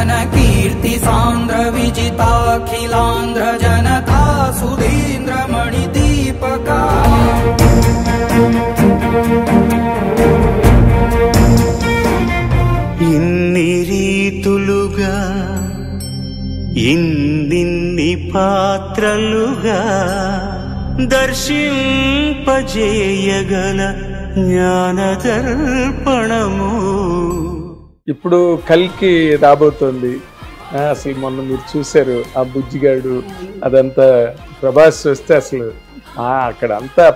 జన కీర్తి సాంద్ర విజితాఖిలాంధ్ర జనతా సుధీంద్ర మణి దీపకా ఇన్ని రీతులుగా ఇన్నిన్ని పాత్రలుగా దర్శింపజేయగల జ్ఞానదర్పణము. ఇప్పుడు కల్కి రాబోతోంది. అసలు మొన్న మీరు చూశారు ఆ బుజ్జిగాడు అదంతా ప్రభాస్ వస్తే అసలు అక్కడ అంతా ఆ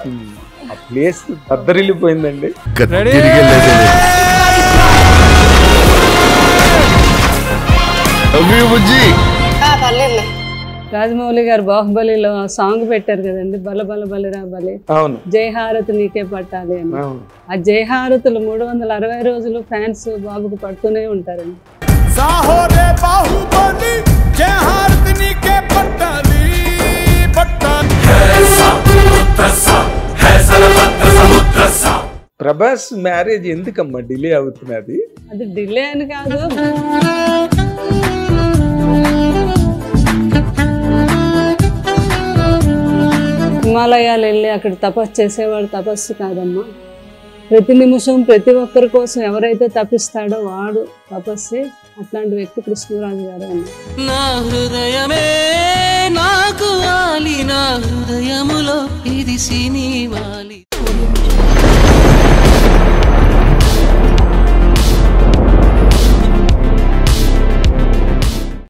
ప్లేస్ దద్దరిల్లిపోయిందండి. రాజమౌళి గారు బాహుబలిలో సాంగ్ పెట్టారు కదండి, బల బల బలిరా బలి, అవును, జయహారతి నీకే పట్టాలి అని. ఆ జయహారతులు 360 రోజులు ఫ్యాన్స్ బాబుకు పడుతూనే ఉంటారండి. ప్రభాస్ మ్యారేజ్ ఎందుకమ్మా డిలే అవుతున్నది? అది డిలే అని కాదు, హిమాలయాలు వెళ్ళి అక్కడ తపస్సు చేసేవాడు తపస్సు కాదమ్మా. ప్రతి నిమిషం ప్రతి ఒక్కరి కోసం ఎవరైతే తపిస్తాడో వాడు తపస్సే. అట్లాంటి వ్యక్తి కృష్ణరాజు గారు అన్నారు. నా హృదయమే నాకు వాలి, నా హృదయములో ఇది సినివాలి.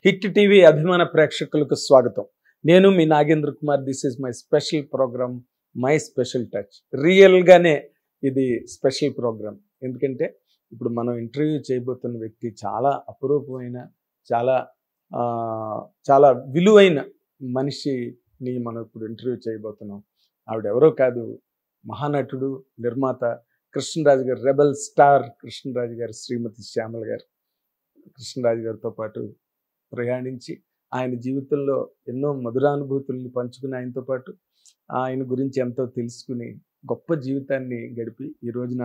హిట్ టీవీ అభిమాన ప్రేక్షకులకు స్వాగతం. నేను మీ Nagendra Kumar. This is my special programme, my special touch. రియల్గానే ఇది స్పెషల్ ప్రోగ్రామ్. ఎందుకంటే ఇప్పుడు మనం ఇంటర్వ్యూ చేయబోతున్న వ్యక్తి చాలా అపురూపమైన, చాలా చాలా విలువైన మనిషిని మనం ఇప్పుడు ఇంటర్వ్యూ చేయబోతున్నాం. ఆవిడెవరో కాదు, మహానటుడు, నిర్మాత కృష్ణరాజు గారు, రెబల్ స్టార్ కృష్ణరాజు గారు, శ్రీమతి శ్యామల గారు. కృష్ణరాజు గారితో పాటు ప్రయాణించి ఆయన జీవితంలో ఎన్నో మధురానుభూతుల్ని పంచుకుని, ఆయనతో పాటు ఆయన గురించి ఎంతో తెలుసుకుని గొప్ప జీవితాన్ని గడిపి ఈ రోజున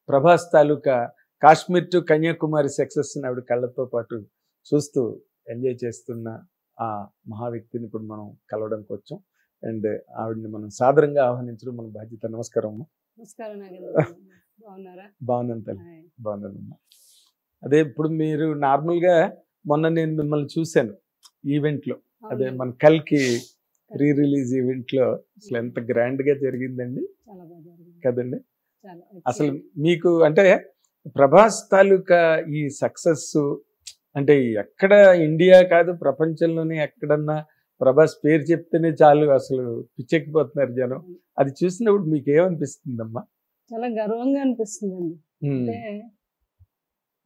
ప్రభాస్ తాలూకా కాశ్మీర్ టు కన్యాకుమారి సక్సెస్ని ఆవిడ కళ్ళతో పాటు చూస్తూ ఎంజాయ్ చేస్తున్న ఆ మహా వ్యక్తిని ఇప్పుడు మనం కలవడానికి వచ్చాం. అండ్ ఆవిడని మనం సాదరంగా ఆహ్వానించడం మన బాధ్యత. నమస్కారం అమ్మా. నమస్కారం. బాగున్నాను తల్లి, బాగున్నానమ్మా. అదే ఇప్పుడు మీరు నార్మల్గా మొన్న నేను మిమ్మల్ని చూశాను ఈవెంట్లో, అదే మన కల్కి రీ రిలీజ్ ఈవెంట్లో. అసలు ఎంత గ్రాండ్గా జరిగిందండి కదండి. అసలు మీకు అంటే ప్రభాస్ తాలూకా ఈ సక్సెస్ అంటే ఎక్కడ ఇండియా కాదు ప్రపంచంలోనే ఎక్కడన్నా ప్రభాస్ పేరు చెప్తేనే చాలు అసలు పిచ్చెక్కిపోతున్నారు జనం. అది చూసినప్పుడు మీకు ఏమనిపిస్తుందమ్మా? చాలా గర్వంగా అనిపిస్తుందండి. అంటే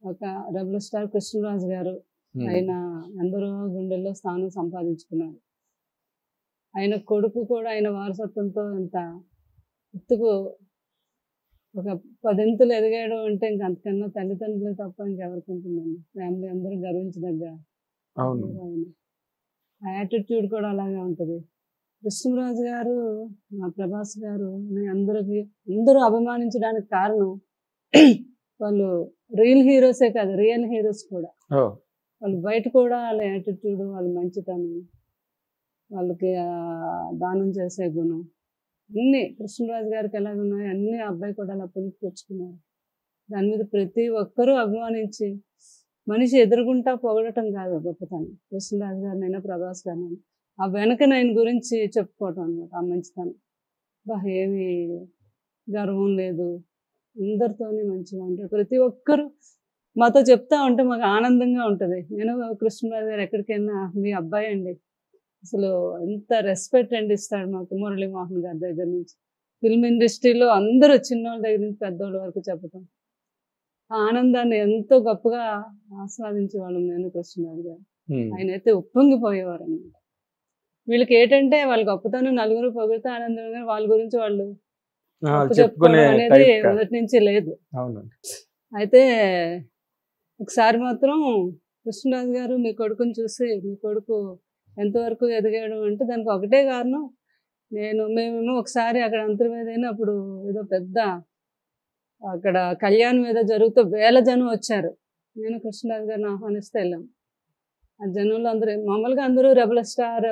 ఒక రెబల్ స్టార్ కృష్ణరాజు గారు ఆయన అందరూ గుండెల్లో స్థానం సంపాదించుకున్నారు. ఆయన కొడుకు కూడా ఆయన వారసత్వంతో ఇంత ఎత్తుకు ఒక 10 ఇంతలు ఎదిగాడు అంటే ఇంక అంతకన్నా తల్లిదండ్రులు తప్ప ఇంకెవరికి ఉంటుందండి. ఫ్యామిలీ అందరూ గర్వించదగ్గ. ఆ యాటిట్యూడ్ కూడా అలాగే ఉంటుంది. కృష్ణరాజు గారు, మా ప్రభాస్ గారు అందరూ అభిమానించడానికి కారణం వాళ్ళు రియల్ హీరోసే కాదు, రియల్ హీరోస్ కూడా. వాళ్ళు బయట కూడా వాళ్ళ యాటిట్యూడ్, వాళ్ళ మంచితనం, వాళ్ళకి దానం చేసే గుణం అన్నీ కృష్ణరాజు గారికి ఎలాగ ఉన్నాయి అన్నీ అబ్బాయి కూడా అలా పొందుకు తెచ్చుకున్నారు. దాని మీద ప్రతి ఒక్కరూ అభిమానించి మనిషి ఎదురుగుంటా పొగడటం కాదు గొప్పతనం. కృష్ణరాజు గారినైనా ప్రభాస్ గారినైనా ఆ వెనక ఆయన గురించి చెప్పుకోవటం అనమాట. ఆ మంచితనం ఏమి గర్వం లేదు, అందరితోనే మంచిగా ఉంటారు. ప్రతి ఒక్కరూ మాతో చెప్తా ఉంటే మాకు ఆనందంగా ఉంటుంది. నేను కృష్ణరాజు గారు ఎక్కడికైనా మీ అబ్బాయి అండి, అసలు ఎంత రెస్పెక్ట్ అండి ఇస్తాడు మాకు. మురళీమోహన్ గారి దగ్గర నుంచి ఫిల్మ్ ఇండస్ట్రీలో అందరూ చిన్నోళ్ళ దగ్గర నుంచి పెద్దోళ్ళ వరకు చెప్పటం, ఆ ఆనందాన్ని ఎంతో గొప్పగా ఆస్వాదించేవాళ్ళం నేను కృష్ణరాజు గారు. ఆయన అయితే ఉప్పొంగిపోయేవారు అన్నమాట. వీళ్ళకి ఏంటంటే వాళ్ళ గొప్పతనం నలుగురు పొగిడితే ఆనందంగా వాళ్ళ గురించి వాళ్ళు చెప్పుకోవడం అనేది మొదటి నుంచి లేదు. అయితే ఒకసారి మాత్రం కృష్ణరాజు గారు మీ కొడుకుని చూసి, మీ కొడుకు ఎంతవరకు ఎదిగాడు అంటే దానికి ఒకటే కారణం, మేమేమో ఒకసారి అక్కడ అంతర్వేదైనా అప్పుడు ఏదో పెద్ద అక్కడ కళ్యాణం ఏదో జరుగుతూ 1000 జనం వచ్చారు. నేను కృష్ణరాజు గారిని ఆహ్వానిస్తే వెళ్ళాం. ఆ జనంలో అందరూ మామూలుగా అందరూ రెబల్ స్టార్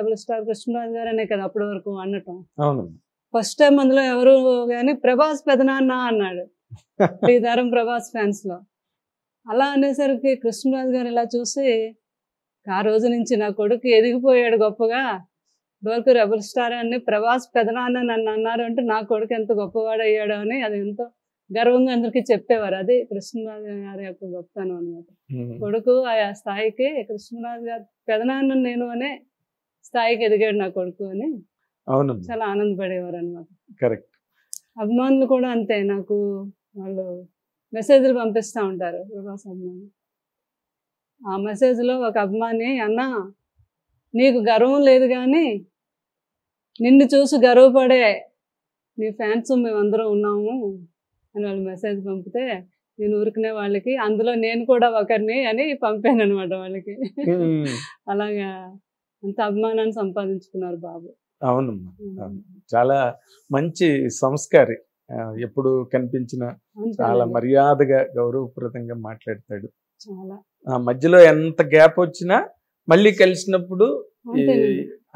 కృష్ణరాజు గారు అనే కదా అప్పటి వరకు అనటం. అవునమ్మా. ఫస్ట్ టైం అందులో ఎవరు కానీ ప్రభాస్ పెదనాన్న అన్నాడు ఈ తరం ప్రభాస్ ఫ్యాన్స్ లో. అలా అనేసరికి కృష్ణరాజు గారు ఇలా చూసి ఆ రోజు నుంచి నా కొడుకు ఎదిగిపోయాడు గొప్పగా, ఇదివరకు రెబల్ స్టార్ అని ప్రభాస్ పెదనాన్న నన్ను అన్నారు అంటే నా కొడుకు ఎంత గొప్పవాడు అయ్యాడు అని అది ఎంతో గర్వంగా అందరికీ చెప్పేవారు. అది కృష్ణరాజు గారి యొక్క గొప్పతనం అనమాట. కొడుకు ఆ స్థాయికి కృష్ణరాజు గారు పెదనాన్న నేను అనే స్థాయికి ఎదిగాడు నా కొడుకు అని అవును, చాలా ఆనందపడేవారు అనమాట. కరెక్ట్. అభిమానులు కూడా అంతే, నాకు వాళ్ళు మెసేజ్లు పంపిస్తూ ఉంటారు ప్రభాస్ అభిమానులు. ఆ మెసేజ్లో ఒక అభిమాని, అన్న నీకు గర్వం లేదు కానీ నిన్ను చూసి గర్వపడే నీ ఫ్యాన్స్ మేమందరం ఉన్నాము అని వాళ్ళు మెసేజ్ పంపితే నేను ఊరుకునే వాళ్ళకి అందులో నేను కూడా ఒకరిని అని పంపాను అనమాట వాళ్ళకి. అలాగా అంత అభిమానాన్ని సంపాదించుకున్నారు బాబు. అవునమ్మా, చాలా మంచి సంస్కారి. ఎప్పుడు కనిపించిన చాలా మర్యాదగా గౌరవప్రదంగా మాట్లాడతాడు. చాలా మధ్యలో ఎంత గ్యాప్ వచ్చినా మళ్ళీ కలిసినప్పుడు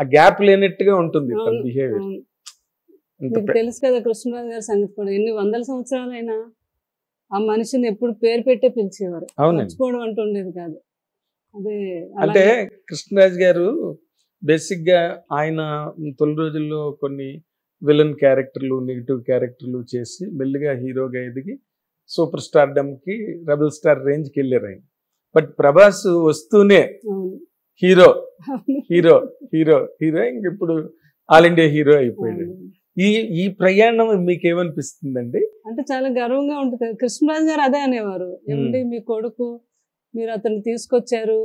ఆ గ్యాప్ లేనట్టుగా ఉంటుంది తన బిహేవియర్. మీకు తెలుసు కదా కృష్ణరాజు గారి సంగతి కూడా, ఎన్ని వందల సంవత్సరాలైనా ఆ మనిషిని ఎప్పుడు పేరు పెట్టే పిలిచేవారు, మర్చిపోవడం అంటూ ఉండేది కాదు. అది అంటే కృష్ణరాజు గారు బేసిక్ గా ఆయన తొలి రోజుల్లో కొన్ని విలన్ క్యారెక్టర్లు, నెగిటివ్ క్యారెక్టర్లు చేసి మెల్లిగా హీరోగా ఎదిగి సూపర్ స్టార్డమ్ కి రెబల్ స్టార్ రేంజ్ కి వెళ్ళారు ఆయన. బట్ ప్రభాస్ వస్తూనే హీరో హీరో హీరో హీరో ఇంక ఇప్పుడు ఆల్ ఇండియా హీరో అయిపోయాడు. ఈ ప్రయాణం మీకేమనిపిస్తుందండి? అంటే చాలా గర్వంగా ఉంటుంది. కృష్ణరాజు గారు అదే అనేవారు, ఏమండి మీ కొడుకు మీరు అతన్ని తీసుకొచ్చారు,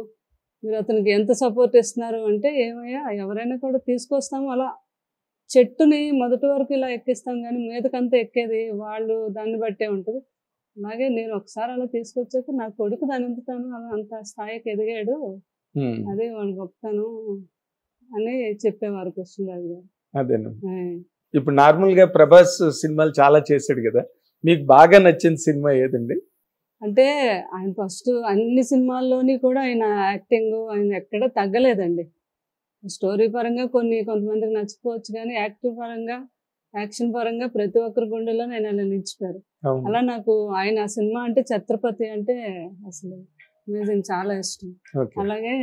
మీరు అతనికి ఎంత సపోర్ట్ ఇస్తున్నారు అంటే, ఏమయ్యా ఎవరైనా కూడా తీసుకొస్తాము, అలా చెట్టుని మొదటి వరకు ఇలా ఎక్కిస్తాం కానీ మీదకంతా ఎక్కేది వాళ్ళు దాన్ని బట్టే ఉంటుంది. అలాగే నేను ఒకసారి అలా తీసుకొచ్చాక నా కొడుకు దాని ఎంతతాను అంత స్థాయికి ఎదిగాడు, అదే వాడు గొప్పతనం అని చెప్పేవారు కృష్ణరాజు గారు. అదేనా, ఇప్పుడు నార్మల్ గా ప్రభాస్ సినిమాలు చాలా చేశాడు కదా, మీకు బాగా నచ్చిన సినిమా ఏదండి? అంటే ఆయన ఫస్ట్ అన్ని సినిమాల్లోని కూడా ఆయన యాక్టింగ్ ఆయన ఎక్కడ తగ్గలేదండి. స్టోరీ పరంగా కొంతమందికి నచ్చిపోవచ్చు కానీ యాక్టింగ్ పరంగా యాక్షన్ పరంగా ప్రతి ఒక్కరి గుండెలో ఆయన అలా నిలిచిపోయారు. అలా నాకు ఆయన సినిమా అంటే ఛత్రపతి అంటే అసలు అమేజింగ్, చాలా ఇష్టం. అలాగే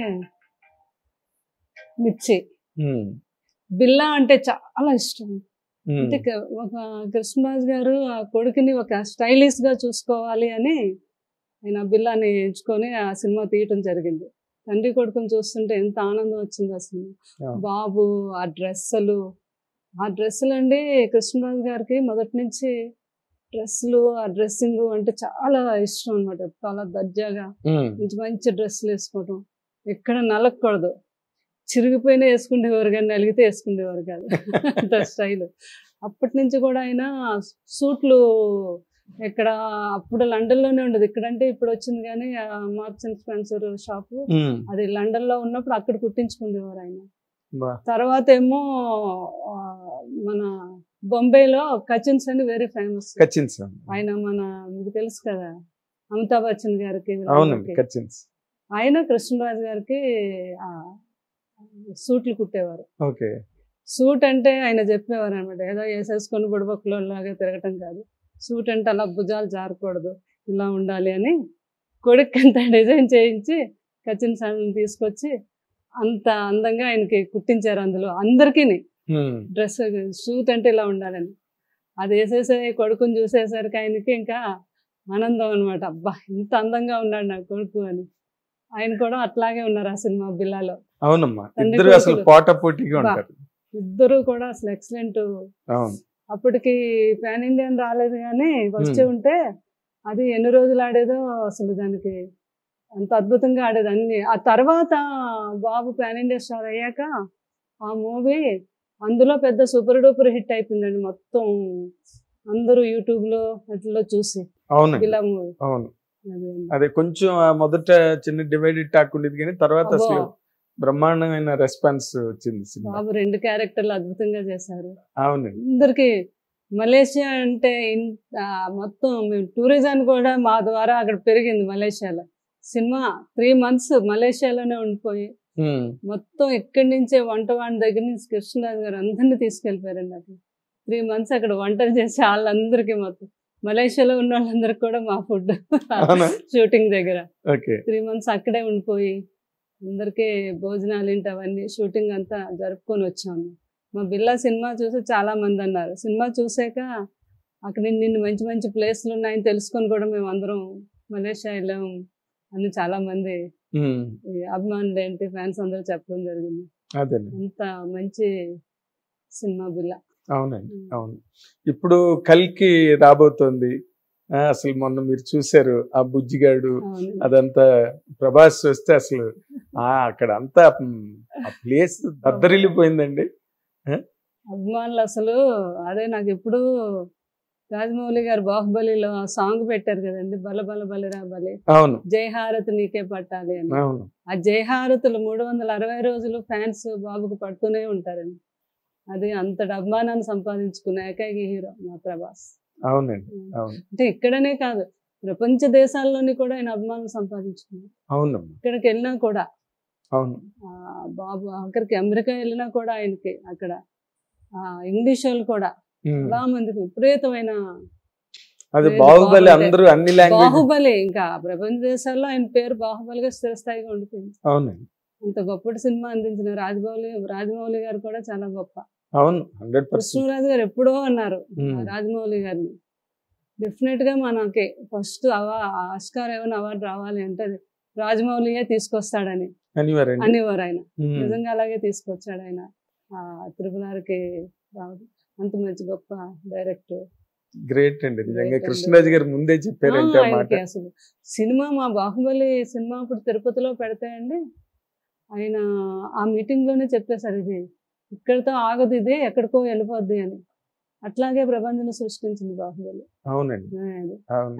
మిర్చి, బిల్లా అంటే చాలా ఇష్టం. అంటే ఒక కృష్ణరాజు గారు ఆ కొడుకుని ఒక స్టైలిష్ గా చూసుకోవాలి అని ఆయన బిల్లాని ఎంచుకొని ఆ సినిమా తీయటం జరిగింది. తండ్రి కొడుకుని చూస్తుంటే ఎంత ఆనందం వచ్చింది అసలు. బాబు ఆ డ్రెస్సులు అండి, కృష్ణరాజు గారికి మొదటి నుంచి డ్రెస్సులు ఆ డ్రెస్సింగ్ అంటే చాలా ఇష్టం అనమాట. చాలా దర్జాగా మంచి డ్రెస్సులు వేసుకోవటం, ఎక్కడ నలగకూడదు, చిరిగిపోయినా వేసుకునేవారు కానీ నలిగితే వేసుకునేవారు కాదు అంత స్టైల్. అప్పటి నుంచి కూడా ఆయన సూట్లు ఇక్కడ అప్పుడు లండన్లోనే ఉండదు, ఇక్కడంటే ఇప్పుడు వచ్చింది కానీ మార్క్స్ అండ్ స్పెన్సర్ షాపు అది లండన్లో ఉన్నప్పుడు అక్కడ కుట్టించుకునేవారు ఆయన. తర్వాత ఏమో మన బొంబేలో కచిన్స్ అని వెరీ ఫేమస్. ఆయన మన మీకు తెలుసు కదా అమితాబ్ బచ్చన్ గారికి ఆయన కృష్ణరాజు గారికి సూట్లు కుట్టేవారు. సూట్ అంటే ఆయన చెప్పేవారు అనమాట, ఏదో వేసేసుకొని బుడబొక్కలో లాగా తిరగటం కాదు, సూట్ అంటే అలా భుజాలు జారకూడదు, ఇలా ఉండాలి అని కొడుకు అంత డిజైన్ చేయించి కచిన్ సాంగ్ తీసుకొచ్చి అంత అందంగా ఆయనకి కుట్టించారు. అందులో అందరికీ డ్రెస్ సూట్ అంటే ఇలా ఉండాలని అది వేసేసే కొడుకుని చూసేసరికి ఆయనకి ఇంకా ఆనందం అనమాట, అబ్బా ఇంత అందంగా ఉన్నాడు నా కొడుకు అని. ఆయన కూడా అట్లాగే ఉన్నారు ఆ సినిమా బిల్లాలో. అవునమ్మా, ఇద్దరు అసలు పోటాపోటీగా ఉంటారు. ఇద్దరు కూడా అసలు ఎక్సలెంట్. అప్పటికి పాన్ ఇండియన్ రాలేదు కానీ వచ్చే ఉంటే అది ఎన్ని రోజులు ఆడేదో అసలు, దానికి అంత అద్భుతంగా ఆడేది అన్ని. ఆ తర్వాత బాబు పాన్ ఇండియా స్టార్ అయ్యాక ఆ మూవీ అందులో పెద్ద సూపర్ డూపర్ హిట్ అయిపోయిందండి, మొత్తం అందరూ యూట్యూబ్ లో అట్లా చూసి. ఇలా మూవీ అదే కొంచెం మొదట చిన్న డివైడెడ్ టాక్ ఉండేది కానీ తర్వాత అసలు బ్రహ్మాండమైన రెస్పాన్స్ వచ్చింది. బాబు 2 క్యారెక్టర్లు అద్భుతంగా చేశారు. అవును, అందరికి మలేషియా అంటే మొత్తం మేము టూరిజం కూడా మా ద్వారా అక్కడ పెరిగింది మలేషియాలో. సినిమా 3 months మలేషియాలోనే ఉండిపోయి మొత్తం ఇక్కడి నుంచే వంటవాడి దగ్గర నుంచి కృష్ణరాజు గారు అందరినీ తీసుకెళ్ళిపోయారండి. అక్కడ 3 months అక్కడ వంటలు చేసి వాళ్ళందరికీ మొత్తం మలేషియాలో ఉన్న వాళ్ళందరికీ కూడా మా ఫుడ్ షూటింగ్ దగ్గర 3 months అక్కడే ఉండిపోయి అందరికీ భోజనాలు ఏంటి అవన్నీ షూటింగ్ అంతా జరుపుకొని వచ్చాము. మా బిల్లా సినిమా చూసి చాలా మంది అన్నారు. సినిమా చూసాక అక్కడ నిన్ను మంచి మంచి ప్లేస్లు ఉన్నాయని తెలుసుకొని కూడా మేము అందరం మలేషియా వెళ్ళాము అని చాలా మంది అభిమానులు ఏంటి ఫ్యాన్స్ అందరూ చెప్పడం జరిగింది. అంత మంచి సినిమా బిల్లా. అవునండి, అవును. ఇప్పుడు కల్కి రాబోతోంది. అసలు మొన్న మీరు చూసారు ఆ బుజ్జిగాడు అదంతా ప్రభాస్ వస్తే అసలు అక్కడ అంతా ఆ ప్లేస్ దద్దరిల్లిపోయిందండి. అభిమానులు అసలు అదే నాకు ఎప్పుడు రాజమౌళి గారు బాహుబలిలో సాంగ్ పెట్టారు కదండి, బల బల బలిరా బలి, అవును, జయహారతి నీకే పట్టాలి అని. ఆ జయహారతులు 360 రోజులు ఫ్యాన్స్ బాబుకు పడుతూనే ఉంటారండి. అది అంతటి అభిమానాన్ని సంపాదించుకున్న ఏకైక హీరో మా ప్రభాస్. అవునండి, అవును. అంటే ఇక్కడనే కాదు ప్రపంచ దేశాల్లోని కూడా ఆయన అభిమానం సంపాదించుకున్నారు. అవును, ఇక్కడికి వెళ్ళినా కూడా. అవును, బాబు అక్కడికి అమెరికా వెళ్ళినా కూడా ఆయనకి అక్కడ ఇంగ్లీష్ వాళ్ళు కూడా చాలా మందికి విపరీతమైన బాహుబలి, అందరూ అన్ని లాంగ్వేజ్ బాహుబలి. ఇంకా ప్రపంచ దేశాల్లో ఆయన పేరు బాహుబలిగా స్థిరస్థాయిగా ఉండిపోయింది. అవునండి, అంత గొప్పటి సినిమా అందించిన రాజమౌళి గారు కూడా చాలా గొప్ప. అవును, 100%. కృష్ణరాజు గారు ఎప్పుడో అన్నారు రాజమౌళి గారిని, డెఫినెట్ గా మనకి ఫస్ట్ ఆస్కార్ ఏమైనా అవార్డు రావాలి అంటే రాజమౌళియే తీసుకొస్తాడని అనేవారు ఆయన. నిజంగా అలాగే తీసుకొచ్చాడు ఆయన. త్రిపురారికి రావడం అంత మంచి గొప్ప డైరెక్టర్. గ్రేట్ అండి నిజంగా. కృష్ణరాజు గారు ముందే చెప్పారంటే అసలు సినిమా మా బాహుబలి సినిమా ఇప్పుడు తిరుపతిలో పెడితే అండి ఆయన ఆ మీటింగ్ లోనే చెప్పేశారు, ఇది ఇక్కడితో ఆగదు, ఇది ఎక్కడికో వెళ్ళిపోద్ది అని. అట్లాగే ప్రపంచం సృష్టించింది బాహుబలి. అవునండి,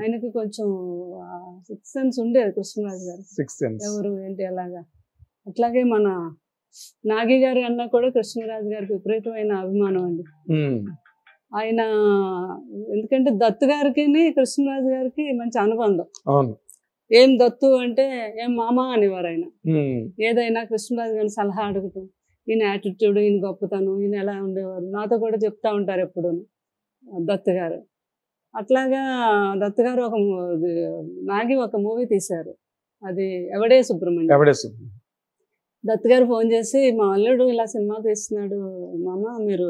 ఆయనకి కొంచెం 6th sense ఉండేది కృష్ణరాజు గారు, ఎవరు ఏంటి అలాగా. అట్లాగే మన నాగి గారి అన్న కూడా కృష్ణరాజు గారికి విపరీతమైన అభిమానం అండి. ఆయన ఎందుకంటే దత్తు గారికి కృష్ణరాజు గారికి మంచి అనుబంధం. ఏం దత్తు అంటే ఏం మామ అనేవారు ఆయన. ఏదైనా కృష్ణరాజు గారిని సలహా అడగటం, ఈయన యాటిట్యూడ్, ఈయన గొప్పతనం, ఈయన ఎలా ఉండేవారు నాతో కూడా చెప్తా ఉంటారు ఎప్పుడు దత్తు గారు. అట్లాగా దత్తు గారు నాగి ఒక మూవీ తీశారు, అది ఎవడే సుబ్రహ్మణ్యం. దత్తు గారు ఫోన్ చేసి, మా అల్లుడు ఇలా సినిమా తీస్తున్నాడు మామ, మీరు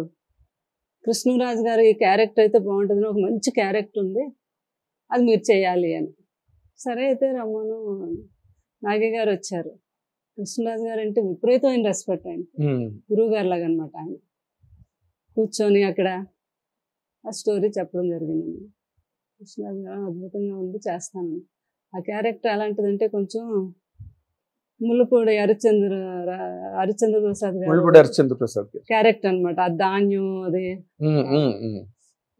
కృష్ణరాజు గారు ఈ క్యారెక్టర్ అయితే బాగుంటుంది, ఒక మంచి క్యారెక్టర్ ఉంది, అది మీరు చేయాలి అని. సరే అయితే రమ్మను. నాగి గారు వచ్చారు. కృష్ణరాజు గారు అంటే విపరీతమైన రెస్పెక్ట్ ఆయన, గురువు గారు లాగా అనమాట. ఆయన కూర్చొని అక్కడ ఆ స్టోరీ చెప్పడం జరిగింది. కృష్ణరాజు గారు అద్భుతంగా ఉంది, చేస్తాను. ఆ క్యారెక్టర్ ఎలాంటిదంటే కొంచెం ముళ్ళపూడి హరిశ్చంద్ర ప్రసాద్ గారు క్యారెక్టర్ అనమాట. ఆ ధాన్యం అది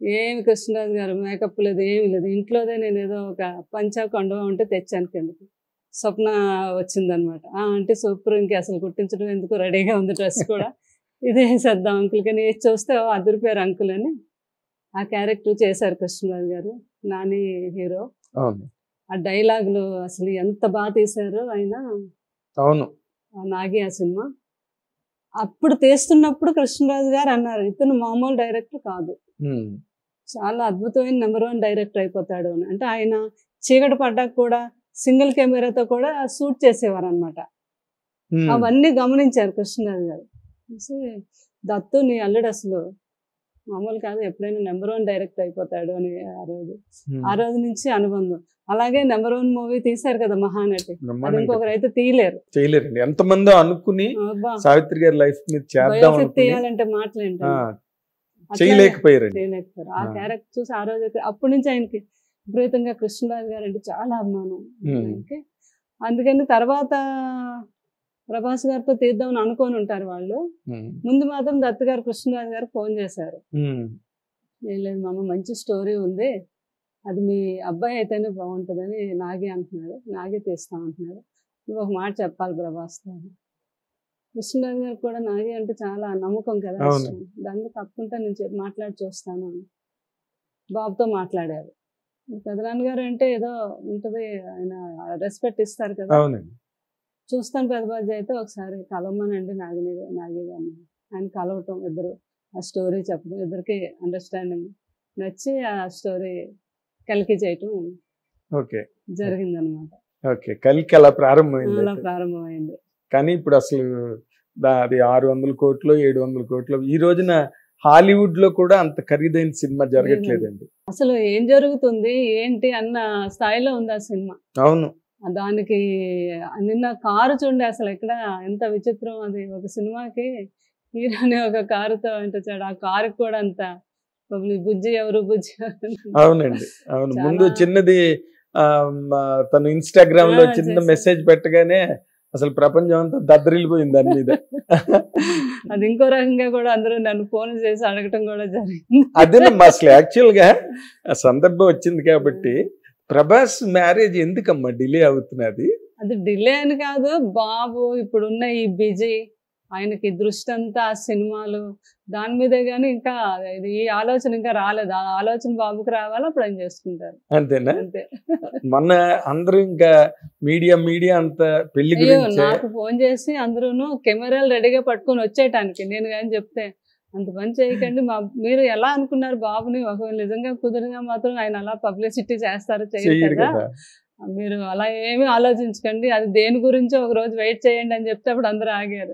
ఏమి కృష్ణరాజు గారు మేకప్ లేదు, ఏమి లేదు, ఇంట్లోదే నేను ఏదో ఒక పంచా కొండవా ఉంటే తెచ్చాను కిందకి. స్వప్న వచ్చిందనమాట. అంటే సూపర్, ఇంక అసలు కుట్టించడం ఎందుకు, రెడీగా ఉంది డ్రెస్ కూడా, ఇదే వేసేద్దాం అంకుల్ కానీ ఏది చూస్తే అదిరిపోయారు అంకుల్ అని. ఆ క్యారెక్టర్ చేశారు కృష్ణరాజు గారు, నాని హీరో. ఆ డైలాగులు అసలు ఎంత బాగా తీశారు ఆయన. అవును, నాగి ఆ సినిమా అప్పుడు తీస్తున్నప్పుడు కృష్ణరాజు గారు అన్నారు, ఇతను మామూలు డైరెక్టర్ కాదు, చాలా అద్భుతమైన నెంబర్ 1 డైరెక్టర్ అయిపోతాడు అని. అంటే ఆయన చీకటి పడ్డాక కూడా సింగిల్ కెమెరాతో కూడా షూట్ చేసేవారు అనమాట. అవన్నీ గమనించారు కృష్ణరాజు గారు. దత్తు నీ అల్లుడు అసలు మామూలు కాదు, ఎప్పుడైనా నెంబర్ 1 డైరెక్టర్ అయిపోతాడు అని ఆ రోజు నుంచి అనుబంధం. అలాగే నెంబర్ 1 మూవీ తీశారు కదా మహానటి, అది ఇంకొకరు అయితే తీయలేరండి. ఎంతమందో అనుకుని సావిత్రి గారి లైఫ్ మీద తీయాలంటే మాటలేంటి, చేయలేకపోయారు. ఆ క్యారెక్టర్ చూసి ఆ రోజు అప్పటి నుంచి ఆయనకి విపరీతంగా కృష్ణరాజు గారు అంటే చాలా అభిమానం. అందుకని తర్వాత ప్రభాస్ గారితో తీద్దామని అనుకొని ఉంటారు వాళ్ళు. ముందు మాత్రం దత్తు గారు కృష్ణరాజు గారు ఫోన్ చేశారు, లేదు మామ మంచి స్టోరీ ఉంది, అది మీ అబ్బాయి అయితేనే బాగుంటుందని నాగి అంటున్నాడు, నాగి తీస్తామంటున్నాడు, నువ్వు ఒక మాట చెప్పాలి ప్రభాస్ గారు. కృష్ణరాజు గారు కూడా నాగి అంటే చాలా నమ్మకం కదా, దాన్ని తప్పకుండా నేను మాట్లాడి చూస్తాను అని బాబుతో మాట్లాడారు. పెదనాన్న గారు అంటే ఏదో ఉంటది, ఆయన రెస్పెక్ట్ ఇస్తారు కదా. అవునండి. చూస్తాను పెద్దబాజీ అయితే ఒకసారి కలవమనండి నాగి గారిని. ఆయన కలవటం, ఇద్దరు ఆ స్టోరీ చెప్పడం, ఇద్దరికి అండర్స్టాండింగ్ నచ్చి ఆ స్టోరీ కలికి చేయటం ఓకే జరిగిందనమాట. ఓకే కలికి అలా ప్రారంభమైంది. అలా ప్రారంభమైంది. కానీ ఇప్పుడు అసలు అది 600 కోట్లు 700 కోట్లు. ఈ రోజున హాలీవుడ్ లో కూడా అంత ఖరీదైన సినిమా జరగట్లేదండి. అసలు ఏం జరుగుతుంది ఏంటి అన్న స్థాయిలో ఉంది ఆ సినిమా. అవును. దానికి నిన్న కారు చూడండి అసలు ఎక్కడ ఎంత విచిత్రం. అది ఒక సినిమాకి హీరోని ఒక కారుతో అంటాడు, ఆ కారుకి కూడా అంత బుజ్జి ఎవరు బుజ్జి. అవునండి అవును. ముందు చిన్నది తను ఇన్స్టాగ్రామ్ లో చిన్న మెసేజ్ పెట్టగానే అసలు ప్రపంచం అంతా దద్దరిల్లిపోయింది దాని మీద. అది ఇంకో రకంగా కూడా అందరూ నన్ను ఫోన్ చేసి అడగటం కూడా జరిగింది. అదే అసలు యాక్చువల్ గా సందర్భం వచ్చింది కాబట్టి ప్రభాస్ మ్యారేజ్ ఎందుకమ్మా డిలే అవుతున్నది? అది డిలే అని కాదు బాబు, ఇప్పుడున్న ఈ బిజీ ఆయనకి దృష్టి అంతా ఆ సినిమాలు దాని మీదే కానీ ఇంకా ఈ ఆలోచన ఇంకా రాలేదు. ఆ ఆలోచన బాబుకి రావాలి, అప్పుడు ఆయన చేసుకుంటారు. అంతేనా? అంతే. మొన్న అందరూ ఇంకా మీడియా అంతా పెళ్లి గురించి నాకు ఫోన్ చేసి అందరూ కెమెరాలు రెడీగా పట్టుకొని వచ్చేయటానికి. నేను కానీ చెప్తే అంత పని చేయకండి, మీరు ఎలా అనుకున్నారు బాబుని, ఒకవేళ నిజంగా కుదిరిగా మాత్రం ఆయన అలా పబ్లిసిటీ చేస్తారు చేయరు కదా, మీరు అలా ఏమీ ఆలోచించకండి, అది దేని గురించి ఒక రోజు వెయిట్ చేయండి అని చెప్తే అప్పుడు అందరూ ఆగారు.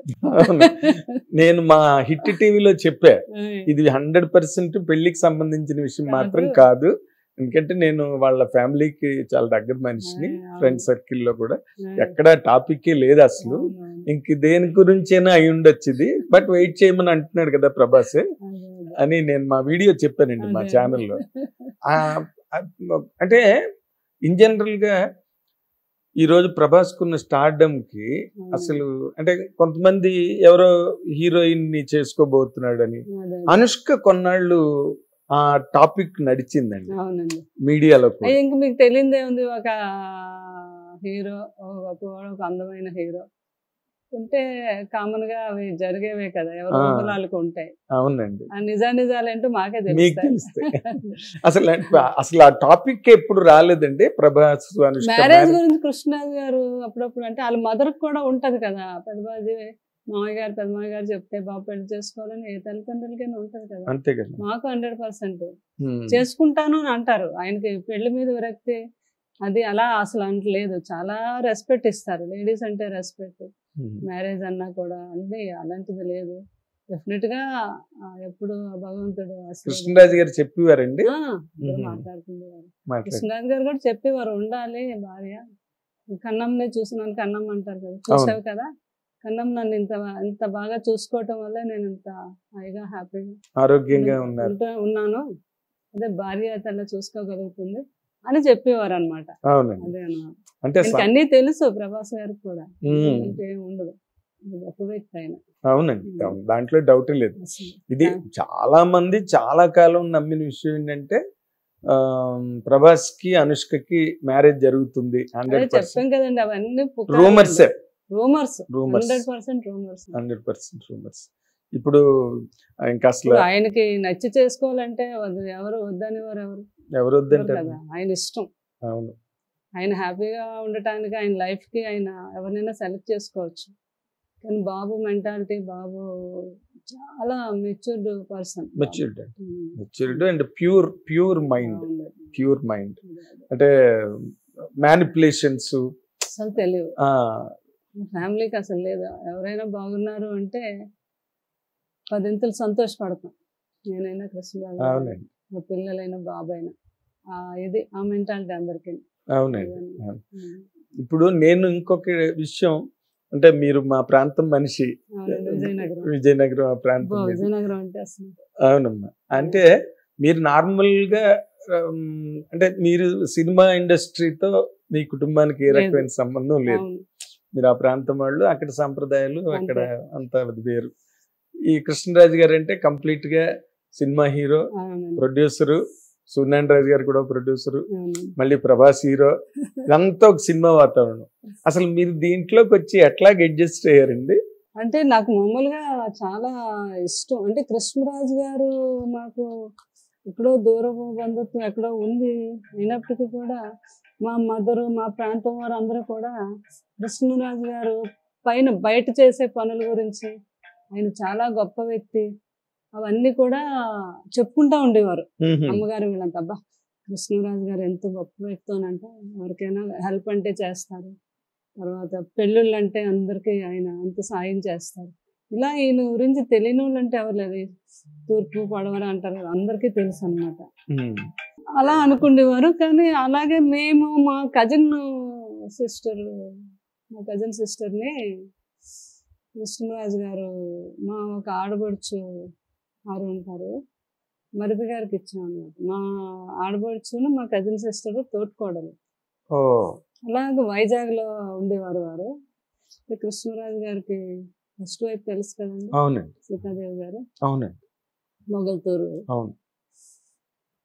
నేను మా హిట్ టీవీలో చెప్పా, ఇది 100% పెళ్లికి సంబంధించిన విషయం మాత్రం కాదు. ఎందుకంటే నేను వాళ్ళ ఫ్యామిలీకి చాలా దగ్గర మనిషిని, ఫ్రెండ్ సర్కిల్లో కూడా ఎక్కడ టాపిక్ లేదు అసలు. ఇంక దేని గురించైనా అయి ఉండొచ్చు ఇది, బట్ వెయిట్ చేయమని అంటున్నాడు కదా ప్రభాస్ అని నేను మా వీడియో చెప్పానండి మా ఛానల్లో. అంటే ఇన్ జనరల్ గా ఈరోజు ప్రభాస్ కున్న స్టార్డమ్ కి అసలు అంటే కొంతమంది ఎవరో హీరోయిన్ ని చేసుకోబోతున్నాడని, అనుష్క కొన్నాళ్ళు ఆ టాపిక్ నడిచిందండి మీడియాలో. ఇంక మీకు తెలియదే ఉంది, ఒక హీరో ఒక అందమైన హీరో ఉంటే కామన్ గా అవి జరిగేవే కదా, ఎవరు ఊహలాలకు ఉంటాయి. అవునండి. ఆ నిజాలేంటో మాకే తెలుస్తాయి. అసలు ఆ టాపిక్ ఎప్పుడు రాలేదండి ప్రభాస్ అనుష్క మ్యారేజ్ గురించి. కృష్ణరాజు గారు అప్పుడప్పుడు అంటే వాళ్ళ మదర్ కూడా ఉంటది కదా, పెద్దబాజీ పెద్దమాయ గారు చెప్తే బాబు పెళ్లి చేసుకోవాలని ఏ తల్లిదండ్రులకైనా ఉంటది కదా. అంతే కదా. మాకు 100% చేసుకుంటాను అని అంటారు. ఆయనకి పెళ్లి మీద విరక్తి అది అలా అసలు అంటలేదు. చాలా రెస్పెక్ట్ ఇస్తారు, లేడీస్ అంటే రెస్పెక్ట్. మ్యారేజ్ అన్నా కూడా అంటే అలాంటిది లేదు. డెఫినెట్ గా ఎప్పుడు భగవంతుడు కృష్ణరాజు గారు చెప్పేవారండి, మాట్లాడుతుండేవారు. కృష్ణరాజు గారు కూడా చెప్పేవారు, ఉండాలి భార్య. కన్నంనే చూసినాను, కన్నం అంటారు కదా, చూసావు కదా, కన్నం నన్ను ఇంత బాగా చూసుకోవటం వల్ల నేను ఇంత హాయిగా హ్యాపీగా ఆరోగ్యంగా ఉన్నాను, అదే భార్య అలా చూసుకోగలుగుతుంది అని చెప్పేవారు అనమాట. అదే అనమాట. అంటే అన్ని తెలుసు ప్రభాస్ గారికి కూడా, ఉండదు గొప్ప వ్యక్తి ఆయన. అవునండి, దాంట్లో డౌట్ లేదు. ఇది చాలా మంది చాలా కాలం నమ్మిన విషయం ఏంటంటే ప్రభాస్ కి అనుష్కకి మ్యారేజ్ జరుగుతుంది. చెప్పాం కదండి, అవన్నీ రూమర్స్. 100% రూమర్స్. ఇప్పుడు ఇంకా అసలు ఆయనకి నచ్చి చేసుకోవాలంటే ఎవరు వద్దని ఎవరు వద్దంటారు కదా, ఆయన ఇష్టం. అవును, ఆయన హ్యాపీగా ఉండటానికి ఆయన లైఫ్ కి ఆయన ఎవరినైనా సెలెక్ట్ చేసుకోవచ్చు. కానీ బాబు మెంటాలిటీ, బాబు చాలా matured person. Matured and pure mind. అంటే మ్యానిపులేషన్స్ అసలు తెలియదు ఫ్యామిలీకి అసలు లేదు. ఎవరైనా బాగున్నారు అంటే 10 సంతోషపడతాం. నేనైనా కృష్ణరాజు, మా పిల్లలైనా బాబైనా, ఇది ఆ మెంటాలిటీ అందరికీ. అవునండి. ఇప్పుడు నేను ఇంకొక విషయం అంటే, మీరు మా ప్రాంతం మనిషి, విజయనగరం ఆ ప్రాంతం. విజయనగరం అంటే అసలు అవునమ్మా. అంటే మీరు నార్మల్ గా అంటే మీరు సినిమా ఇండస్ట్రీతో మీ కుటుంబానికి ఏ రకమైన సంబంధం లేదు. మీరు ఆ ప్రాంతం వాళ్ళు, అక్కడ సంప్రదాయాలు అక్కడ అంతా వేరు. ఈ కృష్ణరాజు గారు అంటే కంప్లీట్ గా సినిమా హీరో, ప్రొడ్యూసరు, సూర్యనారాయణ రాజు గారు కూడా ప్రొడ్యూసరు, మళ్ళీ ప్రభాస్ హీరో, ఇదంతా ఒక సినిమా వాతావరణం. అసలు మీరు దీంట్లోకి వచ్చి ఎట్లా అడ్జస్ట్ అయ్యారండి? అంటే నాకు మామూలుగా చాలా ఇష్టం. అంటే కృష్ణరాజు గారు నాకు ఎక్కడో దూరపు బంధుత్వం ఎక్కడో ఉంది. అయినప్పటికీ కూడా మా మదరు, మా ప్రాంతం వారు అందరూ కూడా కృష్ణరాజు గారు బయట చేసే పనుల గురించి, ఆయన చాలా గొప్ప వ్యక్తి, అవన్నీ కూడా చెప్పుకుంటా ఉండేవారు. అమ్మగారు వీళ్ళంతా, అబ్బా కృష్ణరాజు గారు ఎంత గొప్ప వ్యక్తి అంటే, ఎవరికైనా హెల్ప్ అంటే చేస్తారు, తర్వాత పెళ్ళిళ్ళు అంటే అందరికీ ఆయన అంత సాయం చేస్తారు. ఇలా ఈయన గురించి తెలియని వాళ్ళు అంటే ఎవరు లేదు. తూర్పు పడవర అంటారు కదా, అందరికీ తెలుసు అన్నమాట. అలా అనుకునేవారు. కానీ అలాగే మేము మా కజిన్ సిస్టర్ని కృష్ణరాజు గారు, మా ఒక ఆడబడుచు వారు ఉంటారు, మరిది గారికి ఇచ్చాం అన్నమాట. మా ఆడబడుచును మా కజిన్ సిస్టర్ తోటికోడలు. అలాగే వైజాగ్లో ఉండేవారు వారు. కృష్ణరాజు గారికి ఫస్ట్ వైపు తెలుసు కదండి, అవునండి, సీతాదేవి గారు. అవునండి, మొగల్తూరు. అవును.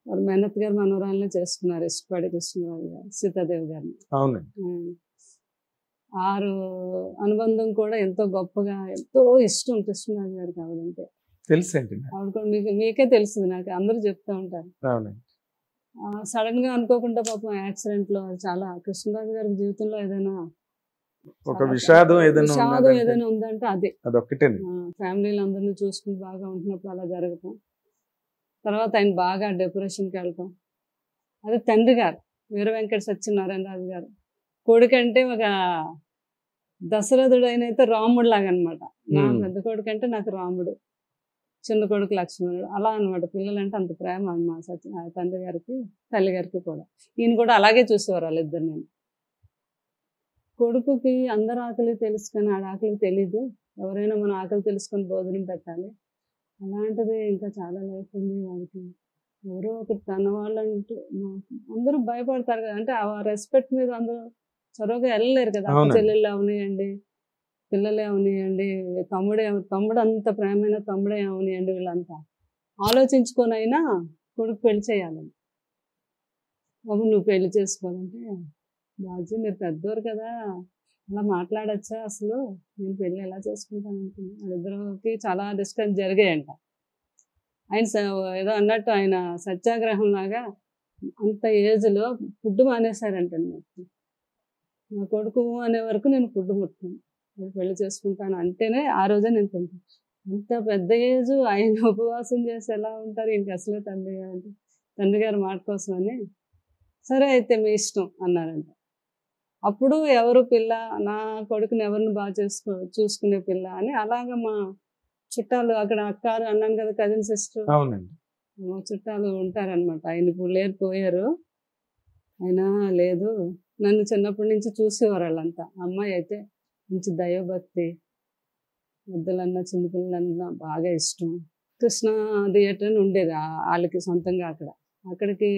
వారు మేనత్ గారు మనవరాలనే చేసుకున్నారు, ఇష్టపడి కృష్ణరాజు గారు సీతాదేవి గారిని. అవునండి. 6 అనుబంధం కూడా ఎంతో గొప్పగా, ఎంతో ఇష్టం కృష్ణరాజు గారికి ఆవిడంటే. తెలుసండి, ఆవిడ కూడా మీకే తెలుస్తుంది, నాకు అందరూ చెప్తూ ఉంటారు. అవునండి. సడన్ గా అనుకోకుండా పాపం యాక్సిడెంట్ లో చాలా, కృష్ణరాజు గారి జీవితంలో ఏదైనా ఒక విషాదం ఏదైనా ఉందంటే అదొక్కటే. ఫ్యామిలీలు అందరినీ చూసుకుని బాగా ఉంటున్నప్పుడు అలా జరగటం. తర్వాత ఆయన బాగా డిప్రెషన్కి వెళ్ళటం. అది తండ్రి గారు వీర వెంకట సత్యనారాయణ రాజు గారు. కొడుకంటే ఒక దశరథుడు అయిన అయితే రాముడు లాగా అనమాట. నా పెద్ద కొడుకు అంటే నాకు రాముడు, చిన్న కొడుకు లక్ష్మణుడు, అలా అనమాట. పిల్లలంటే అంత ప్రేమ మా తండ్రి గారికి, తల్లి గారికి కూడా. ఈయన కూడా అలాగే చూసేవారు వాళ్ళిద్దరు. నేను కొడుకుకి అందరు ఆకలి తెలుసు కానీ ఆడ ఆకలి తెలీదు. ఎవరైనా మన ఆకలి తెలుసుకొని భోజనం పెట్టాలి. అలాంటిది ఇంకా చాలా లైఫ్ ఉంది వాడికి. ఎవరో ఒకరు తన వాళ్ళంటూ అందరూ భయపడతారు కదా, అంటే ఆ రెస్పెక్ట్ మీద అందరూ చొరవగా వెళ్ళలేరు కదా. చెల్లెళ్ళు అవనియండి, పిల్లలే అవనియండి, తమ్ముడు అంత ప్రేమైన తమ్ముడే అవనియండి, వీళ్ళంతా ఆలోచించుకొని అయినా కొడుకు పెళ్లి చేయాలని. బాబు నువ్వు పెళ్లి చేసుకోవాలంటే, బాజీ మీరు పెద్దోరు కదా, అలా మాట్లాడచ్చా, అసలు నేను పెళ్ళి ఎలా చేసుకుంటాను అనుకున్నాను. వాళ్ళిద్దరికి చాలా డిస్కస్ జరిగాయంట. ఆయన ఏదో అన్నట్టు ఆయన సత్యాగ్రహం లాగా అంత ఏజ్లో ఫుడ్ మానేశారంటండి. మొత్తం నా కొడుకు అనే వరకు నేను ఫుడ్ ముట్టుకున్నాను, పెళ్లి చేసుకుంటాను అంటేనే ఆ రోజే నేను తింటాను. అంత పెద్ద ఏజ్ ఆయన ఉపవాసం చేసి ఎలా ఉంటారు, ఇంక అసలే తండ్రి గారి మాట కోసం అని, సరే అయితే మీ ఇష్టం అన్నారంట. అప్పుడు ఎవరు పిల్ల, నా కొడుకుని ఎవరిని బాగా చూసుకునే పిల్ల అని అలాగా మా చుట్టాలు అక్కడ అక్కారు అన్నాను కదా, కజిన్ సిస్టర్, మా చుట్టాలు ఉంటారనమాట. ఆయన ఇప్పుడు లేకపోయారు. అయినా లేదు, నన్ను చిన్నప్పటి నుంచి చూసేవారు వాళ్ళంతా. అమ్మాయి అయితే మంచి దైవభక్తి, పెద్దలన్నా చిన్నపిల్లలన్నా బాగా ఇష్టం. కృష్ణ థియేటర్ అని ఉండేది వాళ్ళకి సొంతంగా. అక్కడికి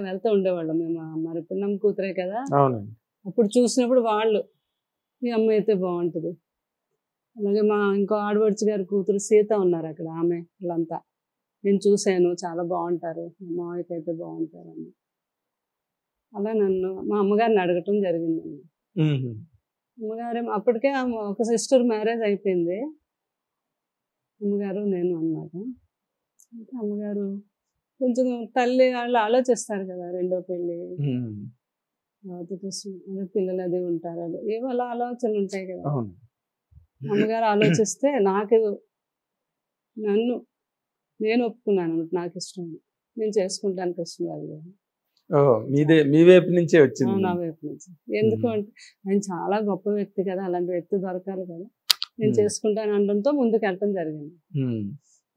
వెళ్తూ ఉండేవాళ్ళం మేము. మరి పిన్నమ్మ కూతురే కదా, అప్పుడు చూసినప్పుడు వాళ్ళు ఈ అమ్మాయి అయితే బాగుంటుంది. అలాగే మా ఇంకో ఆడపడుచు గారి కూతురు సీత ఉన్నారు అక్కడ, ఆమె వాళ్ళంతా నేను చూశాను, చాలా బాగుంటారు, మా మామయ్యకి అయితే బాగుంటారు అని. అలా నన్ను మా అమ్మగారిని అడగటం జరిగిందండి. అమ్మగారు అప్పటికే ఒక సిస్టర్ మ్యారేజ్ అయిపోయింది, అమ్మగారు నేను అన్నమాట. అమ్మగారు కొంచెం తల్లి వాళ్ళు ఆలోచిస్తారు కదా, రెండో పెళ్ళి, పిల్లలు అది ఉంటారు, అది ఏవో అలా ఆలోచనలు ఉంటాయి కదా. అమ్మగారు ఆలోచిస్తే నేను ఒప్పుకున్నాను, నాకు ఇష్టం, నేను చేసుకుంటాను కృష్ణరాజు గారు. మీ వైపు నుంచే వచ్చింది? నా వైపు నుంచి. ఎందుకు అంటే ఆయన చాలా గొప్ప వ్యక్తి కదా, అలాంటి వ్యక్తి దొరకాలి కదా, నేను చేసుకుంటాను అనడంతో ముందుకు వెళ్ళటం జరిగింది.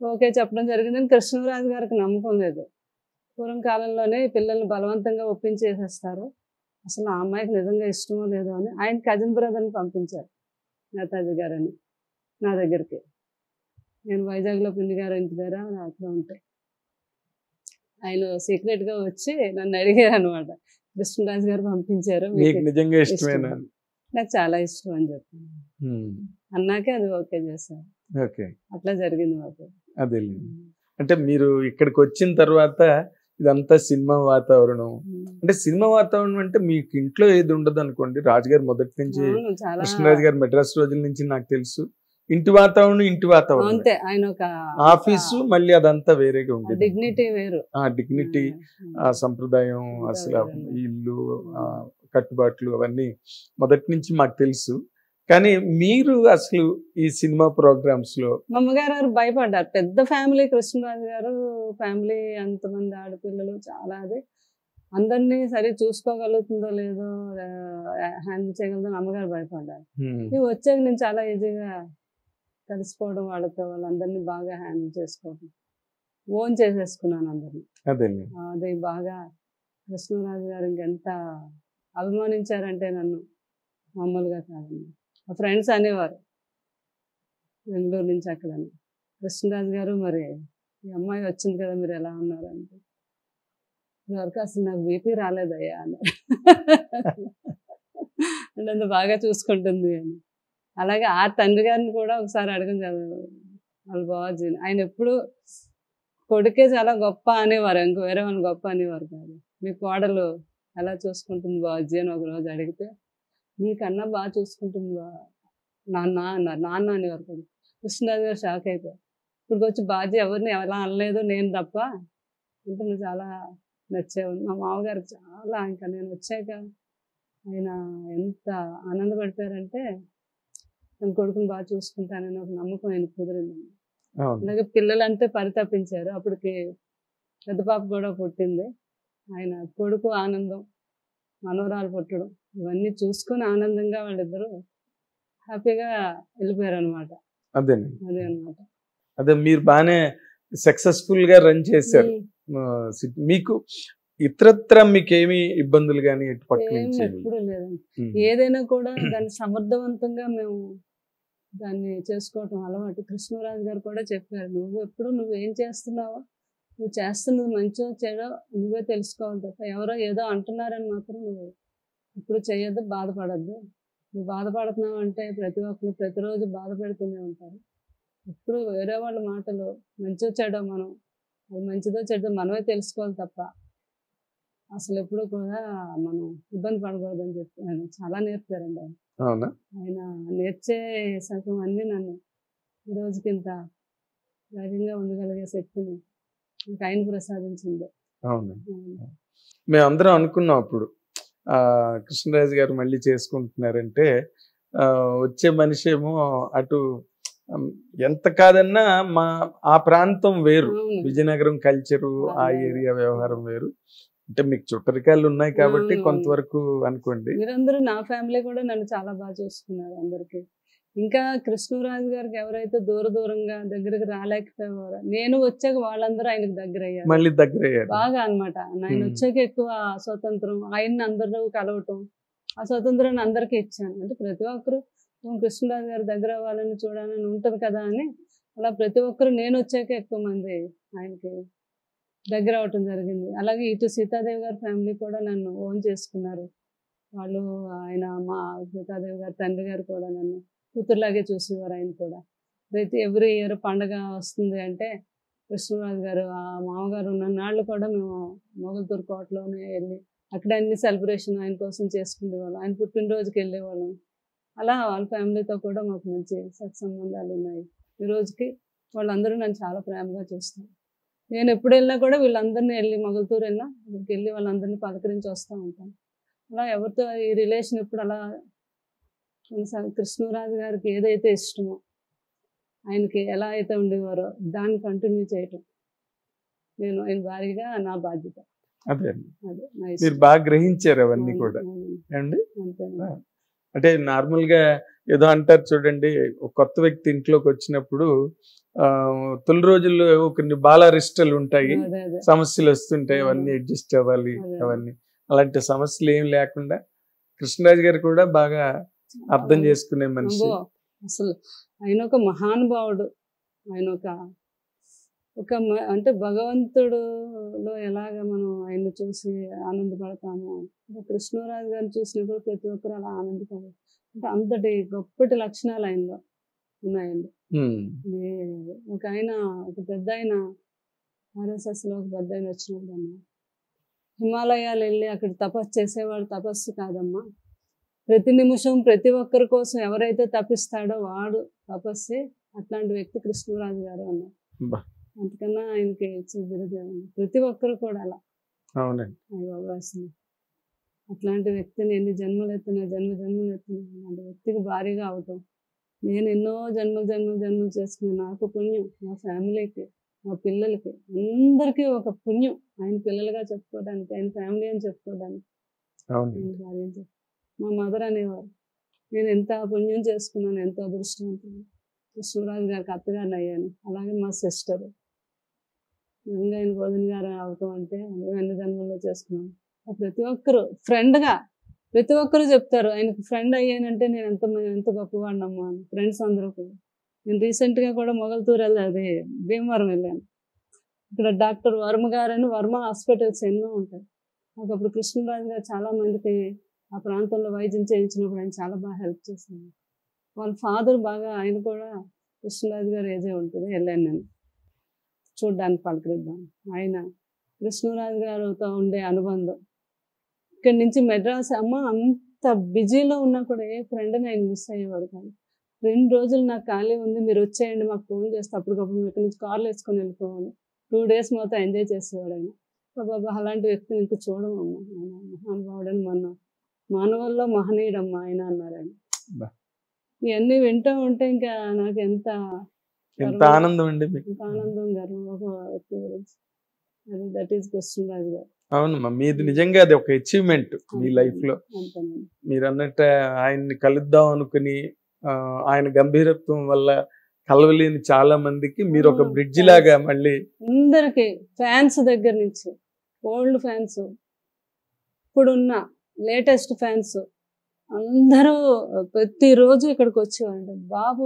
ఓకే చెప్పడం జరిగింది. కృష్ణరాజు గారికి నమ్మకం లేదు. పూర్వం కాలంలోనే పిల్లల్ని బలవంతంగా ఒప్పించేసేస్తారు, అసలు ఆ అమ్మాయికి నిజంగా ఇష్టమో లేదో అని ఆయన కజిన్ బ్రదర్ని పంపించారు, నేతాజీ గారని నా దగ్గరికి. నేను వైజాగ్లో పిన్ని గారు ఇంటి దగ్గర అక్కడ ఉంటాయి. ఆయన సీక్రెట్గా వచ్చి నన్ను అడిగారు అనమాట, కృష్ణరాజు గారు పంపించారు, నిజంగా ఇష్టమేనా? నాకు చాలా ఇష్టం అని చెప్పాను. అన్నాకే అది ఓకే చేశారు. అట్లా జరిగింది మాకు. అదే అంటే మీరు ఇక్కడికి వచ్చిన తర్వాత ఇదంతా సినిమా వాతావరణం, అంటే సినిమా వాతావరణం అంటే మీకు ఇంట్లో ఏది ఉండదు అనుకోండి. రాజుగారు మొదటి నుంచి, కృష్ణరాజు గారు మెడ్రాస్ రోజుల నుంచి నాకు తెలుసు, ఇంటి వాతావరణం ఇంటి వాతావరణం, అంతే. ఆయన ఒక ఆఫీసు మళ్ళీ అదంతా వేరేగా ఉండేది. డిగ్నిటీ వేరు. ఆ డిగ్నిటీ, ఆ సంప్రదాయం, అసలు ఆ ఇల్లు, ఆ కట్టుబాట్లు అవన్నీ మొదటి నుంచి మాకు తెలుసు. కానీ మీరు అసలు ఈ సినిమా ప్రోగ్రామ్స్ లో మా అమ్మగారు గారు భయపడ్డారు. పెద్ద ఫ్యామిలీ, కృష్ణరాజు గారు ఫ్యామిలీ, అంతమంది ఆడపిల్లలు, చాలా అది అందరినీ సరి చూసుకోగలుగుతుందో లేదో, హ్యాండిల్ చేయగలదో అమ్మగారు భయపడ్డారు. ఇవి వచ్చాక నేను చాలా ఈజీగా కలిసిపోవడం, వాళ్ళందరినీ బాగా హ్యాండిల్ చేసుకోవడం, ఓన్ చేసేసుకున్నాను అందరినీ. అది బాగా కృష్ణరాజు గారు ఇంకెంత అభిమానించారంటే నన్ను, మామూలుగా కాదండి. మా ఫ్రెండ్స్ అనేవారు బెంగళూరు నుంచి అక్కడని, కృష్ణరాజు గారు మరి ఈ అమ్మాయి వచ్చింది కదా మీరు ఎలా ఉన్నారు అంటే, వరకు అసలు నాకు బీపీ రాలేదయ్యా అన్నారు. అంటే అంత బాగా చూసుకుంటుంది అని. అలాగే ఆ తండ్రి గారిని కూడా ఒకసారి అడగం చదువు వాళ్ళు బాజీ, ఆయన ఎప్పుడు కొడుకే చాలా గొప్ప అనేవారు, ఇంకో వేరే వాళ్ళు గొప్ప అనేవారు కాదు. మీ కోడలు ఎలా చూసుకుంటుంది బాజీ అని ఒకరోజు అడిగితే, నీకన్నా బాగా చూసుకుంటుంది నాన్న అన్నారు. నాన్న అనేవారు కదా. కృష్ణరాజు గారు షాక్ అయిపోయారు. ఇప్పుడు వచ్చి బాజీ ఎవరిని ఎలా అనలేదు, నేను తప్ప అంటే నువ్వు చాలా నచ్చేవాడు. మా మామగారికి చాలా, ఇంకా నేను వచ్చాక ఆయన ఎంత ఆనందపడిపోయారంటే తన కొడుకుని బాగా చూసుకుంటానని ఒక నమ్మకం ఆయన కుదిరింది. అలాగే పిల్లలంటే పరితపించారు. అప్పటికి పెద్ద పాప కూడా పుట్టింది. ఆయన కొడుకు ఆనందం, మనవరాలు పుట్టడం, ఇవన్నీ చూసుకొని ఆనందంగా వాళ్ళిద్దరూ హ్యాపీగా వెళ్ళిపోయారు అనమాట. అదే అనమాట. అదే మీరు బాగానే సక్సెస్ఫుల్ గా రన్ చేశారు. మీకు ఇతరత్ర మీకేమి ఇబ్బందులు కానీ ఎప్పుడు లేదండి. ఏదైనా కూడా దాన్ని సమర్థవంతంగా మేము దాన్ని చేసుకోవటం అలవాటు. కృష్ణరాజు గారు కూడా చెప్పారు, నువ్వేం చేస్తున్నావో, నువ్వు చేస్తున్నది మంచో చెడో నువ్వే తెలుసుకోవాలి తప్ప ఎవరో ఏదో అంటున్నారని మాత్రం నువ్వు ఇప్పుడు చేయొద్దు, బాధపడద్దు. నువ్వు బాధపడుతున్నావు అంటే ప్రతి ఒక్కరు ప్రతిరోజు బాధపడుతూనే ఉంటారు. ఇప్పుడు వేరే వాళ్ళ మాటలు మంచో చెడో మనం, అది మంచిదో చెడ్డో మనమే తెలుసుకోవాలి తప్ప అసలు ఎప్పుడు కూడా మనం ఇబ్బంది పడకూడదని చెప్పి ఆయన చాలా నేర్పారండి. ఆయన నేర్చే సగం అన్నీ నన్ను ఈ రోజుకి ఇంత ధైర్యంగా ఉండగలిగే శక్తిని ఇంకా ఆయన ప్రసాదించింది. మేమందరం అనుకున్నాం అప్పుడు కృష్ణరాజు గారు మళ్ళీ చేసుకుంటున్నారంటే, వచ్చే మనిషి ఏమో అటు ఎంత కాదన్నా ఆ ప్రాంతం వేరు, విజయనగరం కల్చరు, ఆ ఏరియా వ్యవహారం వేరు. అంటే మీకు చుట్టరికాయలు ఉన్నాయి కాబట్టి కొంతవరకు అనుకోండి. మీరందరూ నా ఫ్యామిలీ కూడా నన్ను చాలా బాగా చూసుకున్నారు అందరికి. ఇంకా కృష్ణరాజు గారికి ఎవరైతే దూరంగా దగ్గరికి రాలేకపోయేవారు, నేను వచ్చాక వాళ్ళందరూ ఆయనకు దగ్గర అయ్యారు, మళ్ళీ దగ్గర అయ్యారు బాగా అనమాట. ఆయన వచ్చాక ఎక్కువ స్వతంత్రం, ఆయన్ని అందరూ కలవటం, ఆ స్వతంత్రాన్ని అందరికీ ఇచ్చాను. అంటే ప్రతి ఒక్కరు కృష్ణరాజు గారి దగ్గర అవ్వాలని చూడాలని ఉంటుంది కదా అని అలా ప్రతి ఒక్కరు నేను వచ్చాక ఎక్కువ మంది ఆయనకి దగ్గర అవటం జరిగింది. అలాగే ఇటు సీతాదేవి గారి ఫ్యామిలీ కూడా నన్ను ఓన్ చేసుకున్నారు. వాళ్ళు మా సీతాదేవి గారి తండ్రి గారు కూడా నన్ను కూతురులాగే చూసేవారు. ఆయన కూడా ఎవ్రీ ఇయర్ పండగ వస్తుంది అంటే కృష్ణరాజు గారు, ఆ మామగారు ఉన్న నాళ్ళు కూడా మేము మొగల్తూరు కోటలోనే వెళ్ళి అక్కడ అన్ని సెలబ్రేషన్ ఆయన కోసం చేసుకునేవాళ్ళం. ఆయన పుట్టినరోజుకి వెళ్ళేవాళ్ళం. అలా వాళ్ళ ఫ్యామిలీతో కూడా మాకు మంచి సత్సంబంధాలు ఉన్నాయి. ఈ రోజుకి వాళ్ళందరూ నన్ను చాలా ప్రేమగా చూస్తారు. నేను ఎప్పుడు వెళ్ళినా కూడా వీళ్ళందరినీ వెళ్ళి మొగల్తూరు వెళ్ళినా అక్కడికి వెళ్ళి వాళ్ళందరినీ పలకరించి వస్తూ ఉంటాను. అలా ఎవరితో ఈ రిలేషన్ ఎప్పుడు అలా కృష్ణరాజు గారికి ఏదైతే ఇష్టమో, ఆయనకి ఎలా అయితే ఉండేవారో దాన్ని కంటిన్యూ చేయటం నేను ఆయన భారీగా నా బాధ్యత. అదే మీరు బాగా గ్రహించారు అవన్నీ కూడా అండి. అంటే నార్మల్గా ఏదో అంటారు చూడండి, ఒక కొత్త వ్యక్తి ఇంట్లోకి వచ్చినప్పుడు తొలి రోజుల్లో కొన్ని బాలారిష్టలు ఉంటాయి, సమస్యలు వస్తుంటాయి, అవన్నీ అడ్జస్ట్ అవ్వాలి, అవన్నీ అలాంటి సమస్యలు ఏం లేకుండా కృష్ణరాజు గారు కూడా బాగా అర్థం చేసుకునే మనిషి. అసలు ఆయన ఒక మహానుభావుడు. ఆయన ఒక అంటే భగవంతుడులో ఎలాగ మనం ఆయన్ని చూసి ఆనందపడతామో, కృష్ణరాజు గారిని చూసినప్పుడు ప్రతి ఒక్కరు అలా ఆనందపడతారు. అంటే అంతటి గొప్పటి లక్షణాలు ఆయనలో ఉన్నాయండి. ఒక పెద్ద ఆయన ఆర్ఎస్ఎస్లో ఒక పెద్ద ఆయన వచ్చినప్పుడు హిమాలయాలు వెళ్ళి అక్కడ తపస్సు చేసేవాడు తపస్సు కాదమ్మా, ప్రతి నిమిషం ప్రతి ఒక్కరి కోసం ఎవరైతే తప్పిస్తాడో వాడు తపస్సే. అట్లాంటి వ్యక్తి కృష్ణరాజు గారు అన్నారు. బా. అంతకన్నా ఆయనకి ఇచ్చే బిరుదు ఏముంది? ప్రతి ఒక్కరు కూడా అలా అవునండి. అసలు అట్లాంటి వ్యక్తిని ఎన్ని జన్మలు ఎత్తినా జన్మలు ఎత్తినా అలాంటి వ్యక్తికి భారీగా అవటం. నేను ఎన్నో జన్మలు చేసుకున్నాను. నాకు పుణ్యం, మా ఫ్యామిలీకి, మా పిల్లలకి, అందరికీ ఒక పుణ్యం. ఆయన పిల్లలుగా చెప్పుకోవడానికి, ఆయన ఫ్యామిలీ అని చెప్పుకోవడానికి. అవును. మా మదర్ అనేవారు, నేను ఎంత పుణ్యం చేసుకున్నాను, ఎంత అదృష్టవంతులు. కృష్ణరాజు గారికి అత్తగారిని అయ్యాను. అలాగే మా సిస్టర్ నిజంగా ఆయన గోవింద్ గారు అవటం అంటే మేము ఎన్ని జన్మల్లో చేసుకున్నాను. ప్రతి ఒక్కరు ఫ్రెండ్గా ప్రతి ఒక్కరు చెప్తారు, ఆయనకు ఫ్రెండ్ అయ్యానంటే నేను ఎంత గొప్పవాడినమ్మా అని. ఫ్రెండ్స్ అందరూ కూడా. నేను రీసెంట్గా కూడా మొగల్తూరు అది భీమవరం వెళ్ళాను. ఇక్కడ డాక్టర్ వర్మ గారని వర్మ హాస్పిటల్స్ ఎన్నో ఉంటాయి. నాకు అప్పుడు కృష్ణరాజు గారు చాలా మందికి ఆ ప్రాంతంలో వైద్యం చేయించినప్పుడు ఆయన చాలా బాగా హెల్ప్ చేశాను. వాళ్ళ ఫాదర్ బాగా, ఆయన కూడా కృష్ణరాజు గారు ఏజే ఉంటుంది. వెళ్ళాను నేను చూడ్డానికి, పలకరిద్దాం. ఆయన కృష్ణరాజు గారితో ఉండే అనుబంధం ఇక్కడి నుంచి మెడ్రాస్ అమ్మ అంత బిజీలో ఉన్నా కూడా ఏ ఫ్రెండ్ని ఆయన మిస్ అయ్యేవాడు కాదు. 2 రోజులు నాకు ఖాళీ ఉంది, మీరు వచ్చేయండి, మాకు ఫోన్ చేస్తే అప్పటికప్పుడు మేము ఇక్కడి నుంచి కార్లు వేసుకొని వెళ్ళిపోవాలి. 2 days మొత్తం ఎంజాయ్ చేసేవాడు ఆయన. బాబా అలాంటి వ్యక్తిని ఇంక చూడమమ్మా, ఆయన మహానుభావుడని మొన్న మానవుల్లో మహనీయుడమ్మా ఆయన అన్నారు ఆయన. ఇవన్నీ వింటూ ఉంటే ఇంకా నాకు ఎంత ఆనందం అండి, ఆనందం, గర్వం ఒక వ్యక్తి గురించి. అది దట్ ఈస్ కృష్ణరాజు గారు. అవునమ్మా, మీది నిజంగా అది ఒక అచీవ్మెంట్ మీ లైఫ్ లో. మీరు అన్నట్టు ఆయన్ని కలుద్దాం అనుకుని ఆయన గంభీరత్వం వల్ల కలవలేని చాలా మందికి మీరు ఒక బ్రిడ్జ్ లాగా మళ్ళీ అందరికి ఫ్యాన్స్ దగ్గర నుంచి ఓల్డ్ ఫ్యాన్స్, ఇప్పుడున్న లేటెస్ట్ ఫ్యాన్స్ అందరూ ప్రతిరోజు ఇక్కడికి వచ్చేవాళ్ళు. బాబు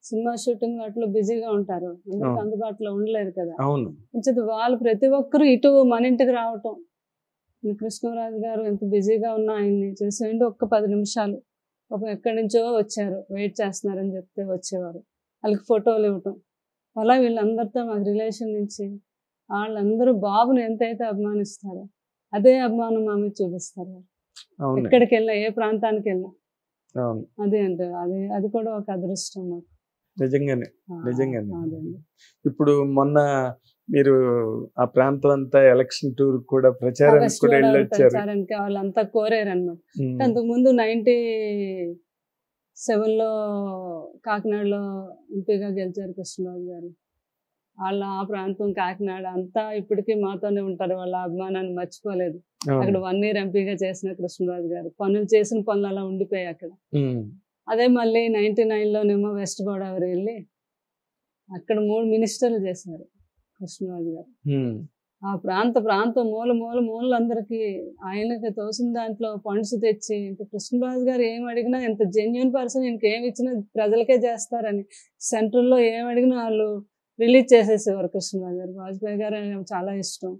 సినిమా షూటింగ్ వాటిలో బిజీగా ఉంటారు, అందరికి అందుబాటులో ఉండలేరు కదా. అవును, వాళ్ళు ప్రతి ఒక్కరు ఇటు మన ఇంటికి రావటం. కృష్ణరాజు గారు ఎంత బిజీగా ఉన్నా ఆయన్ని చూసేయండి, ఒక్క 10 నిమిషాలు పాపం ఎక్కడి నుంచో వచ్చారు, వెయిట్ చేస్తున్నారని చెప్తే వచ్చేవారు. వాళ్ళకి ఫోటోలు ఇవ్వటం. అలా వీళ్ళందరితో మాకు రిలేషన్ నుంచి వాళ్ళందరూ బాబుని ఎంతైతే అభిమానిస్తారో అదే అభిమానం మా మీద చూపిస్తారు. ఎక్కడికి వెళ్ళినా, ఏ ప్రాంతానికి వెళ్ళినా అదే అంటే అది కూడా ఒక అదృష్టం మాకు. నిజంగానే. ఇప్పుడు మొన్న మీరు ఆ ప్రాంతం అంతా ఎలక్షన్ టూర్ కూడా ప్రచారానికి కూడా వెళ్ళొచ్చారు. వాళ్ళంతా కోరారు అన్నమాట. అంతకుముందు 97లో కాకినాడలో ఎంపీగా గెలిచారు కృష్ణరాజు గారు. వాళ్ళ ఆ ప్రాంతం కాకినాడ అంతా ఇప్పటికీ మాతోనే ఉంటారు, వాళ్ళ అభిమానాన్ని మర్చిపోలేదు. అక్కడ 1 year ఎంపీగా చేసిన కృష్ణరాజు గారు చేసిన పనులు అలా ఉండిపోయాయి అక్కడ. అదే మళ్ళీ 99లోనేమో వెస్ట్ గోదావరి వెళ్ళి అక్కడ 3 మినిస్టర్లు చేశారు కృష్ణరాజు గారు. ఆ ప్రాంతం మూలందరికీ ఆయనకి తోసిన దాంట్లో ఫండ్స్ తెచ్చి, ఇంకా కృష్ణరాజు గారు ఏం అడిగినా ఎంత జెన్యున్ పర్సన్, ఇంకేం ఇచ్చినా ప్రజలకే చేస్తారని సెంట్రల్లో ఏం అడిగినా వాళ్ళు రిలీజ్ చేసేసేవారు కృష్ణరాజు గారు. వాజ్పేయి గారు చాలా ఇష్టం.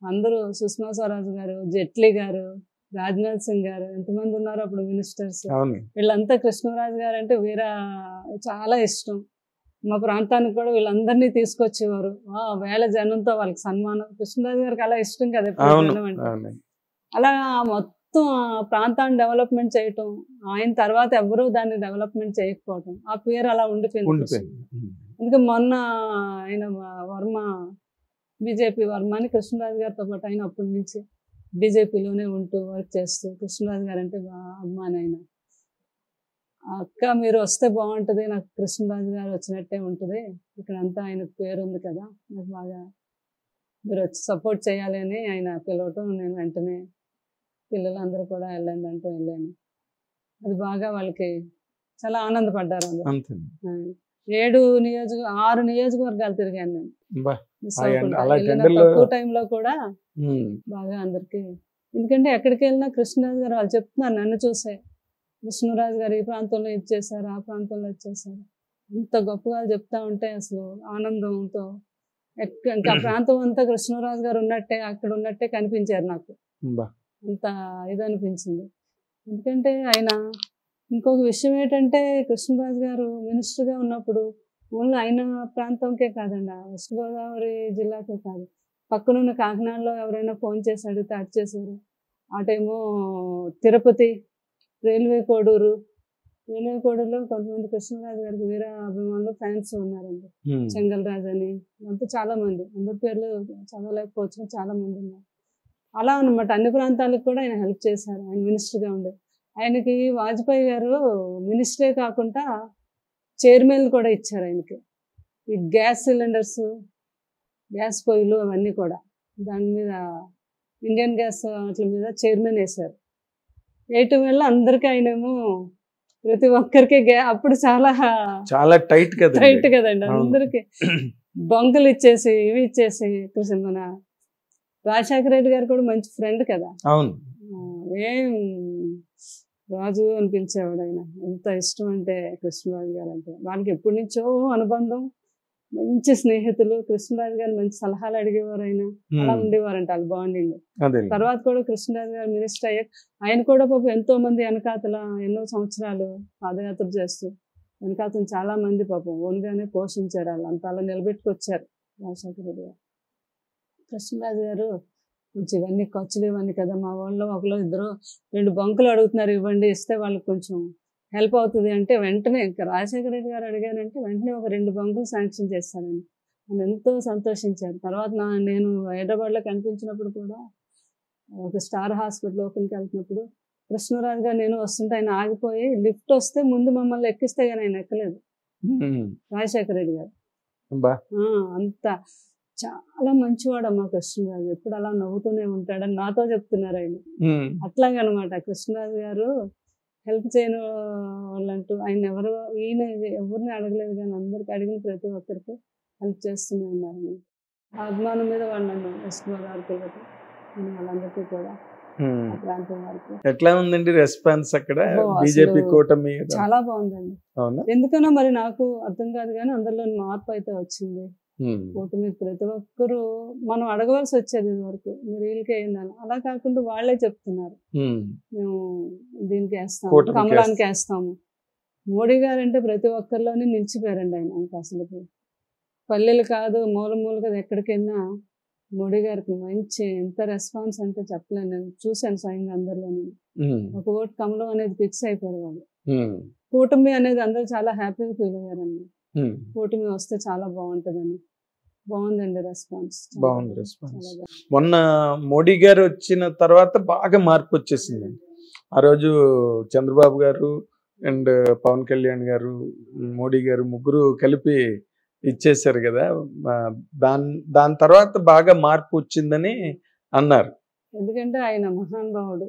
అందరూ సుష్మా స్వరాజ్ గారు, జైట్లీ గారు, రాజ్నాథ్ సింగ్ గారు, ఎంతమంది ఉన్నారు అప్పుడు మినిస్టర్స్, వీళ్ళంతా కృష్ణరాజు గారు అంటే చాలా ఇష్టం. మా ప్రాంతానికి కూడా వీళ్ళందరినీ తీసుకొచ్చేవారు. వేల జనంతో వాళ్ళకి సన్మానం. కృష్ణరాజు గారికి అలా ఇష్టం కదా అంటే. అలా మొత్తం ప్రాంతాన్ని డెవలప్మెంట్ చేయటం, ఆయన తర్వాత ఎవరూ దాన్ని డెవలప్మెంట్ చేయకపోవటం, ఆ పేరు అలా ఉండిపోయింది. అందుకే మొన్న ఆయన బీజేపీ వర్మ అని కృష్ణరాజు గారితో పాటు ఆయన అప్పటి నుంచి బీజేపీలోనే ఉంటూ వర్క్ చేస్తూ, కృష్ణరాజు గారు అంటే అభిమాని. ఆయన అక్క మీరు వస్తే బాగుంటుంది, నాకు కృష్ణరాజు గారు వచ్చినట్టే ఉంటుంది, ఇక్కడంతా ఆయనకు పేరు ఉంది కదా, నాకు బాగా మీరు వచ్చి సపోర్ట్ చేయాలి అని ఆయన పిలవటం, నేను వెంటనే పిల్లలందరూ కూడా వెళ్ళండి అంటూ వెళ్ళాను. అది బాగా వాళ్ళకి చాలా ఆనందపడ్డారు. 6 నియోజకవర్గాలు తిరిగాను నేను. తక్కువ టైంలో కూడా బాగా అందరికి. ఎందుకంటే ఎక్కడికి వెళ్ళినా కృష్ణరాజు గారు వాళ్ళు చెప్తున్నారు, నన్ను చూసే కృష్ణరాజు గారు ఈ ప్రాంతంలో ఇది చేశారు, ఆ ప్రాంతంలో ఇది చేశారు, ఇంత గొప్పగా చెప్తా ఉంటే అసలు ఆనందంతో ఇంకా ప్రాంతం అంతా కృష్ణరాజు గారు ఉన్నట్టే, అక్కడ ఉన్నట్టే కనిపించారు నాకు. అంత ఇది అనిపించింది. ఎందుకంటే ఆయన ఇంకొక విషయం ఏంటంటే, కృష్ణరాజు గారు మినిస్టర్గా ఉన్నప్పుడు ఓన్లీ ఆయన ప్రాంతంకే కాదండి, వెస్ట్ గోదావరి జిల్లాకే కాదు, పక్కనున్న కాకినాడలో ఎవరైనా ఫోన్ చేసి అడిగితే అది చేశారు. అటేమో తిరుపతి, రైల్వే కోడూరులో కొంతమంది కృష్ణరాజు గారికి వీర అభిమానులు ఫ్యాన్స్ ఉన్నారండి. చెంగల్ రాజు అని అంతా చాలా మంది, అందరి పేర్లు చదవలేకపోవచ్చు, చాలా మంది ఉన్నారు. అలా అన్నమాట అన్ని ప్రాంతాలకు కూడా ఆయన హెల్ప్ చేశారు. ఆయన మినిస్టర్గా ఉండే ఆయనకి వాజ్పేయి గారు మినిస్టరే కాకుండా చైర్మన్ కూడా ఇచ్చారు ఆయనకి. ఈ గ్యాస్ సిలిండర్స్, గ్యాస్ పొయ్యిలు అవన్నీ కూడా దాని మీద ఇండియన్ గ్యాస్ వాటి మీద చైర్మన్ వేశారు. వేయటం వల్ల అందరికీ ఆయనేమో ప్రతి ఒక్కరికి అప్పుడు చాలా టైట్ కదండి అందరికి బంకులు ఇచ్చేసి ఇవి ఇచ్చేసి. మన రాజశేఖర రెడ్డి గారు కూడా మంచి ఫ్రెండ్ కదా. అవును, ఏం రాజు అని పిలిచేవాడు ఆయన. ఎంత ఇష్టం అంటే కృష్ణరాజు గారు అంటే వాళ్ళకి ఎప్పటి నుంచో అనుబంధం, మంచి స్నేహితులు. కృష్ణరాజు గారు మంచి సలహాలు అడిగేవారు, ఆయన అలా ఉండేవారంట వాళ్ళు బాండింగ్. తర్వాత కూడా కృష్ణరాజు గారు మినిస్టర్ అయ్యాక ఆయన కూడా పాపం ఎంతో మంది వెనకాతల ఎన్నో సంవత్సరాలు పాదయాత్ర చేస్తూ వెనకాతలు చాలా మంది పాపం ఓన్గానే పోషించారు. వాళ్ళు అంత అలా నిలబెట్టుకొచ్చారు రాజశేఖర రెడ్డి గారు. కృష్ణరాజు గారు కొంచెం ఇవన్నీ ఖర్చులు ఇవన్నీ కదా, మా వాళ్ళు ఒకళ్ళు ఇద్దరు 2 బంకులు అడుగుతున్నారు, ఇవ్వండి, ఇస్తే వాళ్ళకి కొంచెం హెల్ప్ అవుతుంది అంటే వెంటనే ఇంకా రాజశేఖర రెడ్డి గారు అడిగానంటే వెంటనే ఒక 2 బంకులు శాంక్షన్ చేస్తానండి. ఆయన ఎంతో సంతోషించారు. తర్వాత నేను హైదరాబాద్లో కనిపించినప్పుడు కూడా ఒక స్టార్ హాస్పిటల్ ఓపెన్కి వెళ్తున్నప్పుడు కృష్ణరాజు గారు నేను వస్తుంటే ఆయన ఆగిపోయి లిఫ్ట్ వస్తే ముందు మమ్మల్ని ఎక్కిస్తే కానీ ఆయన ఎక్కలేదు రాజశేఖర రెడ్డి గారు. అంత చాలా మంచివాడమ్మా కృష్ణరాజు, ఎప్పుడు అలా నవ్వుతూనే ఉంటాడని నాతో చెప్తున్నారు ఆయన. అట్లాగనమాట కృష్ణరాజు గారు హెల్ప్ చేయని వాళ్ళంటూ ఆయన ఎవరిని అడగలేదు కానీ అందరికి అడిగిన ప్రతి ఒక్కరికి హెల్ప్ చేస్తూనే ఉన్నారు. ఆ అభిమానం మీద వాళ్ళు నన్ను వెస్ట్ గోదావరి పిల్లలు వాళ్ళందరికీ కూడా ప్రాంతం వారికి. ఎట్లా ఉందండి రెస్పాన్స్ అక్కడ బీజేపీ కూటమి? చాలా బాగుందండి. ఎందుకన్నా మరి నాకు అర్థం కాదు కానీ అందరిలో మార్పు అయితే వచ్చింది. కూటమి ప్రతి ఒక్కరు మనం అడగవలసి వచ్చేది ఇది వరకు మీరు వీళ్ళకి అయిందని, అలా కాకుండా వాళ్ళే చెప్తున్నారు మేము దీనికి వేస్తాము, కమలానికి వేస్తాము. మోడీ గారు అంటే ప్రతి ఒక్కరిలోనే నిలిచిపోయారండి ఆయన. ఇంకా అసలు పల్లెలు కాదు మూలగా ఎక్కడికైనా మోడీ గారికి మంచి ఎంత రెస్పాన్స్ అంటే చెప్పలేను. నేను చూశాను స్వయంగా అందరిలోనే. ఒక ఓటు కమలం అనేది ఫిక్స్ అయిపోయారు వాళ్ళు. కూటమి అనేది అందరూ చాలా హ్యాపీగా ఫీల్ అయ్యారండి. కూటమి వస్తే చాలా బాగుంటుందని. బాగుందండి రెస్పాన్స్, బాగుంది రెస్పాన్స్. మొన్న మోడీ గారు వచ్చిన తర్వాత బాగా మార్పు వచ్చేసింది. ఆ రోజు చంద్రబాబు గారు అండ్ పవన్ కళ్యాణ్ గారు, మోడీ గారు ముగ్గురు కలిపి ఇచ్చేసారు కదా. దాని తర్వాత బాగా మార్పు వచ్చిందని అన్నారు. ఎందుకంటే ఆయన మహానుభావుడు,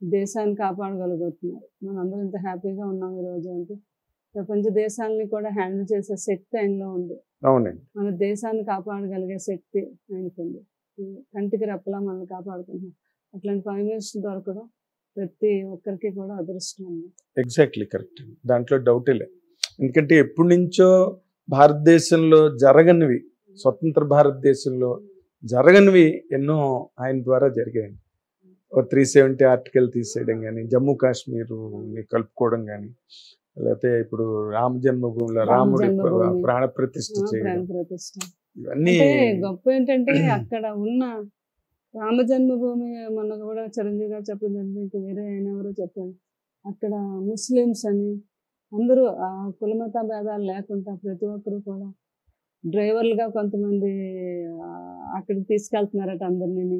దేశాన్ని కాపాడగలుగుతున్నారు. మనందరం ఇంత హ్యాపీగా ఉన్నాం ఈరోజు అంటే ప్రపంచ దేశాలని కూడా హ్యాండిల్ చేసే శక్తి ఆయనలో ఉంది. అవునండి, మన దేశాన్ని కాపాడగలిగే శక్తి ఆయనకు ఉంది. కంటికి రెప్పలా మనల్ని కాపాడుకుంటున్నాం. అట్లాంటి ప్రైమ్ మినిస్టర్ దొరకడం ప్రతి ఒక్కరికి కూడా అదృష్టం ఉంది. ఎగ్జాక్ట్లీ కరెక్ట్, దాంట్లో డౌటే లేదు. ఎందుకంటే ఎప్పటి నుంచో భారతదేశంలో జరగనివి, స్వతంత్ర భారతదేశంలో జరగనివి ఎన్నో ఆయన ద్వారా జరిగాయండి. 370 ఆర్టికల్ తీసేయడం కానీ, జమ్మూ కాశ్మీర్ని కలుపుకోవడం కానీ, లేకపోతే ఇప్పుడు రామ జన్మభూమిలో రాముడి ప్రాణ ప్రతిష్ఠ చేయడం, ఇవన్నీ గొప్ప. ఏంటంటే అక్కడ ఉన్న రామ జన్మభూమి మొన్న కూడా చిరంజీవి గారు చెప్పిందంటే ఇంకా వేరే ఆయన ఎవరో చెప్పారు, అక్కడ ముస్లిమ్స్ అని అందరూ ఆ కులమత భేదాలు లేకుండా ప్రతి ఒక్కరు కూడా డ్రైవర్లుగా కొంతమంది అక్కడికి తీసుకెళ్తున్నారట అందరినీ.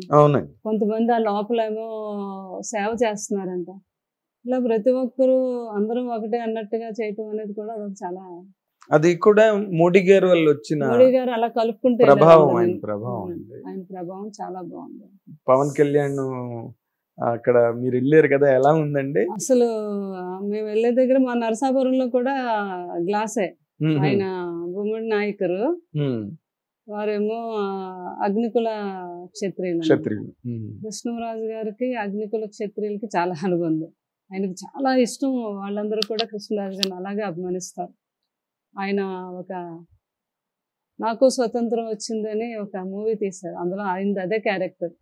కొంతమంది ఆ లోపలేమో సేవ చేస్తున్నారంట. ఇలా ప్రతి ఒక్కరు అందరూ ఒకటే అన్నట్టుగా చేయటం అనేది కూడా చాలా, అది కూడా మోడీ గారు వాళ్ళు వచ్చిన మోడీ గారు అలా కలుపుకుంటే ప్రభావం, ఆయన ప్రభావం చాలా బాగుంది. పవన్ కళ్యాణ్ అక్కడ మీరు వెళ్ళారు కదా, ఎలా ఉందండి? అసలు మేము వెళ్ళే దగ్గర మా నరసాపురంలో కూడా గ్లాసే. ఆయన గుమ్మడి నాయకులు వారేమో అగ్నికుల క్షత్రియులు. కృష్ణరాజు గారికి అగ్నికుల క్షత్రియులకి చాలా అనుబంధం. ఆయనకు చాలా ఇష్టం. వాళ్ళందరూ కూడా కృష్ణరాజు గారిని అలాగే అభిమానిస్తారు. ఆయన ఒక నాకు స్వతంత్రం వచ్చిందని ఒక మూవీ తీశారు. అందులో ఆయన అదే క్యారెక్టర్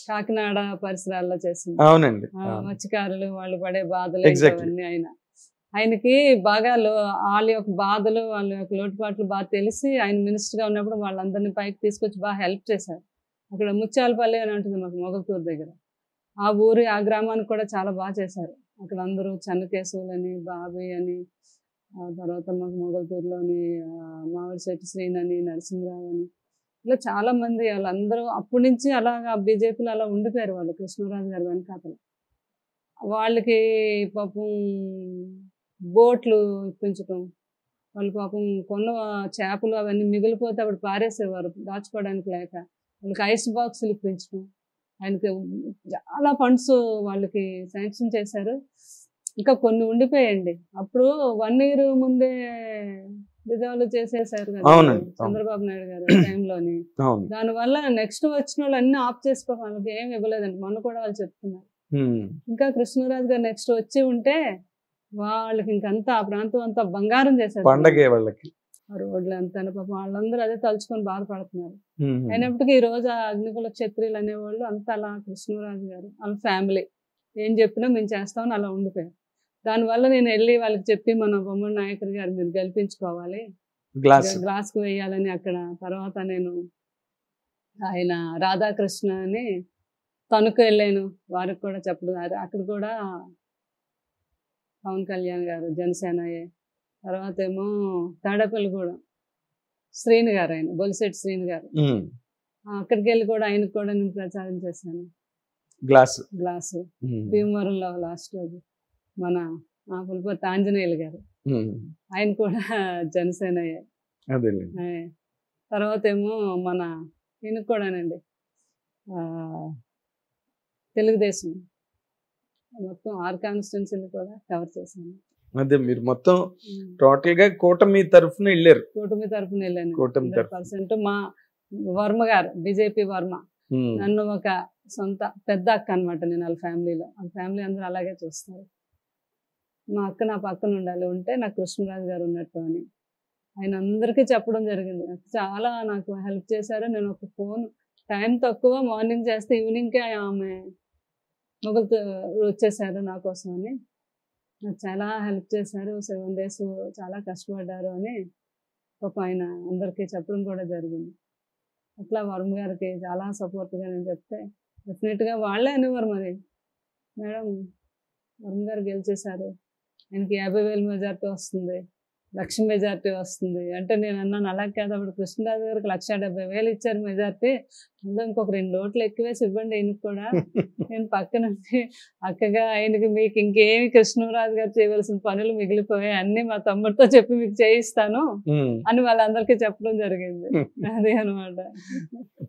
కాకినాడ పరిసరాల్లో చేసింది. అవునండి, మత్స్యకారులు వాళ్ళు పడే బాధలు అవన్నీ ఆయనకి బాగా వాళ్ళ యొక్క బాధలు వాళ్ళ యొక్క లోటుపాట్లు బాగా తెలిసి ఆయన మినిస్టర్గా ఉన్నప్పుడు వాళ్ళందరినీ పైకి తీసుకొచ్చి బాగా హెల్ప్ చేశారు. అక్కడ ముత్యాలపల్లి అని ఉంటుంది మాకు మొగల్తూరు దగ్గర. ఆ ఊరి ఆ గ్రామానికి కూడా చాలా బాగా చేశారు. అక్కడ అందరూ చెన్నకేశవులని, బాబీ అని, ఆ తర్వాత మాకు మొగల్తూరులోని మామిడిశెట్టి శ్రీనని, నరసింహరావు అని, ఇలా చాలా మంది వాళ్ళందరూ అప్పటి నుంచి అలాగా బీజేపీలో అలా ఉండిపోయారు వాళ్ళు కృష్ణరాజు గారి వెనకాతలు. వాళ్ళకి పాపం బోట్లు ఇప్పించటం, వాళ్ళు పాపం కొన్న చేపలు అవన్నీ మిగిలిపోతే అప్పుడు పారేసేవారు దాచుకోవడానికి లేక, వాళ్ళకి ఐస్ బాక్సులు ఇప్పించడం, ఆయనకి చాలా ఫండ్స్ వాళ్ళకి శాంక్షన్ చేశారు. ఇంకా కొన్ని ఉండిపోయాయండి. అప్పుడు 1 year ముందే రిజాల్వ్ చేసేసారు కదా చంద్రబాబు నాయుడు గారు టైంలోని. దానివల్ల నెక్స్ట్ వచ్చిన వాళ్ళు అన్ని ఆఫ్ చేసుకోవాలి, వాళ్ళకి ఏమి ఇవ్వలేదండి. మొన్న కూడా వాళ్ళు చెప్తున్నారు. ఇంకా కృష్ణరాజు గారు నెక్స్ట్ వచ్చి ఉంటే వాళ్ళకి ఇంకంతా ఆ ప్రాంతం అంతా బంగారం చేశారు పండగే వాళ్ళకి. ఆ రోడ్లు అంతా పాపం వాళ్ళందరూ అదే తలుచుకొని బాధపడుతున్నారు. అయినప్పటికీ ఈ రోజు ఆ అగ్నికుల క్షత్రియులు అనేవాళ్ళు అంతా అలా కృష్ణరాజు గారు వాళ్ళ ఫ్యామిలీ ఏం చెప్పినా మేము చేస్తామని అలా ఉండిపోయారు. దానివల్ల నేను వెళ్ళి వాళ్ళకి చెప్పి మన బొమ్మడి నాయకుడు గారు మీరు గెలిపించుకోవాలి, గ్లాస్కి వేయాలని అక్కడ. తర్వాత నేను ఆయన రాధాకృష్ణ అని తణుకు వెళ్ళాను, వారికి కూడా చెప్పడం. అక్కడ కూడా పవన్ కళ్యాణ్ గారు జనసేనయే. తర్వాత ఏమో తాడేపల్లి కూడా శ్రీని గారు, ఆయన బొలిశెట్టి శ్రీని గారు, అక్కడికి వెళ్ళి కూడా ఆయనకు కూడా నేను ప్రచారం చేశాను. గ్లాసు భీమవరంలో లాస్ట్ రోజు మన పులిపర్తి ఆంజనేయులు గారు, ఆయన కూడా జనసేనయే. తర్వాత ఏమో మన ఈయనకు కూడానండి తెలుగుదేశం మొత్తం 6 కాన్స్టిట్యున్సీలు కూడా కవర్ చేశాను. అదే మీరు మొత్తం టోటల్ గా కూటమి తరఫున వెళ్ళారు. కూటమి తరఫున వెళ్ళాను 100%. మా వర్మ గారు బీజేపీ వర్మ నన్ను ఒక సొంత పెద్ద అక్క అనమాట. నేను వాళ్ళ ఫ్యామిలీలో, వాళ్ళ ఫ్యామిలీ అందరూ అలాగే చూస్తారు. మా అక్క నా పక్కన ఉండాలి, ఉంటే నాకు కృష్ణరాజు గారు ఉన్నట్టు అని ఆయన అందరికీ చెప్పడం జరిగింది. చాలా నాకు హెల్ప్ చేశారు. నేను ఒక ఫోన్ టైం తక్కువ మార్నింగ్ చేస్తే ఈవినింగ్కే ఆమె మొగలు వచ్చేసారు నా కోసం అని. నాకు చాలా హెల్ప్ చేశారు. 7 days చాలా కష్టపడ్డారు అని పాప ఆయన అందరికీ చెప్పడం కూడా జరిగింది. అట్లా వర్మ గారికి చాలా సపోర్ట్గా నేను చెప్తే డెఫినెట్గా వాళ్ళే అనేవారు, మరి మేడం వర్మ గారు గెలిచేశారు, ఆయనకి 50,000 మెజార్టీ వస్తుంది, 1,00,000 మెజార్టీ వస్తుంది అంటే నేను అన్నాను అలా కాదు, అప్పుడు కృష్ణరాజు గారికి 1,70,000 ఇచ్చారు మెజార్టీ, అందులో ఇంకొక 2 ఓట్లు ఎక్కువేసి ఇవ్వండి ఆయనకి కూడా. నేను పక్కన అక్కగా ఆయనకి మీకు ఇంకేమి కృష్ణరాజు గారు చేయవలసిన పనులు మిగిలిపోయాయి, అన్ని మా తమ్ముడితో చెప్పి మీకు చేయిస్తాను అని వాళ్ళందరికీ చెప్పడం జరిగింది. అదే అనమాట.